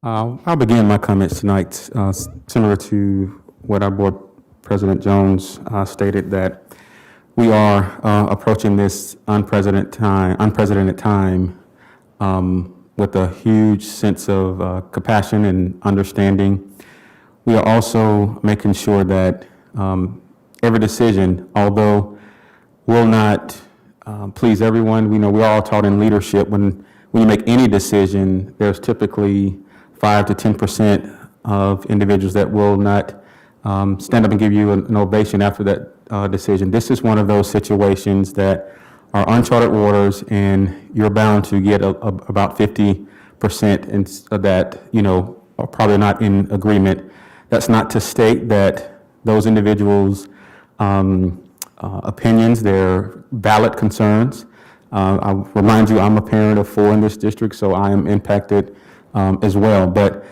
I'll begin my comments tonight similar to what our board President Jones stated, that we are approaching this unprecedented time with a huge sense of compassion and understanding. We are also making sure that every decision, although will not please everyone, we know we're all taught in leadership when you make any decision, there's typically 5 to 10% of individuals that will not stand up and give you an ovation after that decision. This is one of those situations that are uncharted waters, and you're bound to get about 50% that, are probably not in agreement. That's not to state that those individuals' opinions, their valid concerns. I'll remind you, I'm a parent of 4 in this district, so I am impacted as well. But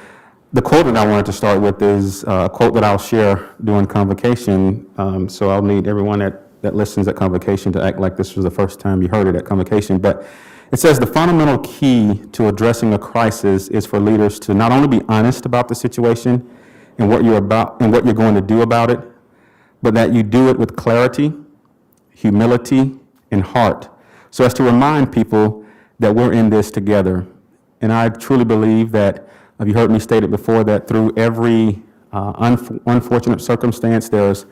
the quote that I wanted to start with is a quote that I'll share during Convocation. So I'll need everyone that listens at Convocation to act like this was the first time you heard it at Convocation. But it says the fundamental key to addressing a crisis is for leaders to not only be honest about the situation and what you're going to do about it, but that you do it with clarity, humility, and heart, so as to remind people that we're in this together. And I truly believe that, you heard me state it before, that through every unfortunate circumstance, there's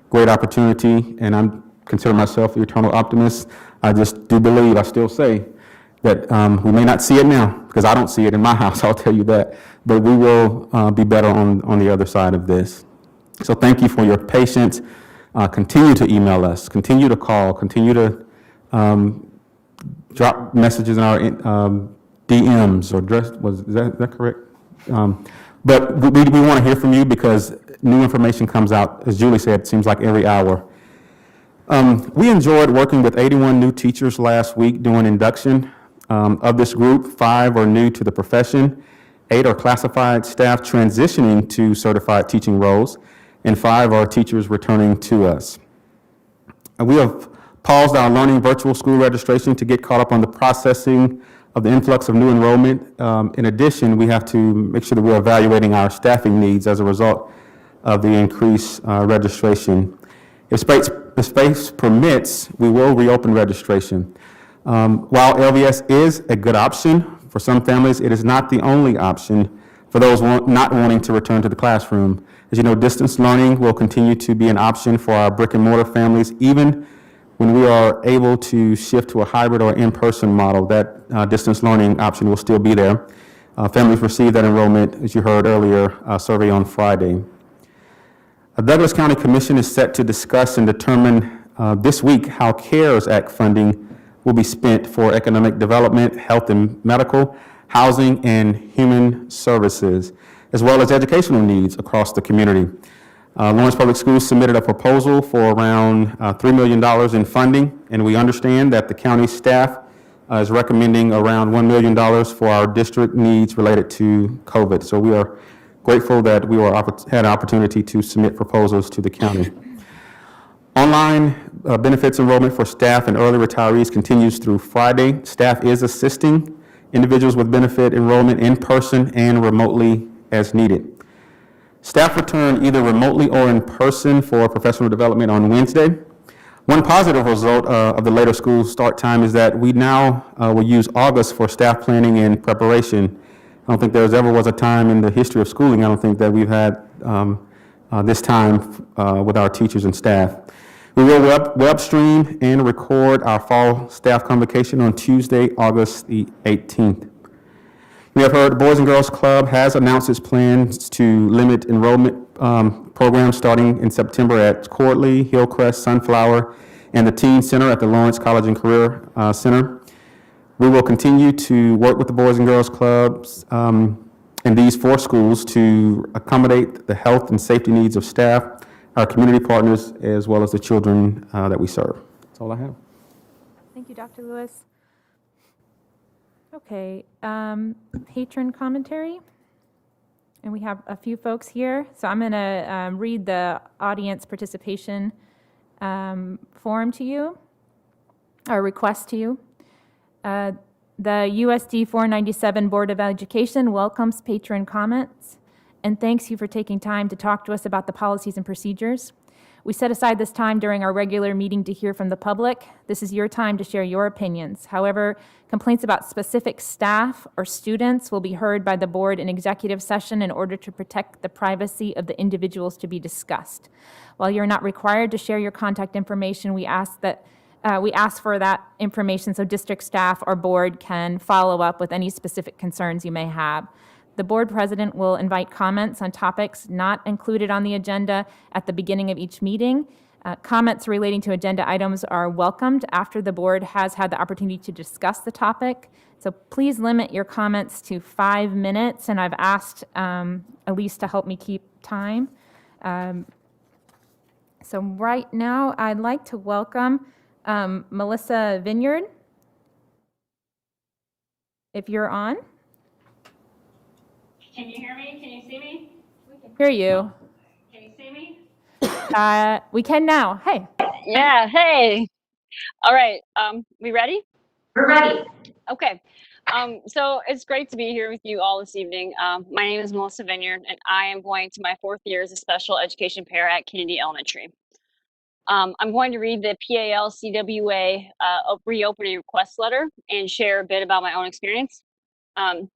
great opportunity, and I consider myself the eternal optimist. I just do believe, I still say, that we may not see it now, because I don't see it in my house, I'll tell you that, but we will be better on the other side of this. So thank you for your patience. Continue to email us, continue to call, continue to drop messages in our DMs or is that correct? But we want to hear from you because new information comes out, as Julie said, it seems like every hour. We enjoyed working with 81 new teachers last week doing induction. Of this group, 5 are new to the profession, 8 are classified staff transitioning to certified teaching roles, and 5 are teachers returning to us. We have paused our learning virtual school registration to get caught up on the processing of the influx of new enrollment. In addition, we have to make sure that we're evaluating our staffing needs as a result of the increased registration. If space permits, we will reopen registration. While LVS is a good option for some families, it is not the only option for those not wanting to return to the classroom. As you know, distance learning will continue to be an option for our brick and mortar families, even when we are able to shift to a hybrid or in-person model. That distance learning option will still be there. Families receive that enrollment, as you heard earlier, survey on Friday. A Douglas County Commission is set to discuss and determine this week how CARES Act funding will be spent for economic development, health and medical, housing, and human services, as well as educational needs across the community. Lawrence Public Schools submitted a proposal for around $3 million in funding, and we understand that the county staff is recommending around $1 million for our district needs related to COVID. So we are grateful that we had an opportunity to submit proposals to the county. Online benefits enrollment for staff and early retirees continues through Friday. Staff is assisting individuals with benefit enrollment in person and remotely as needed. Staff return either remotely or in person for professional development on Wednesday. One positive result of the later school start time is that we now will use August for staff planning and preparation. I don't think there's ever was a time in the history of schooling, I don't think, that we've had this time with our teachers and staff. We will web stream and record our fall staff convocation on Tuesday, August the 18th. We have heard the Boys and Girls Club has announced its plans to limit enrollment programs starting in September at Courtly, Hillcrest, Sunflower, and the Teen Center at the Lawrence College and Career Center. We will continue to work with the Boys and Girls Clubs in these 4 schools to accommodate the health and safety needs of staff, our community partners, as well as the children that we serve. That's all I have. Thank you, Dr. Lewis. Okay, patron commentary. And we have a few folks here. So I'm going to read the audience participation form to you, or request to you. The USD 497 Board of Education welcomes patron comments and thanks you for taking time to talk to us about the policies and procedures. We set aside this time during our regular meeting to hear from the public. This is your time to share your opinions. However, complaints about specific staff or students will be heard by the board in executive session in order to protect the privacy of the individuals to be discussed. While you're not required to share your contact information, we ask for that information so district staff or board can follow up with any specific concerns you may have. The board president will invite comments on topics not included on the agenda at the beginning of each meeting. Comments relating to agenda items are welcomed after the board has had the opportunity to discuss the topic. So please limit your comments to 5 minutes, and I've asked Elise to help me keep time. So right now, I'd like to welcome Melissa Vineyard, if you're on. Can you hear me? Can you see me? Hear you. Can you see me? We can now. Hey. Yeah, hey. All right, we ready? We're ready. Okay. So it's great to be here with you all this evening. My name is Melissa Vineyard, and I am going to my 4th year as a special education para at Kennedy Elementary. I'm going to read the PAL-CWA reopening request letter and share a bit about my own experience.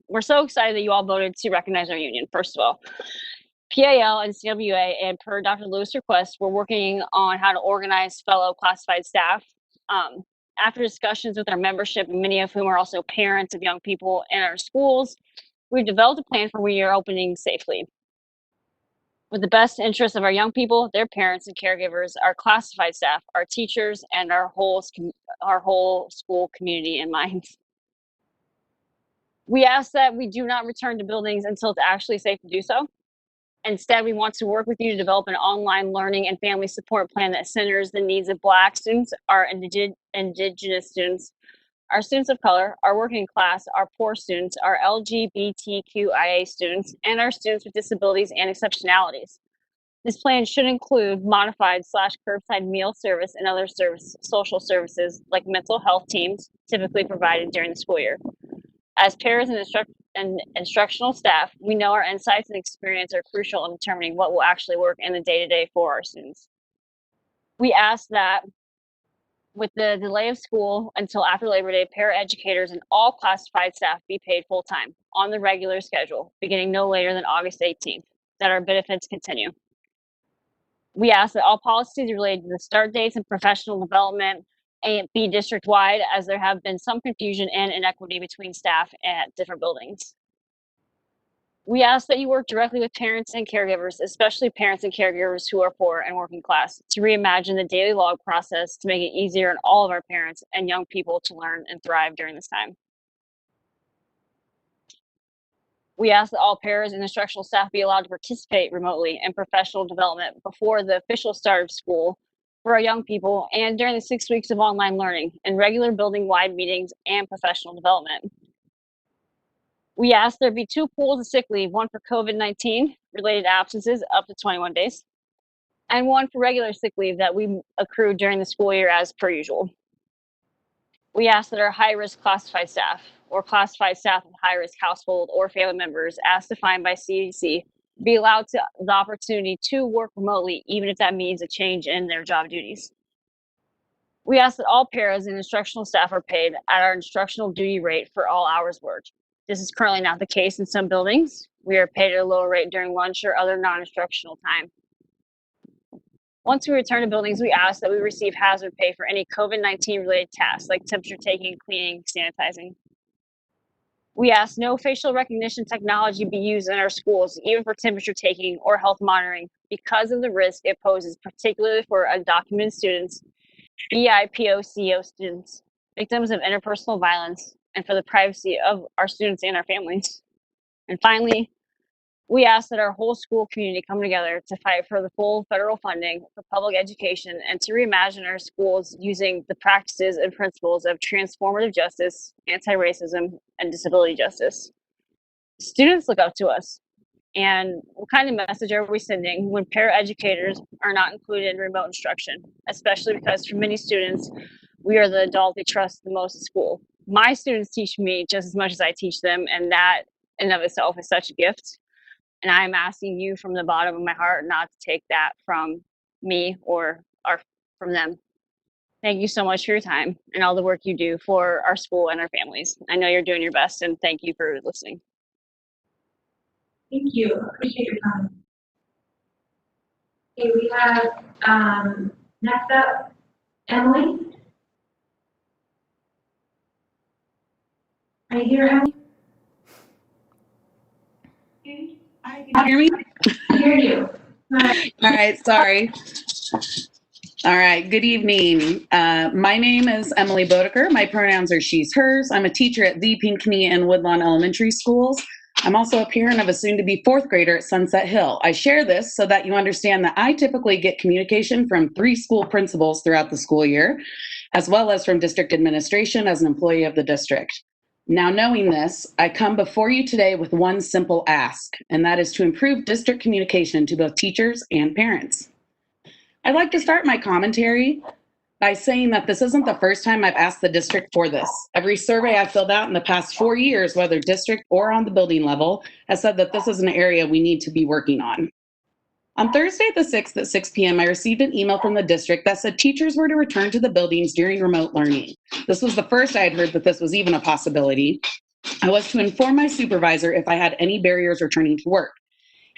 We're so excited that you all voted to recognize our union, first of all. PAL and CWA, and per Dr. Lewis' request, we're working on how to organize fellow classified staff. After discussions with our membership, many of whom are also parents of young people in our schools, we've developed a plan for reopening safely. With the best interests of our young people, their parents and caregivers, our classified staff, our teachers, and our whole school community in mind. We ask that we do not return to buildings until it's actually safe to do so. Instead, we want to work with you to develop an online learning and family support plan that centers the needs of Black students, our Indigenous students, our students of color, our working class, our poor students, our LGBTQIA students, and our students with disabilities and exceptionalities. This plan should include modified / curbside meal service and other social services like mental health teams typically provided during the school year. As paras and instructional staff, we know our insights and experience are crucial in determining what will actually work in the day-to-day for our students. We ask that with the delay of school until after Labor Day, paraeducators and all classified staff be paid full-time on the regular schedule, beginning no later than August 18th, that our benefits continue. We ask that all policies related to the start dates and professional development be district-wide, as there have been some confusion and inequity between staff at different buildings. We ask that you work directly with parents and caregivers, especially parents and caregivers who are poor and working class, to reimagine the daily log process to make it easier on all of our parents and young people to learn and thrive during this time. We ask that all paras and instructional staff be allowed to participate remotely in professional development before the official start of school for our young people and during the 6 weeks of online learning in regular building-wide meetings and professional development. We ask there be 2 pools of sick leave, one for COVID-19 related absences up to 21 days, and one for regular sick leave that we accrue during the school year as per usual. We ask that our high-risk classified staff or classified staff of high-risk household or family members as defined by CDC be allowed the opportunity to work remotely, even if that means a change in their job duties. We ask that all paras and instructional staff are paid at our instructional duty rate for all hours worked. This is currently not the case in some buildings. We are paid at a lower rate during lunch or other non-instructional time. Once we return to buildings, we ask that we receive hazard pay for any COVID-19 related tasks like temperature taking, cleaning, sanitizing. We ask no facial recognition technology be used in our schools, even for temperature taking or health monitoring, because of the risk it poses, particularly for undocumented students, BIPOCO students, victims of interpersonal violence, and for the privacy of our students and our families. And finally, we ask that our whole school community come together to fight for the full federal funding for public education and to reimagine our schools using the practices and principles of transformative justice, anti-racism, and disability justice. Students look up to us. And what kind of message are we sending when paraeducators are not included in remote instruction, especially because for many students, we are the adult they trust the most at school. My students teach me just as much as I teach them, and that in and of itself is such a gift. And I'm asking you from the bottom of my heart not to take that from me or from them. Thank you so much for your time and all the work you do for our school and our families. I know you're doing your best, and thank you for listening. Thank you. Appreciate your time. Okay, we have next up, Emily. Are you here, Emily? Can you hear me? I hear you. All right, sorry. All right, good evening. My name is Emily Bodeker. My pronouns are she's, hers. I'm a teacher at the Pinckney and Woodlawn Elementary Schools. I'm also a parent of a soon-to-be 4th grader at Sunset Hill. I share this so that you understand that I typically get communication from 3 school principals throughout the school year, as well as from district administration as an employee of the district. Now, knowing this, I come before you today with one simple ask, and that is to improve district communication to both teachers and parents. I'd like to start my commentary by saying that this isn't the first time I've asked the district for this. Every survey I've filled out in the past 4 years, whether district or on the building level, has said that this is an area we need to be working on. On Thursday the 6th at 6 p.m., I received an email from the district that said teachers were to return to the buildings during remote learning. This was the first I had heard that this was even a possibility. I was to inform my supervisor if I had any barriers returning to work.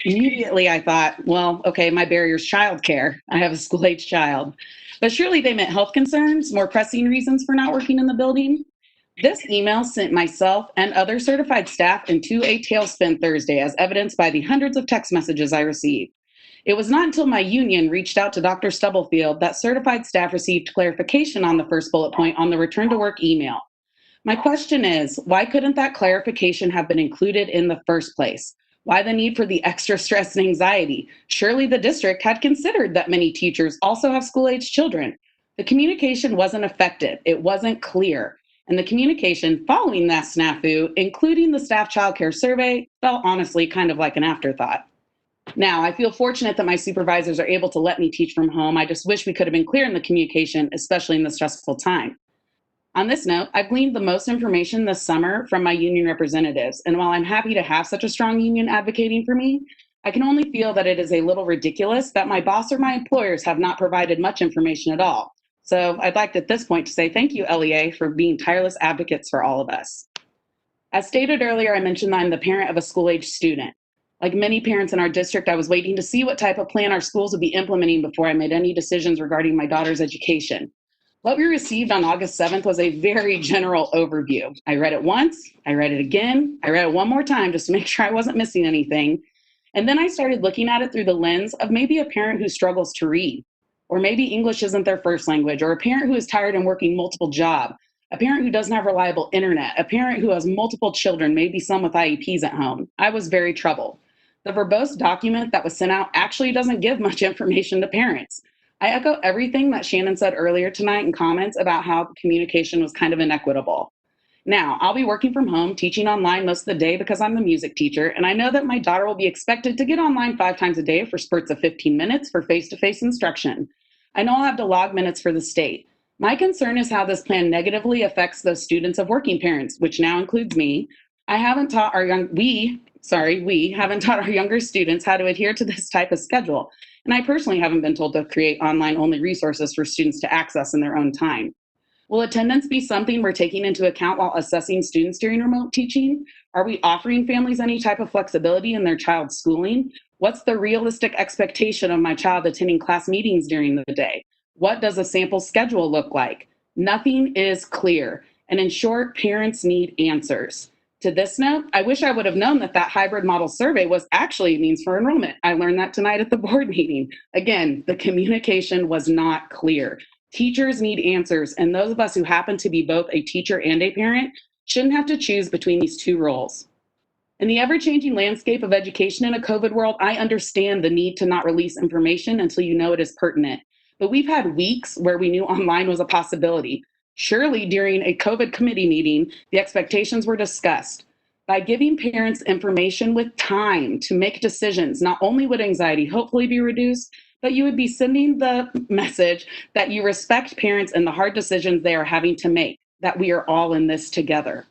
Immediately, I thought, well, okay, my barrier's childcare. I have a school-age child. But surely they meant health concerns, more pressing reasons for not working in the building. This email sent myself and other certified staff into a tailspin Thursday, as evidenced by the hundreds of text messages I received. It was not until my union reached out to Dr. Stubblefield that certified staff received clarification on the first bullet point on the return to work email. My question is, why couldn't that clarification have been included in the first place? Why the need for the extra stress and anxiety? Surely the district had considered that many teachers also have school-age children. The communication wasn't effective. It wasn't clear. And the communication following that snafu, including the staff childcare survey, felt honestly kind of like an afterthought. Now, I feel fortunate that my supervisors are able to let me teach from home. I just wish we could have been clear in the communication, especially in this stressful time. On this note, I've gleaned the most information this summer from my union representatives, and while I'm happy to have such a strong union advocating for me, I can only feel that it is a little ridiculous that my boss or my employers have not provided much information at all. So I'd like at this point to say thank you, LEA, for being tireless advocates for all of us. As stated earlier, I mentioned that I'm the parent of a school-age student. Like many parents in our district, I was waiting to see what type of plan our schools would be implementing before I made any decisions regarding my daughter's education. What we received on August 7th was a very general overview. I read it once, I read it again, I read it one more time just to make sure I wasn't missing anything. And then I started looking at it through the lens of maybe a parent who struggles to read, or maybe English isn't their first language, or a parent who is tired and working multiple jobs, a parent who doesn't have reliable internet, a parent who has multiple children, maybe some with IEPs at home. I was very troubled. The verbose document that was sent out actually doesn't give much information to parents. I echo everything that Shannon said earlier tonight in comments about how the communication was kind of inequitable. Now, I'll be working from home, teaching online most of the day because I'm the music teacher, and I know that my daughter will be expected to get online 5 times a day for spurts of 15 minutes for face-to-face instruction. I know I'll have to log minutes for the state. My concern is how this plan negatively affects those students of working parents, which now includes me. We haven't taught our younger students how to adhere to this type of schedule. And I personally haven't been told to create online-only resources for students to access in their own time. Will attendance be something we're taking into account while assessing students during remote teaching? Are we offering families any type of flexibility in their child's schooling? What's the realistic expectation of my child attending class meetings during the day? What does a sample schedule look like? Nothing is clear. And in short, parents need answers. To this note, I wish I would have known that hybrid model survey was actually a means for enrollment. I learned that tonight at the board meeting. Again, the communication was not clear. Teachers need answers, and those of us who happen to be both a teacher and a parent shouldn't have to choose between these two roles. In the ever-changing landscape of education in a COVID world, I understand the need to not release information until you know it is pertinent. But we've had weeks where we knew online was a possibility. Surely during a COVID committee meeting, the expectations were discussed. By giving parents information with time to make decisions, not only would anxiety hopefully be reduced, but you would be sending the message that you respect parents and the hard decisions they are having to make, that we are all in this together.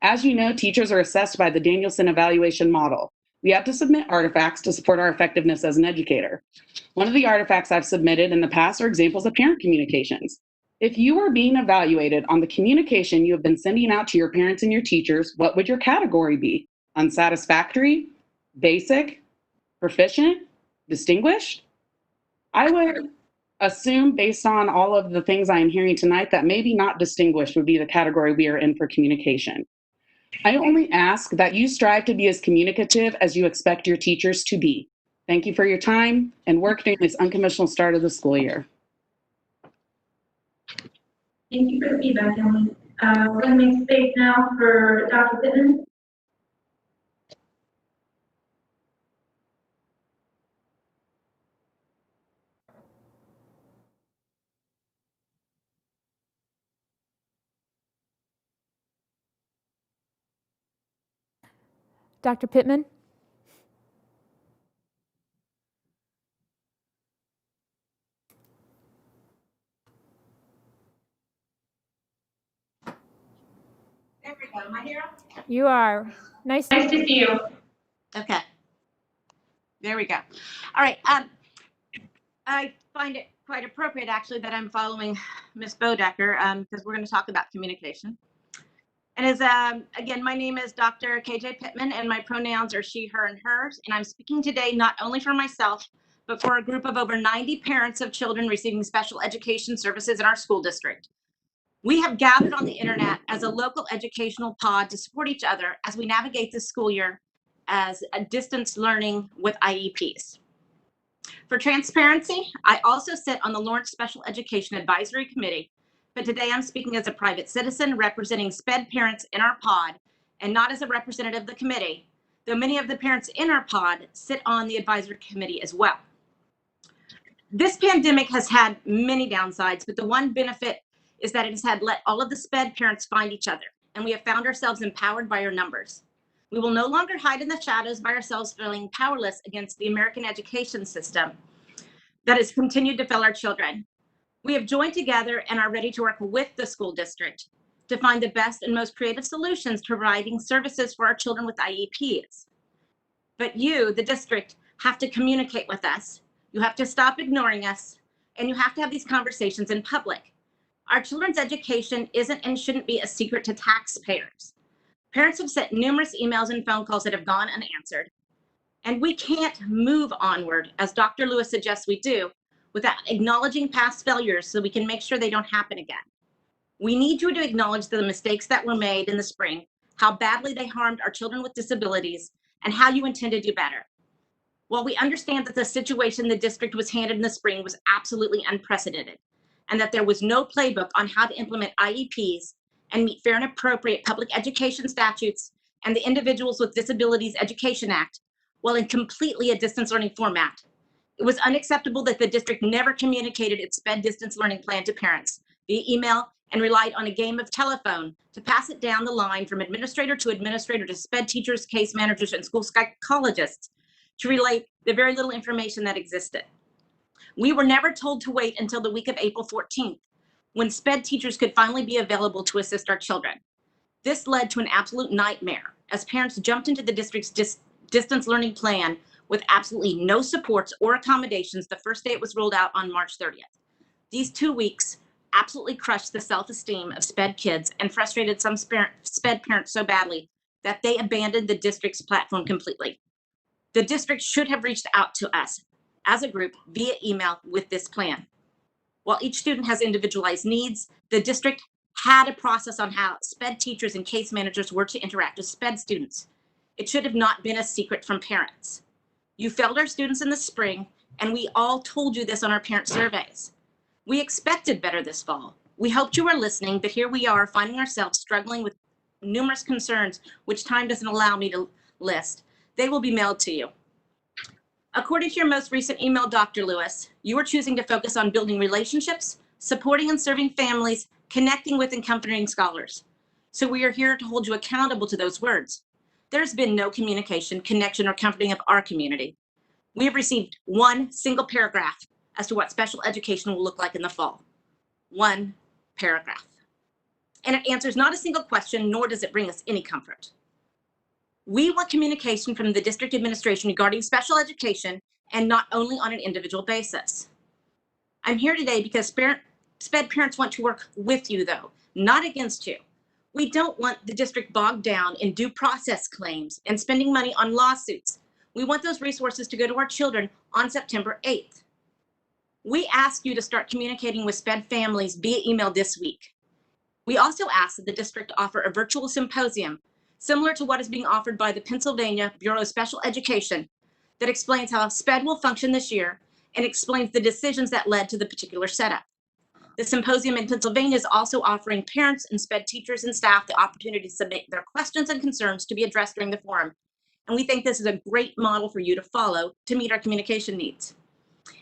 As you know, teachers are assessed by the Danielson evaluation model. We have to submit artifacts to support our effectiveness as an educator. One of the artifacts I've submitted in the past are examples of parent communications. If you are being evaluated on the communication you have been sending out to your parents and your teachers, what would your category be? Unsatisfactory? Basic? Proficient? Distinguished? I would assume, based on all of the things I'm hearing tonight, that maybe not distinguished would be the category we are in for communication. I only ask that you strive to be as communicative as you expect your teachers to be. Thank you for your time and work during this unconventional start of the school year. Thank you for the feedback, Emily. We're going to make space now for Dr. Pittman. Dr. Pittman? There we go. Am I here? You are. Nice to see you. Okay. There we go. All right. I find it quite appropriate, actually, that I'm following Ms. Bodecker because we're going to talk about communication. And as again, my name is Dr. KJ Pittman, and my pronouns are she, her, and hers. And I'm speaking today not only for myself, but for a group of over 90 parents of children receiving special education services in our school district. We have gathered on the internet as a local educational pod to support each other as we navigate this school year as a distance learning with IEPs. For transparency, I also sit on the Lawrence Special Education Advisory Committee, but today I'm speaking as a private citizen representing SPED parents in our pod and not as a representative of the committee, though many of the parents in our pod sit on the advisory committee as well. This pandemic has had many downsides, but the one benefit is that it has had let all of the SPED parents find each other, and we have found ourselves empowered by our numbers. We will no longer hide in the shadows by ourselves feeling powerless against the American education system that has continued to fail our children. We have joined together and are ready to work with the school district to find the best and most creative solutions to providing services for our children with IEPs. But you, the district, have to communicate with us. You have to stop ignoring us, and you have to have these conversations in public. Our children's education isn't and shouldn't be a secret to taxpayers. Parents have sent numerous emails and phone calls that have gone unanswered. And we can't move onward, as Dr. Lewis suggests we do, without acknowledging past failures so we can make sure they don't happen again. We need you to acknowledge the mistakes that were made in the spring, how badly they harmed our children with disabilities, and how you intend to do better. While we understand that the situation the district was handed in the spring was absolutely unprecedented, and that there was no playbook on how to implement IEPs and meet fair and appropriate public education statutes and the Individuals with Disabilities Education Act, while in completely a distance learning format, it was unacceptable that the district never communicated its SPED distance learning plan to parents via email and relied on a game of telephone to pass it down the line from administrator to SPED teachers, case managers, and school psychologists to relay the very little information that existed. We were never told to wait until the week of April 14th, when SPED teachers could finally be available to assist our children. This led to an absolute nightmare as parents jumped into the district's distance learning plan with absolutely no supports or accommodations the first day it was rolled out on March 30th. These 2 weeks absolutely crushed the self-esteem of SPED kids and frustrated some SPED parents so badly that they abandoned the district's platform completely. The district should have reached out to us as a group via email with this plan. While each student has individualized needs, the district had a process on how SPED teachers and case managers were to interact with SPED students. It should have not been a secret from parents. You failed our students in the spring, and we all told you this on our parent surveys. We expected better this fall. We hoped you were listening, but here we are finding ourselves struggling with numerous concerns, which time doesn't allow me to list. They will be mailed to you. According to your most recent email, Dr. Lewis, you are choosing to focus on building relationships, supporting and serving families, connecting with and comforting scholars. So we are here to hold you accountable to those words. There's been no communication, connection, or comforting of our community. We have received one single paragraph as to what special education will look like in the fall. One paragraph. And it answers not a single question, nor does it bring us any comfort. We want communication from the district administration regarding special education, and not only on an individual basis. I'm here today because SPED parents want to work with you, though, not against you. We don't want the district bogged down in due process claims and spending money on lawsuits. We want those resources to go to our children on September 8th. We ask you to start communicating with SPED families via email this week. We also ask that the district offer a virtual symposium similar to what is being offered by the Pennsylvania Bureau of Special Education that explains how SPED will function this year and explains the decisions that led to the particular setup. The symposium in Pennsylvania is also offering parents and SPED teachers and staff the opportunity to submit their questions and concerns to be addressed during the forum. And we think this is a great model for you to follow to meet our communication needs.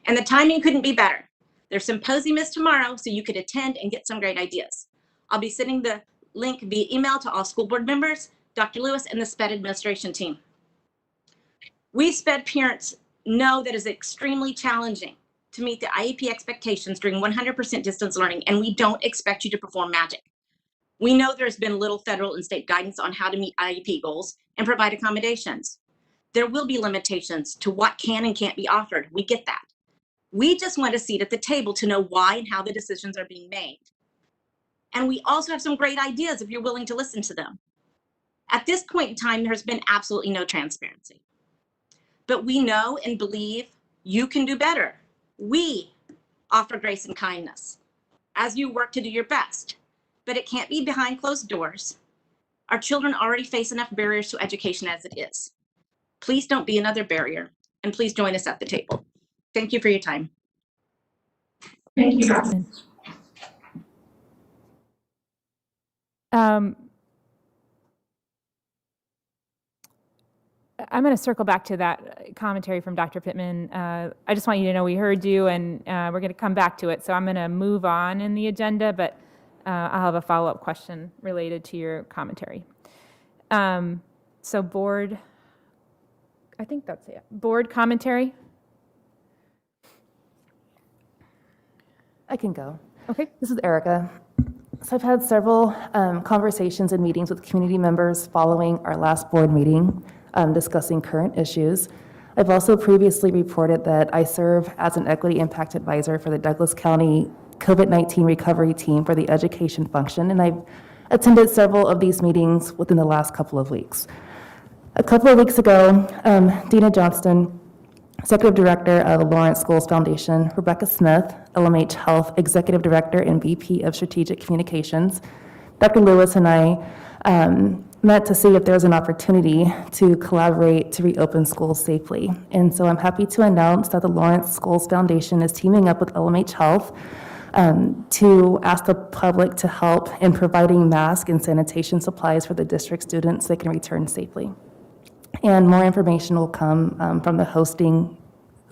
And the timing couldn't be better. Their symposium is tomorrow, so you could attend and get some great ideas. I'll be sending the link via email to all school board members, Dr. Lewis, and the SPED administration team. We SPED parents know that it's extremely challenging to meet the IEP expectations during 100% distance learning, and we don't expect you to perform magic. We know there's been little federal and state guidance on how to meet IEP goals and provide accommodations. There will be limitations to what can and can't be offered. We get that. We just want a seat at the table to know why and how the decisions are being made. And we also have some great ideas if you're willing to listen to them. At this point in time, there's been absolutely no transparency. But we know and believe you can do better. We offer grace and kindness as you work to do your best, but it can't be behind closed doors. Our children already face enough barriers to education as it is. Please don't be another barrier, and please join us at the table. Thank you for your time. Thank you. I'm going to circle back to that commentary from Dr. Pittman. I just want you to know we heard you, and we're going to come back to it. So I'm going to move on in the agenda, but I'll have a follow-up question related to your commentary. So board, I think that's it. Board commentary? I can go. Okay. This is Erica. So I've had several conversations and meetings with community members following our last board meeting discussing current issues. I've also previously reported that I serve as an equity impact advisor for the Douglas County COVID-19 recovery team for the education function, and I've attended several of these meetings within the last couple of weeks. A couple of weeks ago, Dina Johnston Executive Director of the Lawrence Schools Foundation, Rebecca Smith, LMH Health Executive Director and VP of Strategic Communications. Dr. Lewis and I met to see if there was an opportunity to collaborate to reopen schools safely. And so I'm happy to announce that the Lawrence Schools Foundation is teaming up with LMH Health to ask the public to help in providing mask and sanitation supplies for the district students so they can return safely. And more information will come from the hosting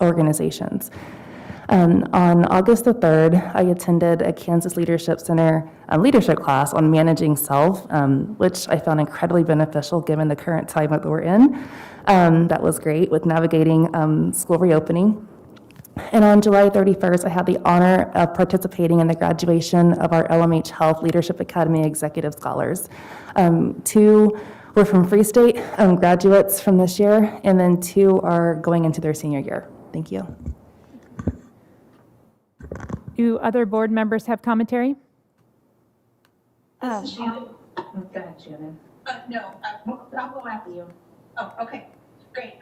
organizations. On August the 3rd, I attended a Kansas Leadership Center leadership class on managing self, which I found incredibly beneficial given the current time that we're in. That was great with navigating school reopening. And on July 31st, I had the honor of participating in the graduation of our LMH Health Leadership Academy Executive Scholars. 2 were from Free State graduates from this year, and then 2 are going into their senior year. Thank you. Do other board members have commentary? Go ahead, Shannon. No, I'll go after you. Oh, okay, great.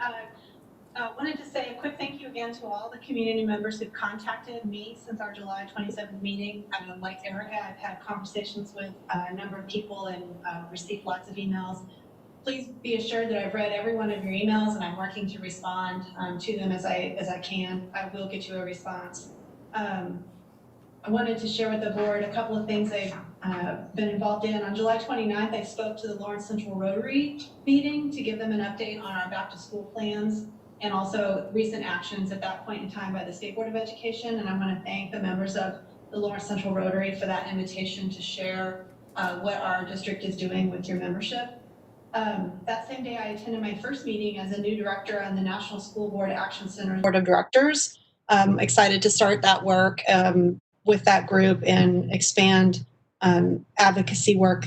Wanted to say a quick thank you again to all the community members who've contacted me since our July 27th meeting. Like Erica, I've had conversations with a number of people and received lots of emails. Please be assured that I've read every one of your emails and I'm working to respond to them as I can. I will get you a response. I wanted to share with the board a couple of things I've been involved in. On July 29th, I spoke to the Lawrence Central Rotary meeting to give them an update on our back to school plans and also recent actions at that point in time by the State Board of Education. And I want to thank the members of the Lawrence Central Rotary for that invitation to share what our district is doing with your membership. That same day, I attended my first meeting as a new director on the National School Board Action Center Board of Directors. Excited to start that work with that group and expand advocacy work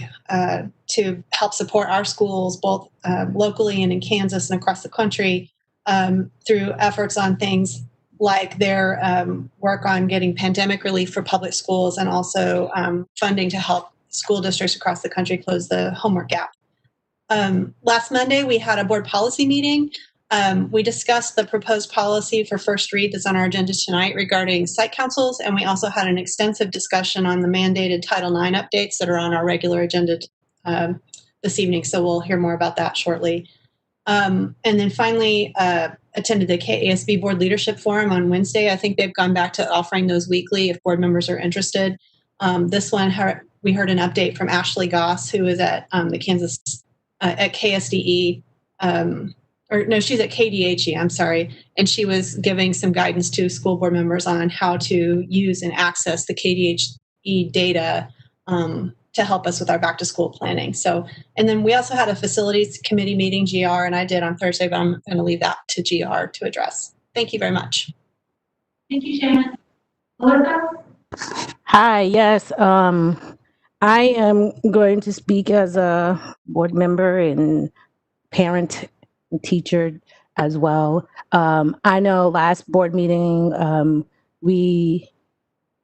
to help support our schools, both locally and in Kansas and across the country, through efforts on things like their work on getting pandemic relief for public schools and also funding to help school districts across the country close the homework gap. Last Monday, we had a board policy meeting. We discussed the proposed policy for first read that's on our agenda tonight regarding site councils, and we also had an extensive discussion on the mandated Title IX updates that are on our regular agenda this evening, so we'll hear more about that shortly. And then finally, attended the KASB Board Leadership Forum on Wednesday. I think they've gone back to offering those weekly if board members are interested. This one, we heard an update from Ashley Goss, who is at the Kansas, at KSDE, or no, she's at KDHE, I'm sorry, and she was giving some guidance to school board members on how to use and access the KDHE data to help us with our back to school planning. So, and then we also had a facilities committee meeting, GR, and I did on Thursday, but I'm going to leave that to GR to address. Thank you very much. Thank you, Shannon. Melissa? Hi, yes. I am going to speak as a board member and parent and teacher as well. I know last board meeting, we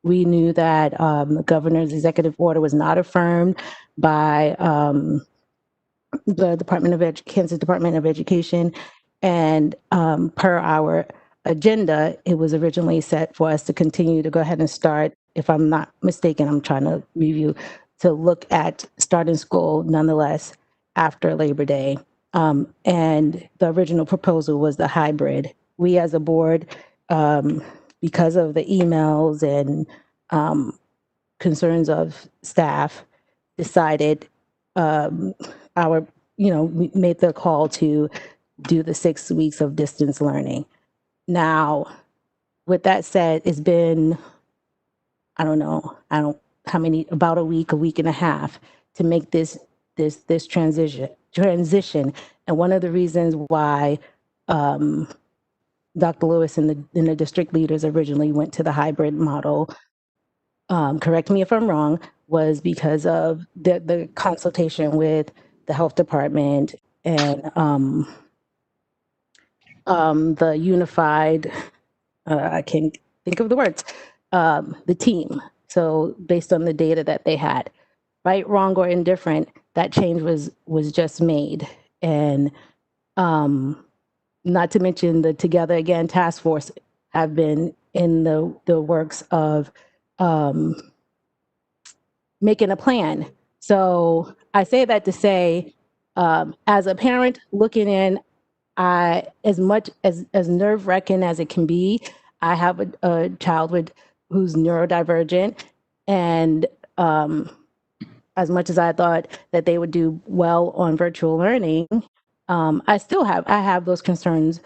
knew that the governor's executive order was not affirmed by the Kansas Department of Education. And per our agenda, it was originally set for us to continue to go ahead and start, if I'm not mistaken, I'm trying to review, to look at starting school nonetheless after Labor Day. And the original proposal was the hybrid. We as a board, because of the emails and concerns of staff, decided we made the call to do the 6 weeks of distance learning. Now, with that said, it's been, about a week and a half to make this transition. And one of the reasons why Dr. Lewis and the district leaders originally went to the hybrid model, correct me if I'm wrong, was because of the consultation with the health department and the unified, I can't think of the words, the team. So based on the data that they had, right, wrong, or indifferent, that change was just made. And not to mention the Together Again task force have been in the works of making a plan. So I say that to say, as a parent looking in, as much as nerve-wracking as it can be, I have a child who's neurodivergent, and as much as I thought that they would do well on virtual learning, I have those concerns,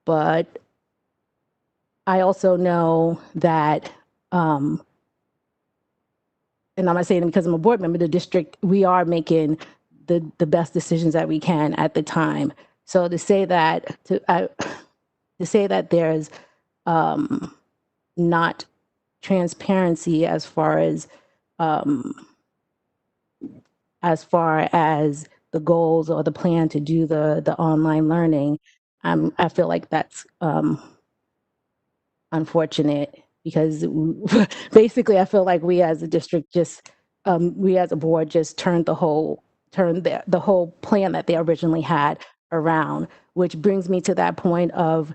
but I also know that, and I'm not saying it because I'm a board member, the district, we are making the best decisions that we can at the time. So to say that there's not transparency as far as the goals or the plan to do the online learning, I feel like that's unfortunate, because basically I feel like we as a district we as a board just turned the whole plan that they originally had around, which brings me to that point of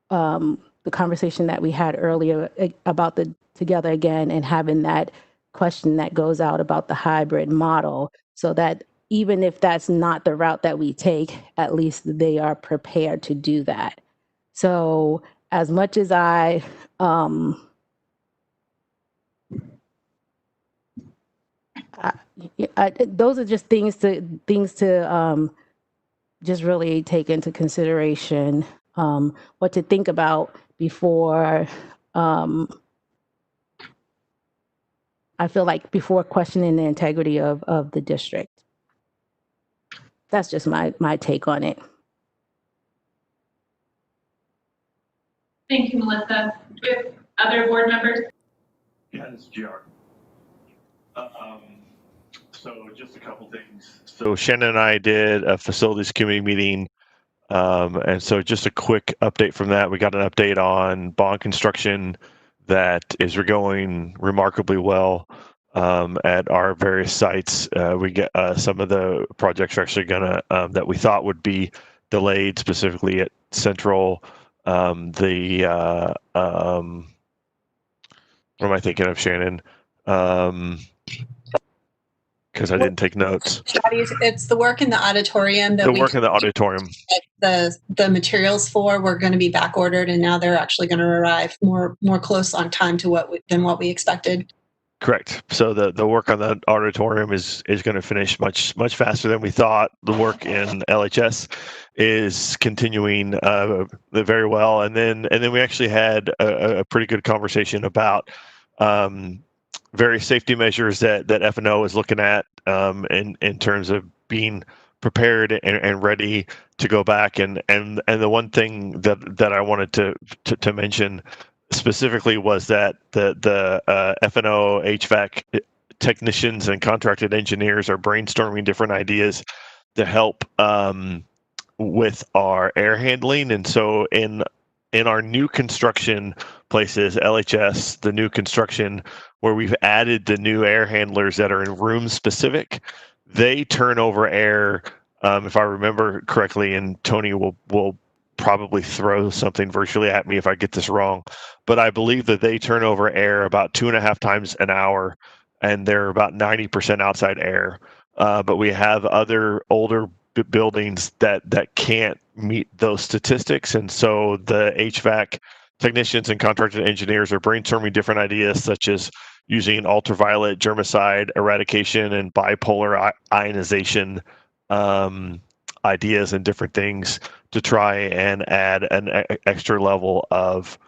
the conversation that we had earlier about the Together Again, and having that question that goes out about the hybrid model, so that even if that's not the route that we take, at least they are prepared to do that. So as much as those are just things to just really take into consideration, what to think about before, I feel like before questioning the integrity of the district. That's just my take on it. Thank you, Melissa. With other board members? Yeah, this is GR. So just a couple things. So Shannon and I did a facilities committee meeting. And so just a quick update from that. We got an update on bond construction that is going remarkably well at our various sites. We get some of the projects are actually gonna that we thought would be delayed, specifically at Central. What am I thinking of, Shannon? Because I didn't take notes. It's the work in the auditorium that The work in the auditorium. The materials for were going to be back ordered, and now they're actually going to arrive more close on time to than what we expected. Correct. So the work on the auditorium is going to finish much faster than we thought. The work in LHS is continuing very well, and then we actually had a pretty good conversation about various safety measures that F&O is looking at in terms of being prepared and ready to go back. And the one thing that I wanted to mention specifically was that the F&O HVAC technicians and contracted engineers are brainstorming different ideas to help with our air handling. And so in our new construction places, LHS, the new construction where we've added the new air handlers that are in room specific, they turn over air, if I remember correctly, and Tony will probably throw something virtually at me if I get this wrong, but I believe that they turn over air about 2.5 times an hour, and they're about 90% outside air. But we have other older buildings that can't meet those statistics, and so the HVAC technicians and contracted engineers are brainstorming different ideas, such as using ultraviolet germicide eradication and bipolar ionization ideas and different things to try and add an extra level of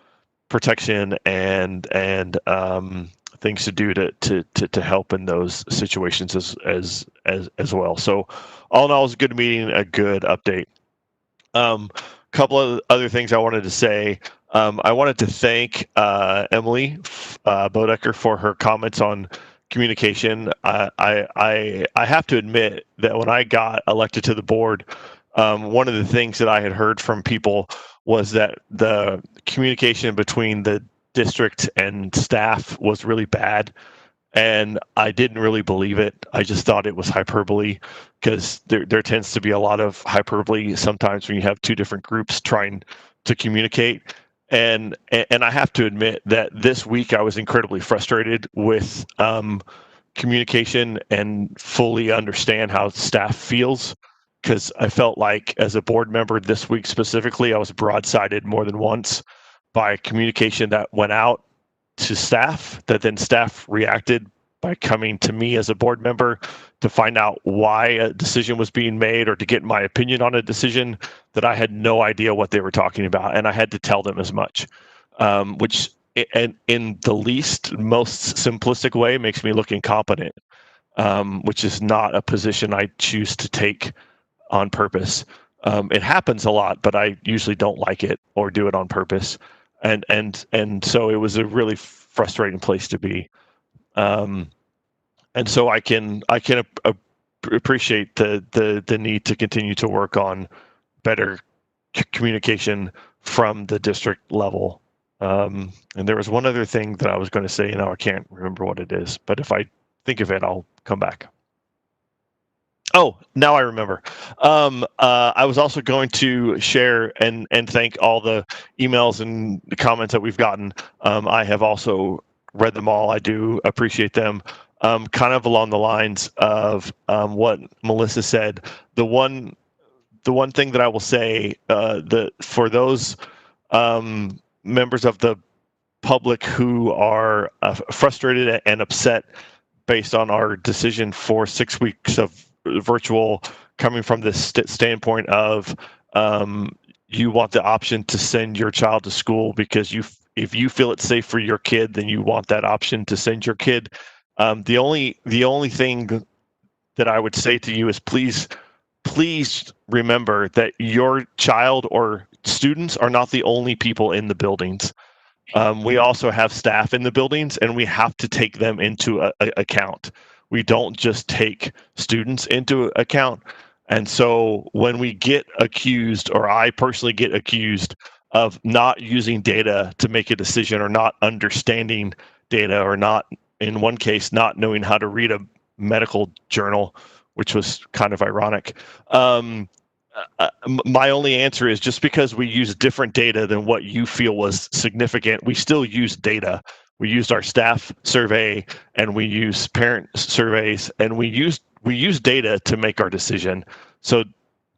protection and things to do to help in those situations as well. So all in all, it was a good meeting, a good update. Couple of other things I wanted to say. I wanted to thank Emily Bodecker for her comments on communication. I have to admit that when I got elected to the board, one of the things that I had heard from people was that the communication between the district and staff was really bad. and I didn't really believe it. I just thought it was hyperbole, because there tends to be a lot of hyperbole sometimes when you have two different groups trying to communicate. And I have to admit that this week I was incredibly frustrated with communication and fully understand how staff feels, because I felt like as a board member this week specifically, I was broadsided more than once by communication that went out to staff, that then staff reacted by coming to me as a board member to find out why a decision was being made or to get my opinion on a decision that I had no idea what they were talking about. And I had to tell them as much, which in the most simplistic way makes me look incompetent, which is not a position I choose to take on purpose. It happens a lot, but I usually don't like it or do it on purpose. And so it was a really frustrating place to be. And so I can appreciate the need to continue to work on better communication from the district level. And there was one other thing that I was going to say, and now I can't remember what it is, but if I think of it, I'll come back. Oh, now I remember. I was also going to share and thank all the emails and the comments that we've gotten. I have also read them all. I do appreciate them. Kind of along the lines of what Melissa said. The one thing that I will say, for those members of the public who are frustrated and upset based on our decision for 6 weeks of virtual, coming from this standpoint of you want the option to send your child to school because if you feel it's safe for your kid, then you want that option to send your kid. The only thing that I would say to you is please remember that your child or students are not the only people in the buildings. We also have staff in the buildings, and we have to take them into account. We don't just take students into account. And so when we get accused, or I personally get accused of not using data to make a decision, or not understanding data, or not, in one case, not knowing how to read a medical journal, which was kind of ironic. My only answer is, just because we use different data than what you feel was significant, we still use data. We used our staff survey, and we use parent surveys, and we use data to make our decision. So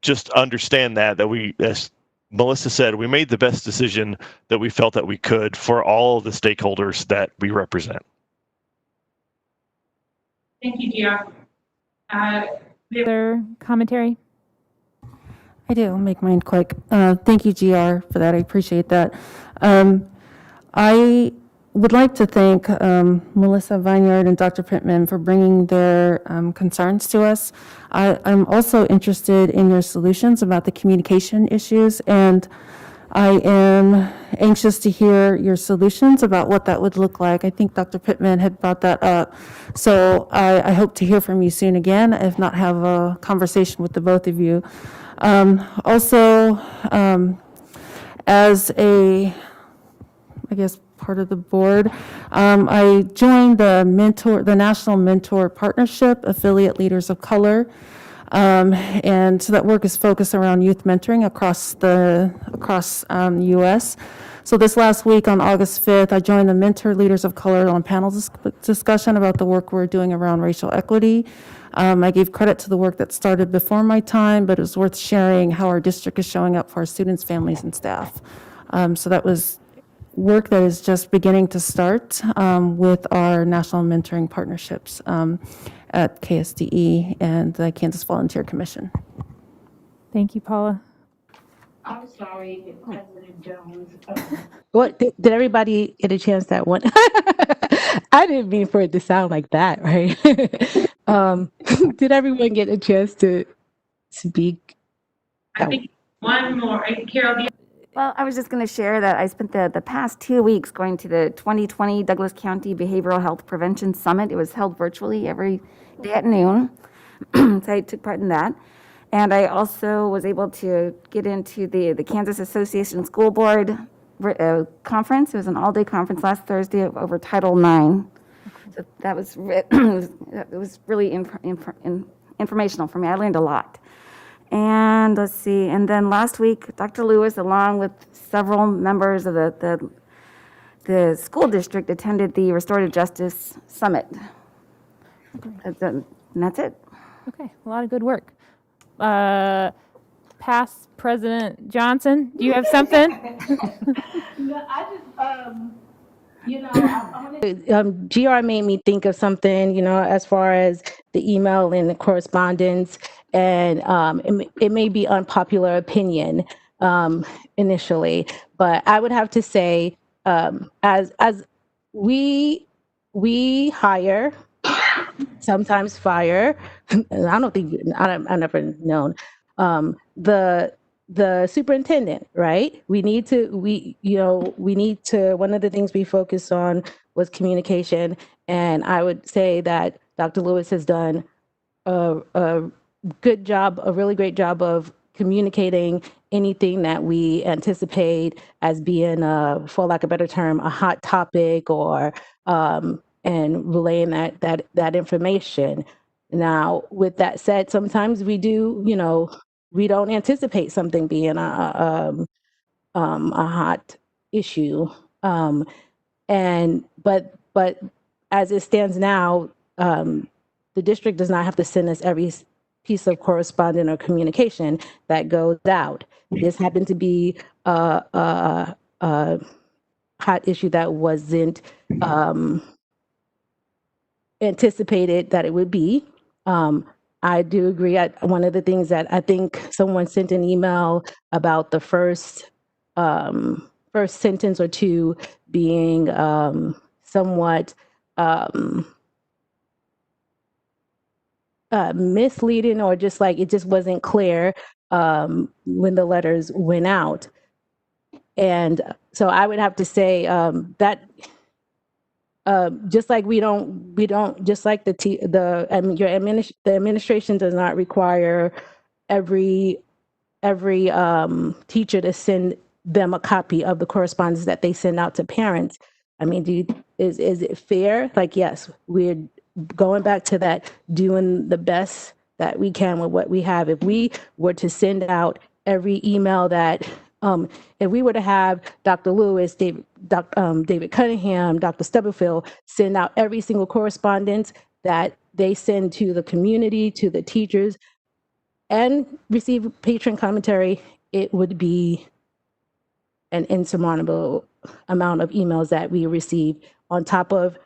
just understand that we, as Melissa said, we made the best decision that we felt that we could for all of the stakeholders that we represent. Thank you, Gio. Other commentary? I do. I'll make mine quick. Thank you, GR, for that. I appreciate that. I would like to thank Melissa Vineyard and Dr. Pittman for bringing their concerns to us. I'm also interested in your solutions about the communication issues, and I am anxious to hear your solutions about what that would look like. I think Dr. Pittman had brought that up. So I hope to hear from you soon again, if not have a conversation with the both of you. Also, as a, I guess, part of the board, I joined the National Mentor Partnership, Affiliate Leaders of Color. And so that work is focused around youth mentoring across the U.S. So this last week on August 5th, I joined the Mentor Leaders of Color on panel discussion about the work we're doing around racial equity. I gave credit to the work that started before my time, but it was worth sharing how our district is showing up for our students, families, and staff. So that was work that is just beginning to start with our national mentoring partnerships at KSDE and the Kansas Volunteer Commission. Thank you, Paula. I'm sorry, President Jones. What did everybody get a chance that one? I didn't mean for it to sound like that, right? Did everyone get a chance to speak? I think one more. Carol, do you? Well, I was just going to share that I spent the past 2 weeks going to the 2020 Douglas County Behavioral Health Prevention Summit. It was held virtually every day at noon, so I took part in that. And I also was able to get into the Kansas Association School Board conference. It was an all-day conference last Thursday over Title IX. So that was it was really informational for me. I learned a lot. And let's see. And then last week, Dr. Lewis, along with several members of the school district, attended the Restorative Justice Summit. And that's it. Okay, a lot of good work. Past President Johnson, do you have something? No, I just, you know, GR made me think of something, you know, as far as the email and the correspondence, and it may be unpopular opinion initially, but I would have to say, as we hire, sometimes fire, and I don't think I've never known the superintendent, right? We need to, one of the things we focused on was communication. And I would say that Dr. Lewis has done a good job, a really great job of communicating anything that we anticipate as being, for lack of a better term, a hot topic, or, and relaying that information. Now, with that said, sometimes we do, we don't anticipate something being a hot issue. But as it stands now, the district does not have to send us every piece of correspondence or communication that goes out. This happened to be a hot issue that wasn't anticipated that it would be. I do agree. One of the things that I think someone sent an email about the first sentence or two being somewhat misleading, or just like it just wasn't clear when the letters went out. And so I would have to say that just like we don't just like the administration does not require every teacher to send them a copy of the correspondence that they send out to parents. I mean, is it fair? Like, yes, we're going back to that, doing the best that we can with what we have. If we were to send out every email that, if we were to have Dr. Lewis, David Cunningham, Dr. Stubblefield send out every single correspondence that they send to the community, to the teachers, and receive Patron Commentary, it would be an insurmountable amount of emails that we receive on top of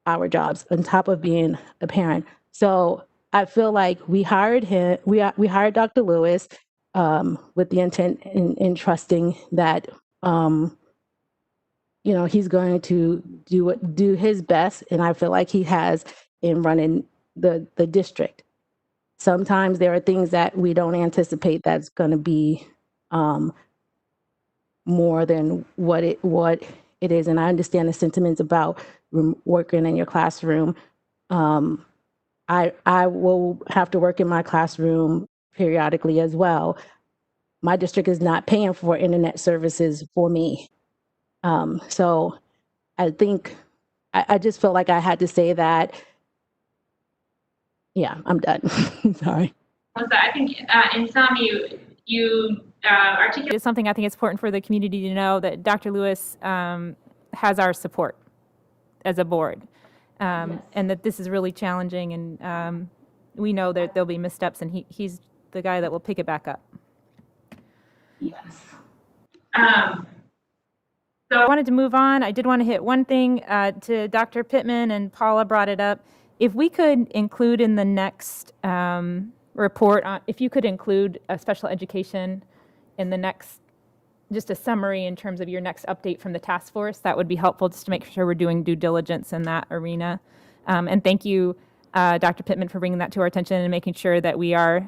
our jobs, on top of being a parent. So I feel like we hired him, we hired Dr. Lewis with the intent in trusting that, he's going to do his best. And I feel like he has in running the district. Sometimes there are things that we don't anticipate that's going to be more than what it is. And I understand the sentiments about working in your classroom. I will have to work in my classroom periodically as well. My district is not paying for internet services for me. So I think I just felt like I had to say that. Yeah, I'm done. Sorry. Melissa, I think in sum, you articulated. It's something I think it's important for the community to know that Dr. Lewis has our support as a board, and that this is really challenging, and we know that there'll be missteps, and he's the guy that will pick it back up. Yes. So I wanted to move on. I did want to hit one thing to Dr. Pittman, and Paula brought it up. If we could include in the next report, if you could include a special education in the next, just a summary in terms of your next update from the task force, that would be helpful just to make sure we're doing due diligence in that arena. And thank you, Dr. Pittman, for bringing that to our attention and making sure that we are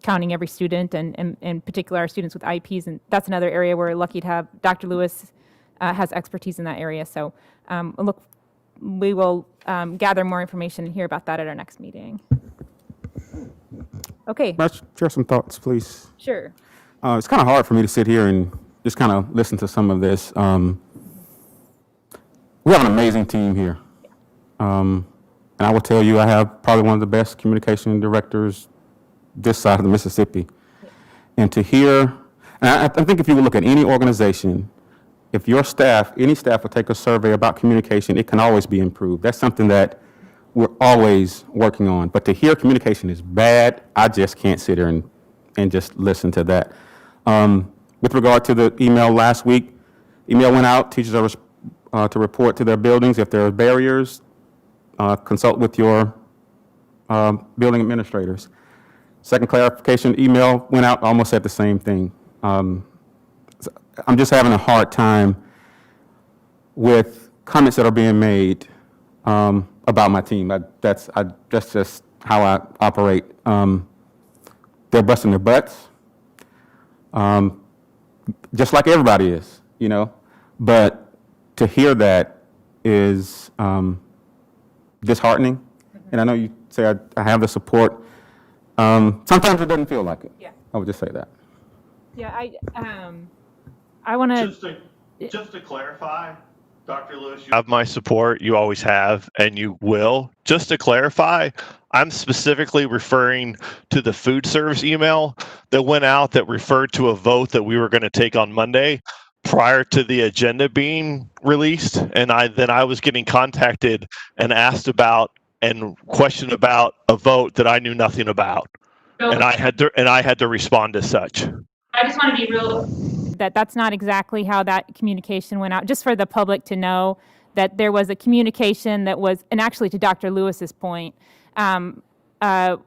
counting every student, and in particular our students with IEPs. And that's another area we're lucky to have. Dr. Lewis has expertise in that area. So we will gather more information and hear about that at our next meeting. Okay. Let's share some thoughts, please. Sure. It's kind of hard for me to sit here and just kind of listen to some of this. We have an amazing team here. And I will tell you, I have probably one of the best communication directors this side of the Mississippi. And to hear, and I think if you look at any organization, if your staff, any staff will take a survey about communication, it can always be improved. That's something that we're always working on. But to hear communication is bad, I just can't sit here and just listen to that. With regard to the email last week, email went out, teachers are to report to their buildings. If there are barriers, consult with your building administrators. Second clarification email went out, almost said the same thing. I'm just having a hard time with comments that are being made about my team. That's just how I operate. They're busting their butts, just like everybody is, you know. But to hear that is disheartening. And I know you say I have the support. Sometimes it doesn't feel like it. Yeah. I would just say that. Yeah, I want to. Just to clarify, Dr. Lewis, you have my support. You always have, and you will. Just to clarify, I'm specifically referring to the food service email that went out that referred to a vote that we were going to take on Monday prior to the agenda being released. And I was getting contacted and asked about and questioned about a vote that I knew nothing about. And I had to respond as such. I just want to be real. That's not exactly how that communication went out, just for the public to know that there was a communication that was, and actually to Dr. Lewis's point, how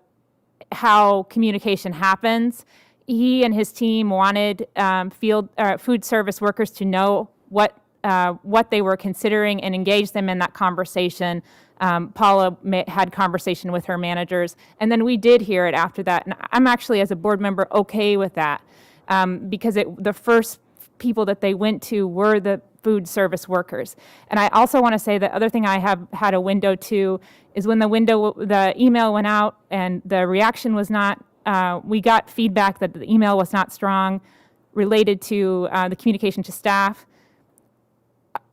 communication happens. He and his team wanted food service workers to know what they were considering and engage them in that conversation. Paula had conversation with her managers, and then we did hear it after that. And I'm actually, as a board member, okay with that. Because the first people that they went to were the food service workers. And I also want to say the other thing I have had a window to is when the email went out and the reaction was not, we got feedback that the email was not strong related to the communication to staff.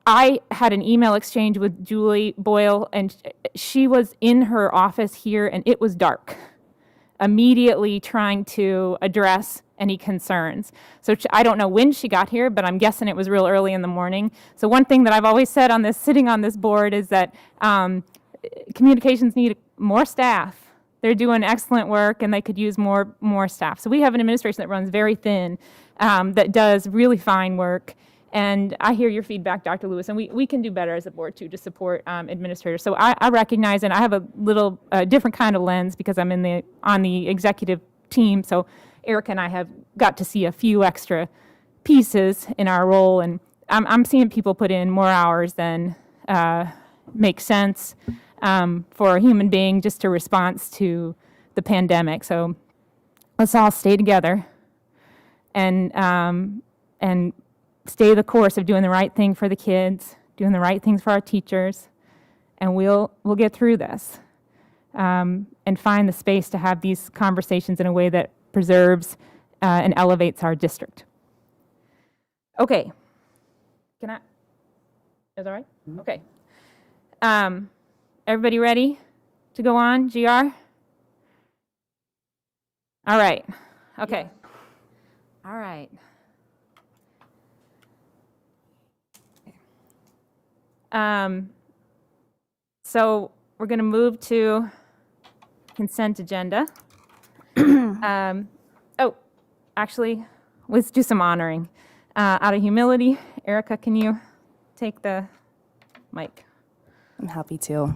I had an email exchange with Julie Boyle, and she was in her office here, and it was dark, immediately trying to address any concerns. So I don't know when she got here, but I'm guessing it was real early in the morning. So one thing that I've always said on this, sitting on this board, is that communications need more staff. They're doing excellent work, and they could use more staff. So we have an administration that runs very thin, that does really fine work. And I hear your feedback, Dr. Lewis, and we can do better as a board, too, to support administrators. So I recognize, and I have a little different kind of lens because I'm on the executive team. So Eric and I have got to see a few extra pieces in our role, and I'm seeing people put in more hours than make sense for a human being just to response to the pandemic. So let's all stay together and stay the course of doing the right thing for the kids, doing the right things for our teachers, and we'll get through this and find the space to have these conversations in a way that preserves and elevates our district. Okay. Is that all right? Mm-hmm. Okay. Everybody ready to go on, GR? All right. Okay. All right. So we're going to move to consent agenda. Actually, let's do some honoring. Out of humility, Erica, can you take the mic? I'm happy to.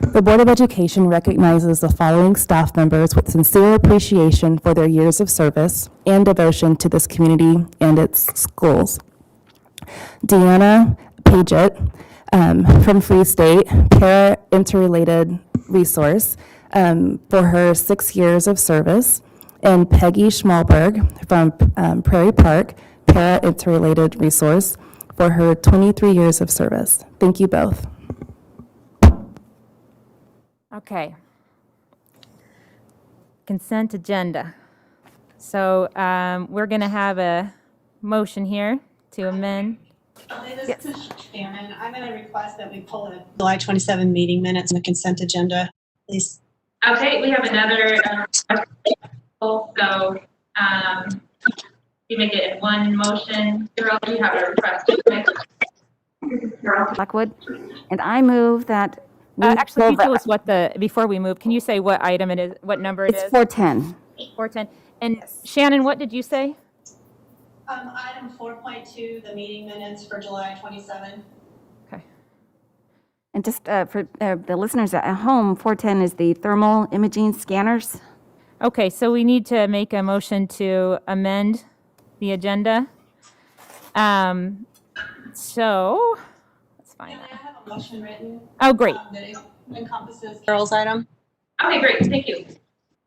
The Board of Education recognizes the following staff members with sincere appreciation for their years of service and devotion to this community and its schools. Deanna Paget from Free State, para-interrelated resource for her 6 years of service, and Peggy Schmalberg from Prairie Park, para-interrelated resource for her 23 years of service. Thank you both. Okay. Consent agenda. So we're going to have a motion here to amend. This is Shannon. I'm going to request that we pull the July 27 meeting minutes and the consent agenda, please. Okay, we have another, so, you make it in one motion. Carol, you have a request to make. Blackwood, and I move that. Actually, can you tell us what before we move, can you say what item it is, what number it is? It's 410. 410. And Shannon, what did you say? Item 4.2, the meeting minutes for July 27. Okay. And just for the listeners at home, 410 is the thermal imaging scanners. Okay, so we need to make a motion to amend the agenda. So, let's find that. I have a motion written. Oh, great. That encompasses Carol's item. Okay, great, thank you.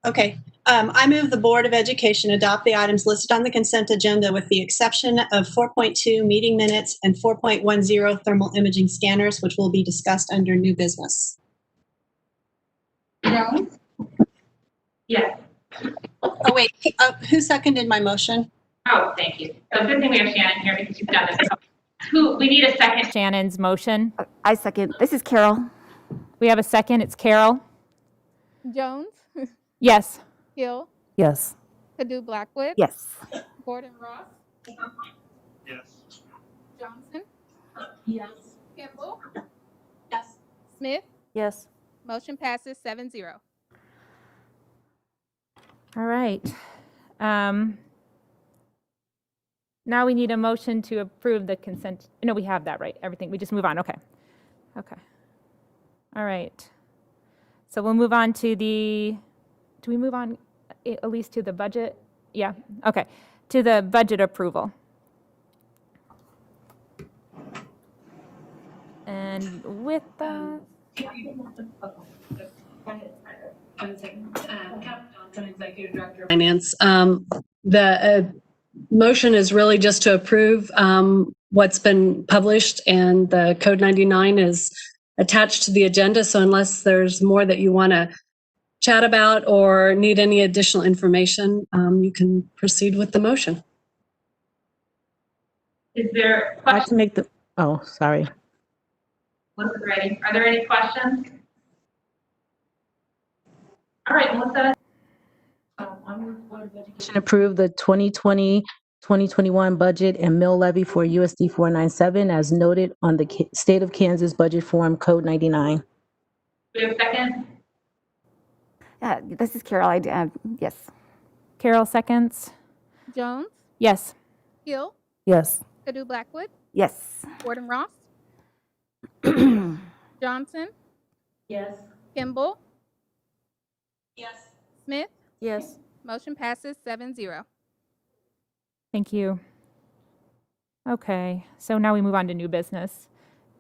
Okay, I move the Board of Education adopt the items listed on the consent agenda with the exception of 4.2 meeting minutes and 4.10 thermal imaging scanners, which will be discussed under new business. Jones? Yes. Oh, wait, who seconded my motion? Oh, thank you. So good thing we have Shannon here because you've done this. We need a second. Shannon's motion. I second. This is Carol. We have a second. It's Carol. Jones? Yes. Hill? Yes. Padu Blackwood? Yes. Gordon Ross? Yes. Johnson? Yes. Kimball? Yes. Smith? Yes. Motion passes 7-0. All right. Now we need a motion to approve the consent. No, we have that, right? Everything. We just move on. Okay. Okay. All right. So we'll move on to do we move on at least to the budget? Yeah. Okay. To the budget approval. And with that. Finance. The motion is really just to approve what's been published, and the Code 99 is attached to the agenda. So unless there's more that you want to chat about or need any additional information, you can proceed with the motion. Is there I'd like questions? to make the, oh, sorry. Melissa's ready. Are there any questions? All right, Melissa. Approve the 2020-2021 budget and mill levy for USD 497 as noted on the State of Kansas Budget Form Code 99. Do we have a second? This is Carol. Yes. Carol seconds. Jones? Yes. Hill? Yes. Padu Blackwood? Yes. Gordon Ross? Johnson? Yes. Kimball? Yes. Smith? Yes. Motion passes 7-0. Thank you. Okay, so now we move on to new business,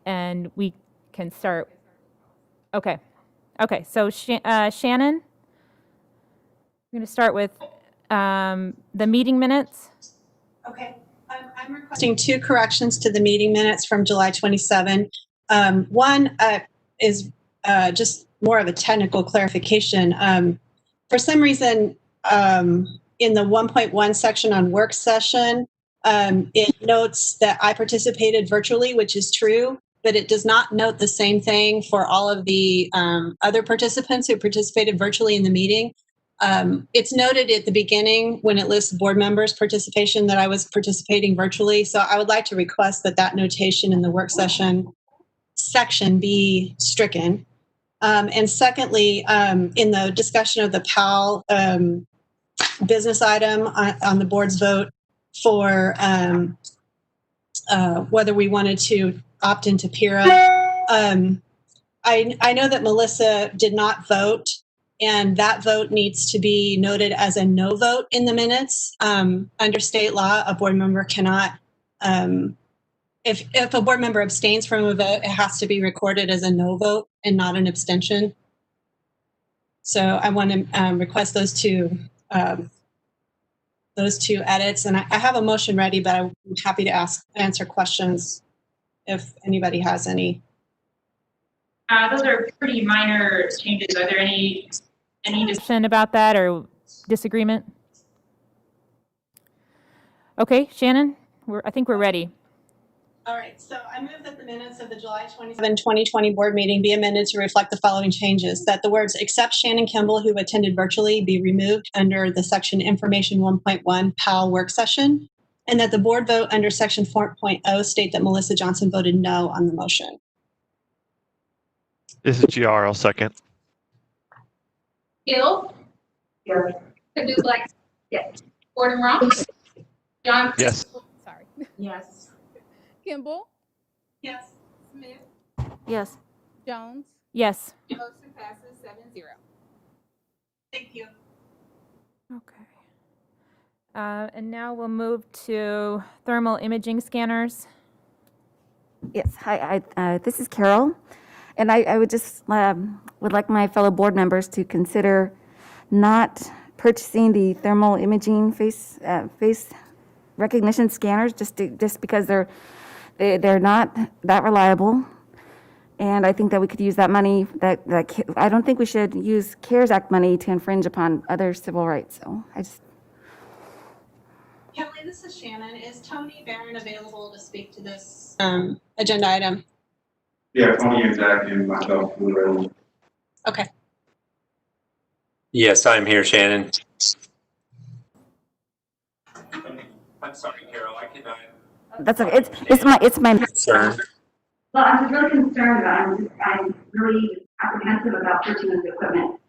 and we can start. Okay, so Shannon, we're going to start with the meeting minutes. Okay, I'm requesting two corrections to the meeting minutes from July 27. One is just more of a technical clarification. For some reason, in the 1.1 section on work session, it notes that I participated virtually, which is true, but it does not note the same thing for all of the other participants who participated virtually in the meeting. It's noted at the beginning when it lists board members' participation that I was participating virtually. So I would like to request that that notation in the work session section be stricken. And secondly, in the discussion of the PAL business item on the board's vote for whether we wanted to opt into PIRA, I know that Melissa did not vote, and that vote needs to be noted as a no vote in the minutes. Under state law, a board member cannot, if a board member abstains from a vote, it has to be recorded as a no vote and not an abstention. So I want to request those two edits, and I have a motion ready, but I'm happy to answer questions if anybody has any. Those are pretty minor changes. Are there any Discussion about that or disagreement? Okay, Shannon, I think we're ready. All right, so I move that the minutes of the July 27, 2020 board meeting be amended to reflect the following changes. That the words "except Shannon Kimball, who attended virtually," be removed under the section Information 1.1 PAL work session, and that the board vote under section 4.0 state that Melissa Johnson voted no on the motion. This is GR. I'll second. Hill. Yes. Duplex. Yes. Gordon Ross. Johnson. Yes. Sorry. Yes. Kimball, Yes. Smith, Yes. Jones. Yes. Motion passes 7-0. Thank you. Okay. And now we'll move to thermal imaging scanners. Yes, hi, this is Carol, and I would just would like my fellow board members to consider not purchasing the thermal imaging face recognition scanners just because they're not that reliable, and I think that we could use that money. I don't think we should use CARES Act money to infringe upon other civil rights. So I just. Kelly, this is Shannon. Is Tony Barron available to speak to this agenda item? Yeah, Tony and Zach and myself. Okay. Yes, I'm here, Shannon. I'm sorry, Carol, I cannot. That's okay. It's my concern. Well, I'm just really concerned. I'm really apprehensive about purchasing this equipment.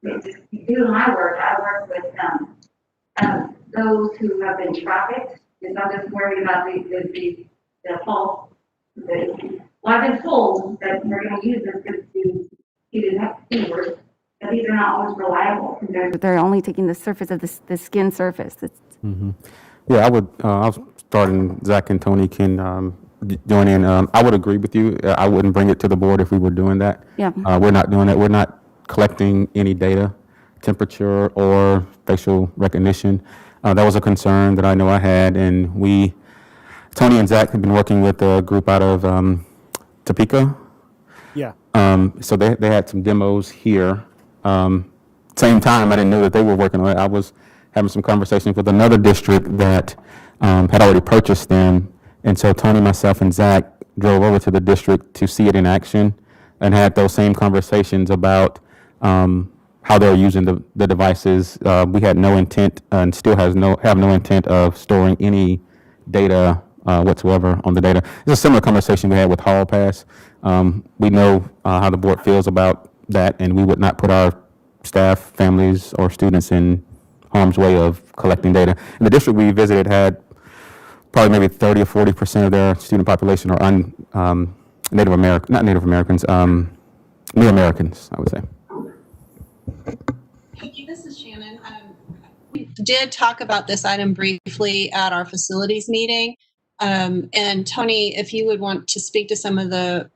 Due to my work, I work with those who have been trafficked. And I'm just worried about the fault. Well, I've been told that we're going to use this to detect fevers, but these are not always reliable. They're only taking the surface of the skin surface. Yeah, I would, I'll start and Zach and Tony can join in. I would agree with you. I wouldn't bring it to the board if we were doing that. Yeah. We're not doing that. We're not collecting any data, temperature or facial recognition. That was a concern that I know I had, and Tony and Zach have been working with a group out of Topeka. Yeah. So they had some demos here. Same time, I didn't know that they were working on it. I was having some conversations with another district that had already purchased them. And so Tony, myself, and Zach drove over to the district to see it in action and had those same conversations about how they're using the devices. We had no intent and still have no intent of storing any data whatsoever on the data. It's a similar conversation we had with Hall Pass. We know how the board feels about that, and we would not put our staff, families, or students in harm's way of collecting data. And the district we visited had probably maybe 30 or 40% of their student population are Native American, not Native Americans, New Americans, I would say. Hey, this is Shannon. We did talk about this item briefly at our facilities meeting. And Tony, if you would want to speak to some of the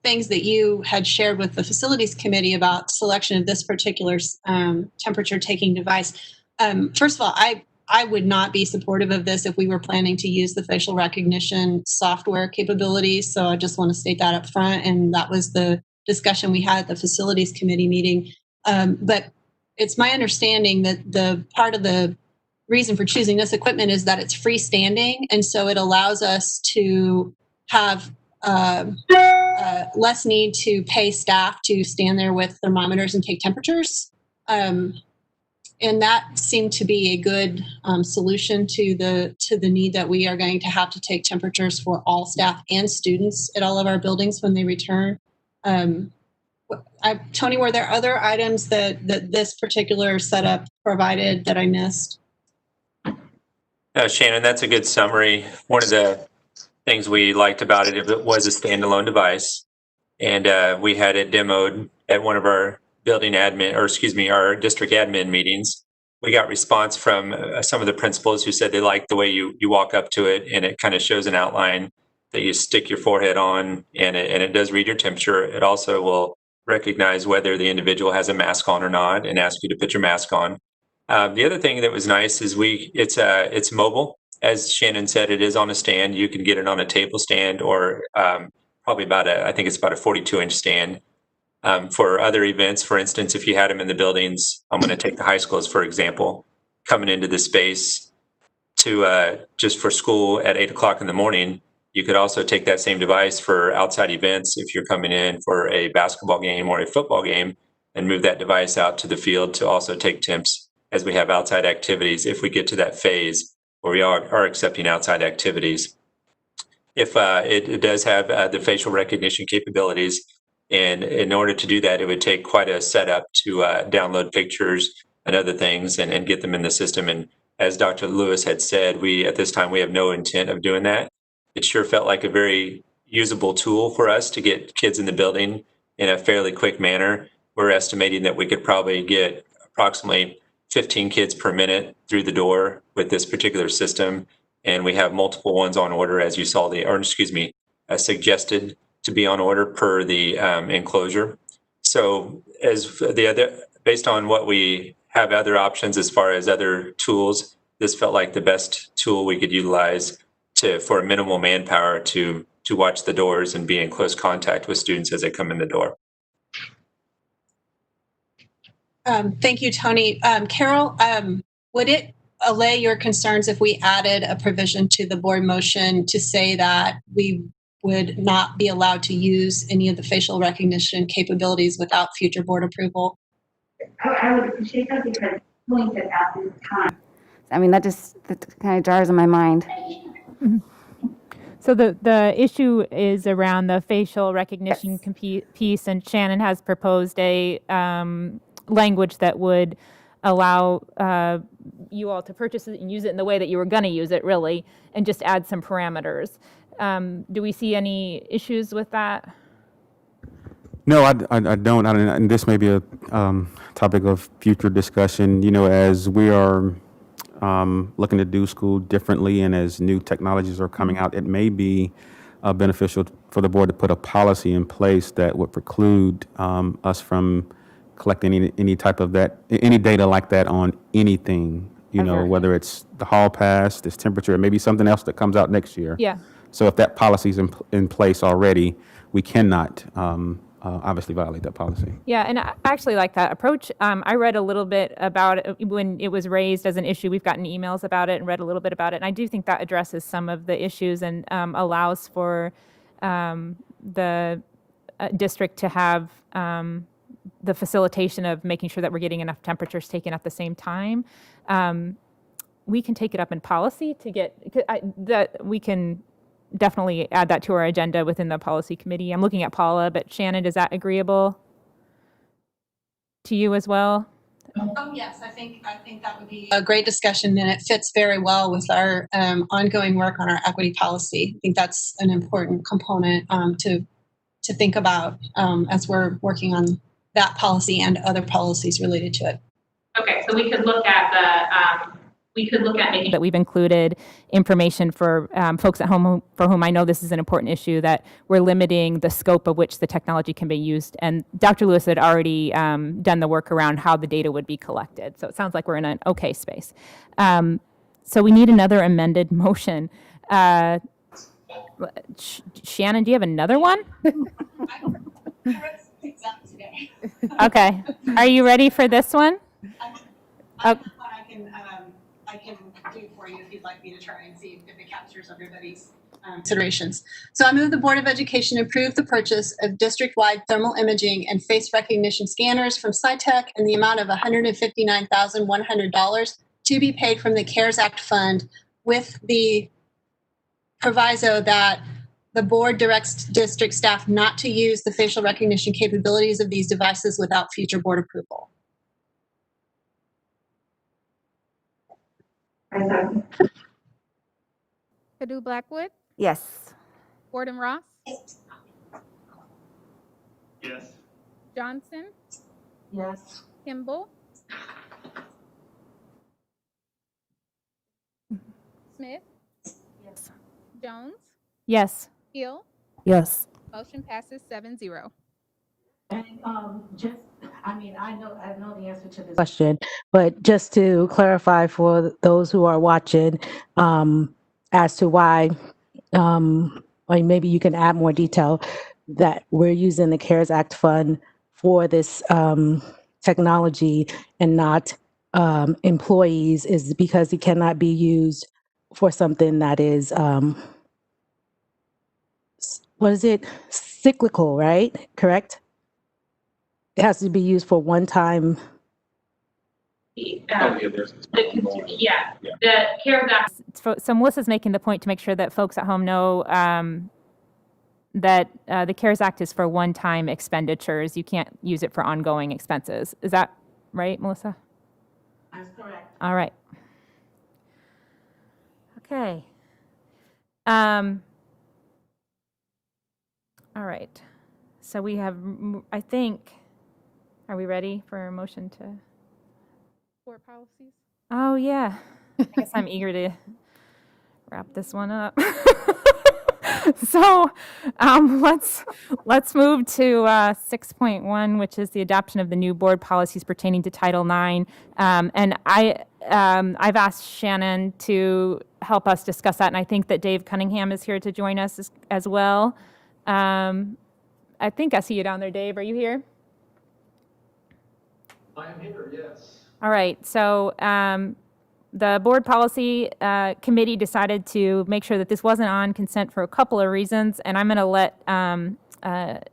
things that you had shared with the facilities committee about selection of this particular temperature taking device. First of all, I would not be supportive of this if we were planning to use the facial recognition software capabilities. So I just want to state that up front. And that was the discussion we had at the facilities committee meeting. But it's my understanding that the part of the reason for choosing this equipment is that it's freestanding. And so it allows us to have less need to pay staff to stand there with thermometers and take temperatures. And that seemed to be a good solution to the need that we are going to have to take temperatures for all staff and students at all of our buildings when they return. Tony, were there other items that this particular setup provided that I missed? Shannon, that's a good summary. One of the things we liked about it was a standalone device, and we had it demoed at one of our our district admin meetings. We got response from some of the principals who said they liked the way you walk up to it, and it kind of shows an outline that you stick your forehead on, and it does read your temperature. It also will recognize whether the individual has a mask on or not and ask you to put your mask on. The other thing that was nice is it's mobile. As Shannon said, it is on a stand. You can get it on a table stand or probably I think it's about a 42-inch stand. For other events, for instance, if you had them in the buildings, I'm going to take the high schools, for example, coming into the space to just for school at 8 o'clock in the morning. You could also take that same device for outside events if you're coming in for a basketball game or a football game, and move that device out to the field to also take temps as we have outside activities if we get to that phase where we are accepting outside activities. If it does have the facial recognition capabilities, and in order to do that, it would take quite a setup to download pictures and other things and get them in the system. And as Dr. Lewis had said, at this time, we have no intent of doing that. It sure felt like a very usable tool for us to get kids in the building in a fairly quick manner. We're estimating that we could probably get approximately 15 kids per minute through the door with this particular system. And we have multiple ones on order, as you saw suggested to be on order per the enclosure. So based on what we have other options as far as other tools, this felt like the best tool we could utilize for minimal manpower to watch the doors and be in close contact with students as they come in the door. Thank you, Tony. Carol, would it allay your concerns if we added a provision to the board motion to say that we would not be allowed to use any of the facial recognition capabilities without future board approval? I would appreciate that because point that at this time. I mean, that kind of jars in my mind. So the issue is around the facial recognition piece, and Shannon has proposed a language that would allow you all to purchase it and use it in the way that you were going to use it, really, and just add some parameters. Do we see any issues with that? No, I don't. And this may be a topic of future discussion. You know, as we are looking to do school differently and as new technologies are coming out, it may be beneficial for the board to put a policy in place that would preclude us from collecting any type of any data like that on anything, you know, whether it's the hall pass, this temperature, or maybe something else that comes out next year. Yeah. So if that policy is in place already, we cannot obviously violate that policy. Yeah, and I actually like that approach. I read a little bit about it when it was raised as an issue. We've gotten emails about it and read a little bit about it, and I do think that addresses some of the issues and allows for the district to have the facilitation of making sure that we're getting enough temperatures taken at the same time. We can take it up in policy to get that. We can definitely add that to our agenda within the policy committee. I'm looking at Paula, but Shannon, is that agreeable to you as well? Oh, yes, I think that would be a great discussion, and it fits very well with our ongoing work on our equity policy. I think that's an important component to think about as we're working on that policy and other policies related to it. Okay, so we could look at making that we've included information for folks at home for whom I know this is an important issue, that we're limiting the scope of which the technology can be used. And Dr. Lewis had already done the work around how the data would be collected. So it sounds like we're in an okay space. So we need another amended motion. Shannon, do you have another one? Okay. Are you ready for this one? I can do for you if you'd like me to try and see if it captures everybody's considerations. So I move the Board of Education approve the purchase of district-wide thermal imaging and face recognition scanners from SciTech in the amount of $159,100 to be paid from the CARES Act fund, with the proviso that the board directs district staff not to use the facial recognition capabilities of these devices without future board approval. Padu Blackwood, Yes. Gordon Ross, Yes. Johnson, Yes. Kimball, Smith, Yes. Jones, Yes. Hill. Yes. Motion passes 7-0. And I know the answer to this Question, but just to clarify for those who are watching, as to why, or maybe you can add more detail, that we're using the CARES Act fund for this technology and not employees, is because it cannot be used for something that is, what is it? Cyclical, right? Correct? It has to be used for one time. Yeah, the CARES Act. So Melissa's making the point to make sure that folks at home know that the CARES Act is for one-time expenditures. You can't use it for ongoing expenses. Is that right, Melissa? That's correct. All right. Okay. All right. So we have, I think, are we ready for a motion to? Board policies. Oh, yeah. I guess I'm eager to wrap this one up. So let's move to 6.1, which is the adoption of the new board policies pertaining to Title IX. And I've asked Shannon to help us discuss that, and I think that Dave Cunningham is here to join us as well. I think I see you down there, Dave. Are you here? I am here, yes. All right. So the board policy committee decided to make sure that this wasn't on consent for a couple of reasons, and I'm going to let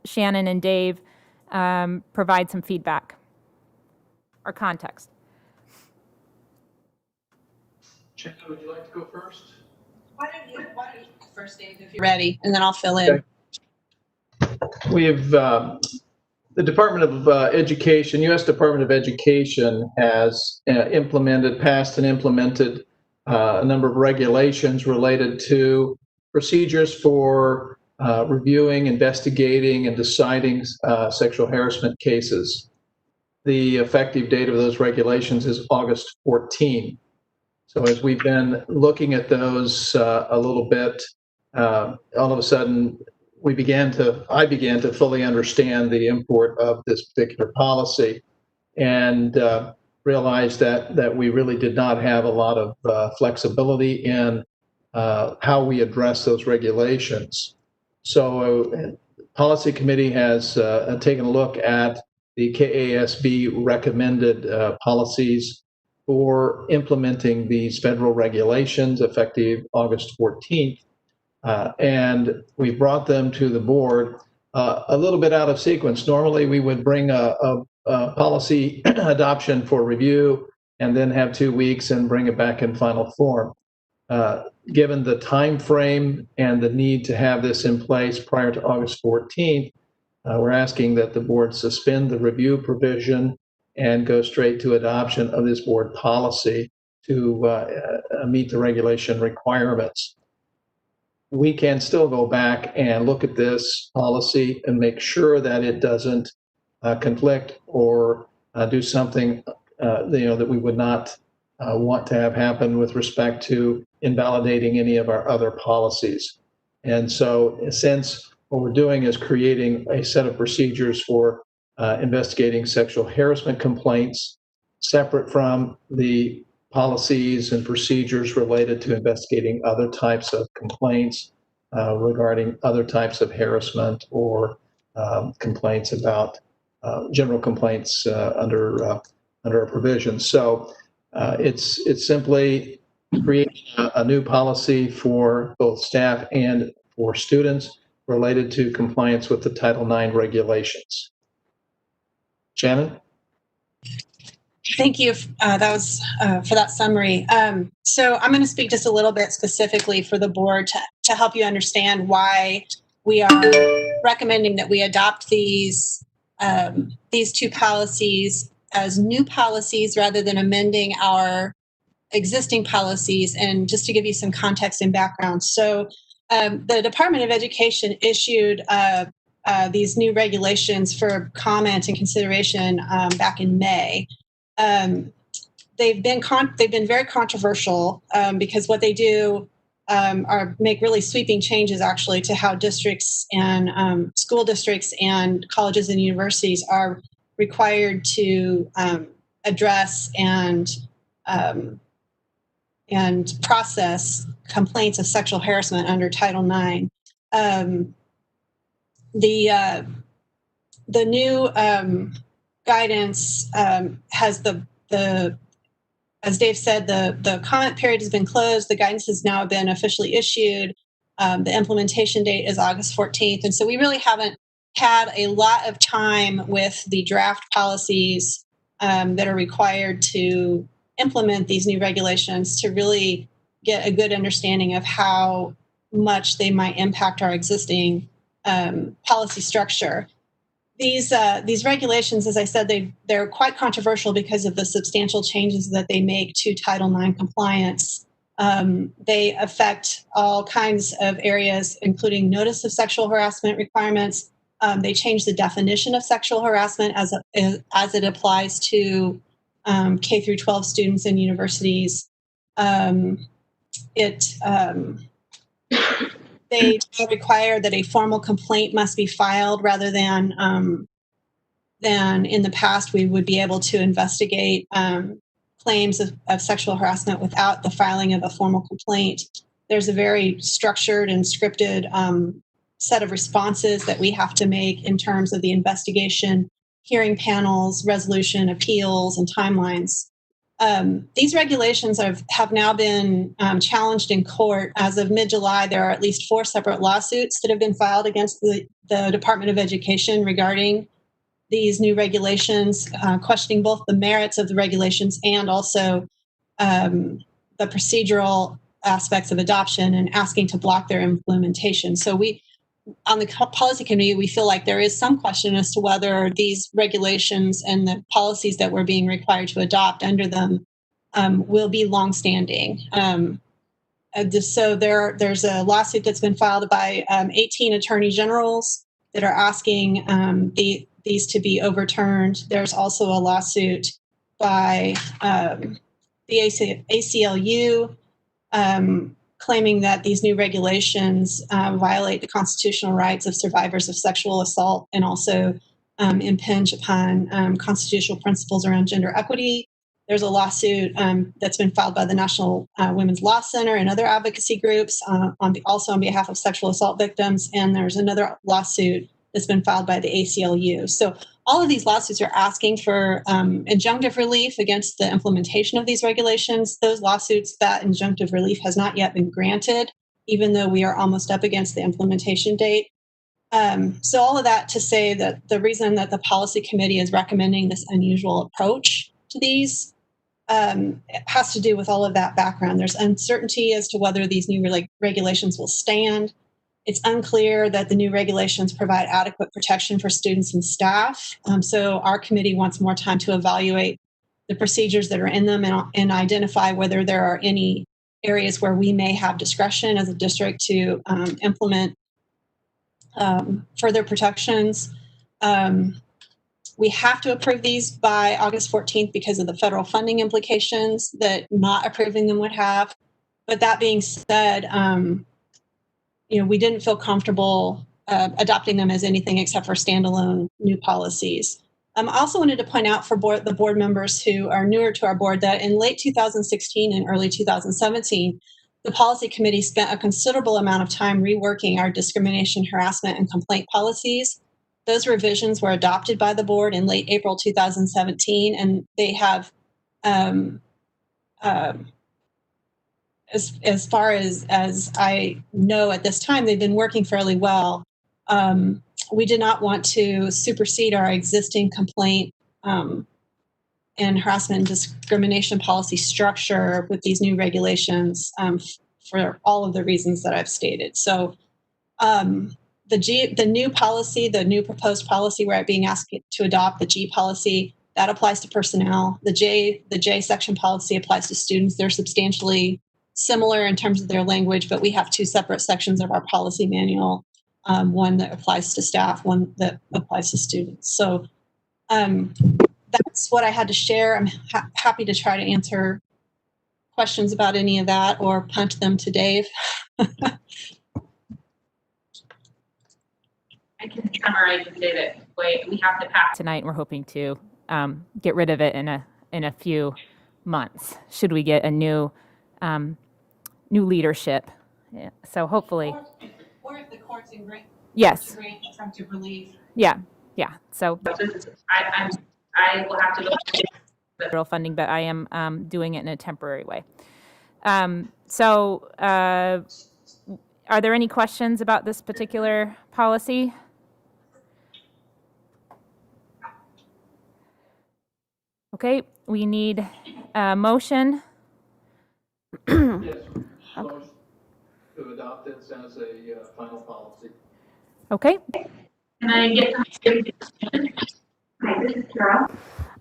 Shannon and Dave provide some feedback or context. Shannon, would you like to go first? Why don't you go first, Dave, if you're ready, and then I'll fill in. Okay. We have the Department of Education, U.S. Department of Education has passed and implemented a number of regulations related to procedures for reviewing, investigating, and deciding sexual harassment cases. The effective date of those regulations is August 14. So as we've been looking at those a little bit, all of a sudden, I began to fully understand the import of this particular policy, and realized that we really did not have a lot of flexibility in how we address those regulations. So policy committee has taken a look at the KASB recommended policies for implementing these federal regulations effective August 14th. And we brought them to the board a little bit out of sequence. Normally, we would bring a policy adoption for review and then have 2 weeks and bring it back in final form. Given the time frame and the need to have this in place prior to August 14th, we're asking that the board suspend the review provision and go straight to adoption of this board policy to meet the regulation requirements. We can still go back and look at this policy and make sure that it doesn't conflict or do something that we would not want to have happen with respect to invalidating any of our other policies. And so since what we're doing is creating a set of procedures for investigating sexual harassment complaints separate from the policies and procedures related to investigating other types of complaints regarding other types of harassment or complaints about general complaints under our provisions. So it's simply creating a new policy for both staff and for students related to compliance with the Title IX regulations. Shannon? Thank you. That was for that summary. So I'm going to speak just a little bit specifically for the board to help you understand why we are recommending that we adopt these two policies as new policies rather than amending our existing policies. And just to give you some context and background. So the Department of Education issued these new regulations for comment and consideration back in May. They've been very controversial because what they do are make really sweeping changes actually to how districts and school districts and colleges and universities are required to address and process complaints of sexual harassment under Title IX. The new guidance has the as Dave said, the comment period has been closed. The guidance has now been officially issued. The implementation date is August 14th. And so we really haven't had a lot of time with the draft policies that are required to implement these new regulations to really get a good understanding of how much they might impact our existing policy structure. These regulations, as I said, they're quite controversial because of the substantial changes that they make to Title IX compliance. They affect all kinds of areas, including notice of sexual harassment requirements. They change the definition of sexual harassment as it applies to K through 12 students in universities. They require that a formal complaint must be filed rather than in the past we would be able to investigate claims of sexual harassment without the filing of a formal complaint. There's a very structured and scripted set of responses that we have to make in terms of the investigation, hearing panels, resolution, appeals, and timelines. These regulations have now been challenged in court. As of mid-July, there are at least 4 separate lawsuits that have been filed against the Department of Education regarding these new regulations, questioning both the merits of the regulations and also the procedural aspects of adoption and asking to block their implementation. So on the policy committee, we feel like there is some question as to whether these regulations and the policies that we're being required to adopt under them will be longstanding. So there's a lawsuit that's been filed by 18 attorney generals that are asking these to be overturned. There's also a lawsuit by the ACLU claiming that these new regulations violate the constitutional rights of survivors of sexual assault and also impinge upon constitutional principles around gender equity. There's a lawsuit that's been filed by the National Women's Law Center and other advocacy groups also on behalf of sexual assault victims. And there's another lawsuit that's been filed by the ACLU. So all of these lawsuits are asking for injunctive relief against the implementation of these regulations. Those lawsuits, that injunctive relief has not yet been granted, even though we are almost up against the implementation date. So all of that to say that the reason that the policy committee is recommending this unusual approach to these has to do with all of that background. There's uncertainty as to whether these new regulations will stand. It's unclear that the new regulations provide adequate protection for students and staff. So our committee wants more time to evaluate the procedures that are in them and identify whether there are any areas where we may have discretion as a district to implement further protections. We have to approve these by August 14th because of the federal funding implications that not approving them would have. But that being said, we didn't feel comfortable adopting them as anything except for standalone new policies. I also wanted to point out for the board members who are newer to our board that in late 2016 and early 2017, the policy committee spent a considerable amount of time reworking our discrimination, harassment, and complaint policies. Those revisions were adopted by the board in late April 2017, and they have as far as I know at this time, they've been working fairly well. We did not want to supersede our existing complaint and harassment and discrimination policy structure with these new regulations for all of the reasons that I've stated. So the new policy, the new proposed policy we're being asked to adopt, the G policy, that applies to personnel. The J section policy applies to students. They're substantially similar in terms of their language, but we have 2 separate sections of our policy manual, one that applies to staff, one that applies to students. So that's what I had to share. I'm happy to try to answer questions about any of that or punt them to Dave. I can summarize and say that we have to pass tonight. We're hoping to get rid of it in a few months. Should we get a new leadership? Yeah. So hopefully. Or if the courts grant injunctive relief. Yeah. So. I will have to look federal funding, but I am doing it in a temporary way. Are there any questions about this particular policy? Okay, we need a motion. Yes, motion to adopt it as a final policy. Okay. Can I get Hi, this is Carol.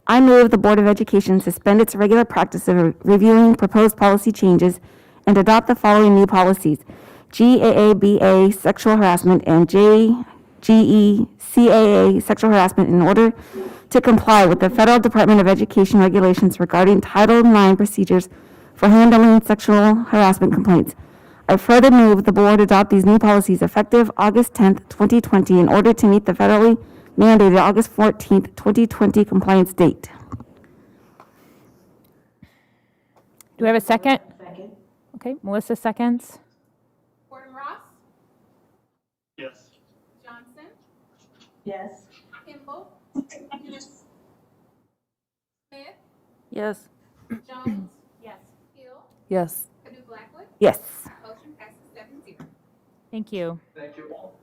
I move the Board of Education suspend its regular practice of reviewing proposed policy changes and adopt the following new policies: GAABA sexual harassment and JGECAA sexual harassment in order to comply with the Federal Department of Education regulations regarding Title IX procedures for handling sexual harassment complaints. I further move the board adopt these new policies effective August 10th, 2020 in order to meet the federally mandated August 14th, 2020 compliance date. Do we have a second? Second. Okay, Melissa seconds. Gordon Ross, Yes. Johnson, Yes. Kimball, Smith, Yes. Jones. Yes. Hill, Yes. Canoe Blackwood. Yes. Motion passes 7-0. Thank you. Thank you all.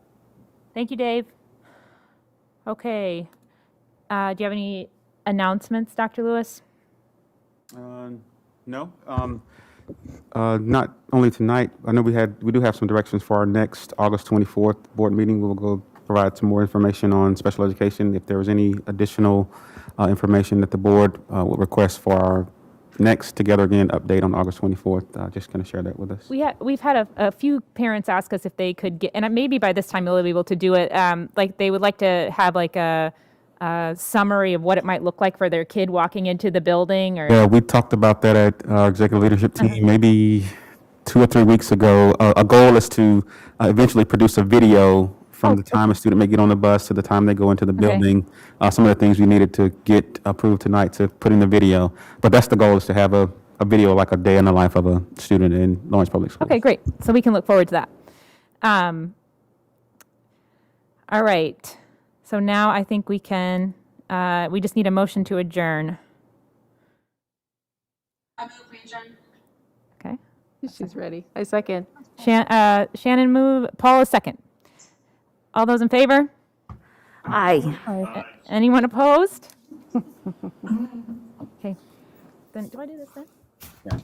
Thank you, Dave. Okay. Do you have any announcements, Dr. Lewis? No. Not only tonight. I know we do have some directions for our next August 24th board meeting. We'll go provide some more information on special education. If there was any additional information that the board would request for our next Together Again update on August 24th, just going to share that with us. We've had a few parents ask us if they could get, and maybe by this time they'll be able to do it, like they would like to have like a summary of what it might look like for their kid walking into the building. Or Yeah, we talked about that at our executive leadership team maybe 2 or 3 weeks ago. A goal is to eventually produce a video from the time a student may get on the bus to the time they go into the building. Some of the things we needed to get approved tonight to put in the video. But that's the goal, is to have a video like a day in the life of a student in Lawrence Public Schools. Okay, great. So we can look forward to that. All right. So now I think we can, we just need a motion to adjourn. I move we adjourn. Okay. She's ready. I second. Shannon move, Paul is second. All those in favor? Aye. Anyone opposed? Okay. Then, do I do this then? Yeah.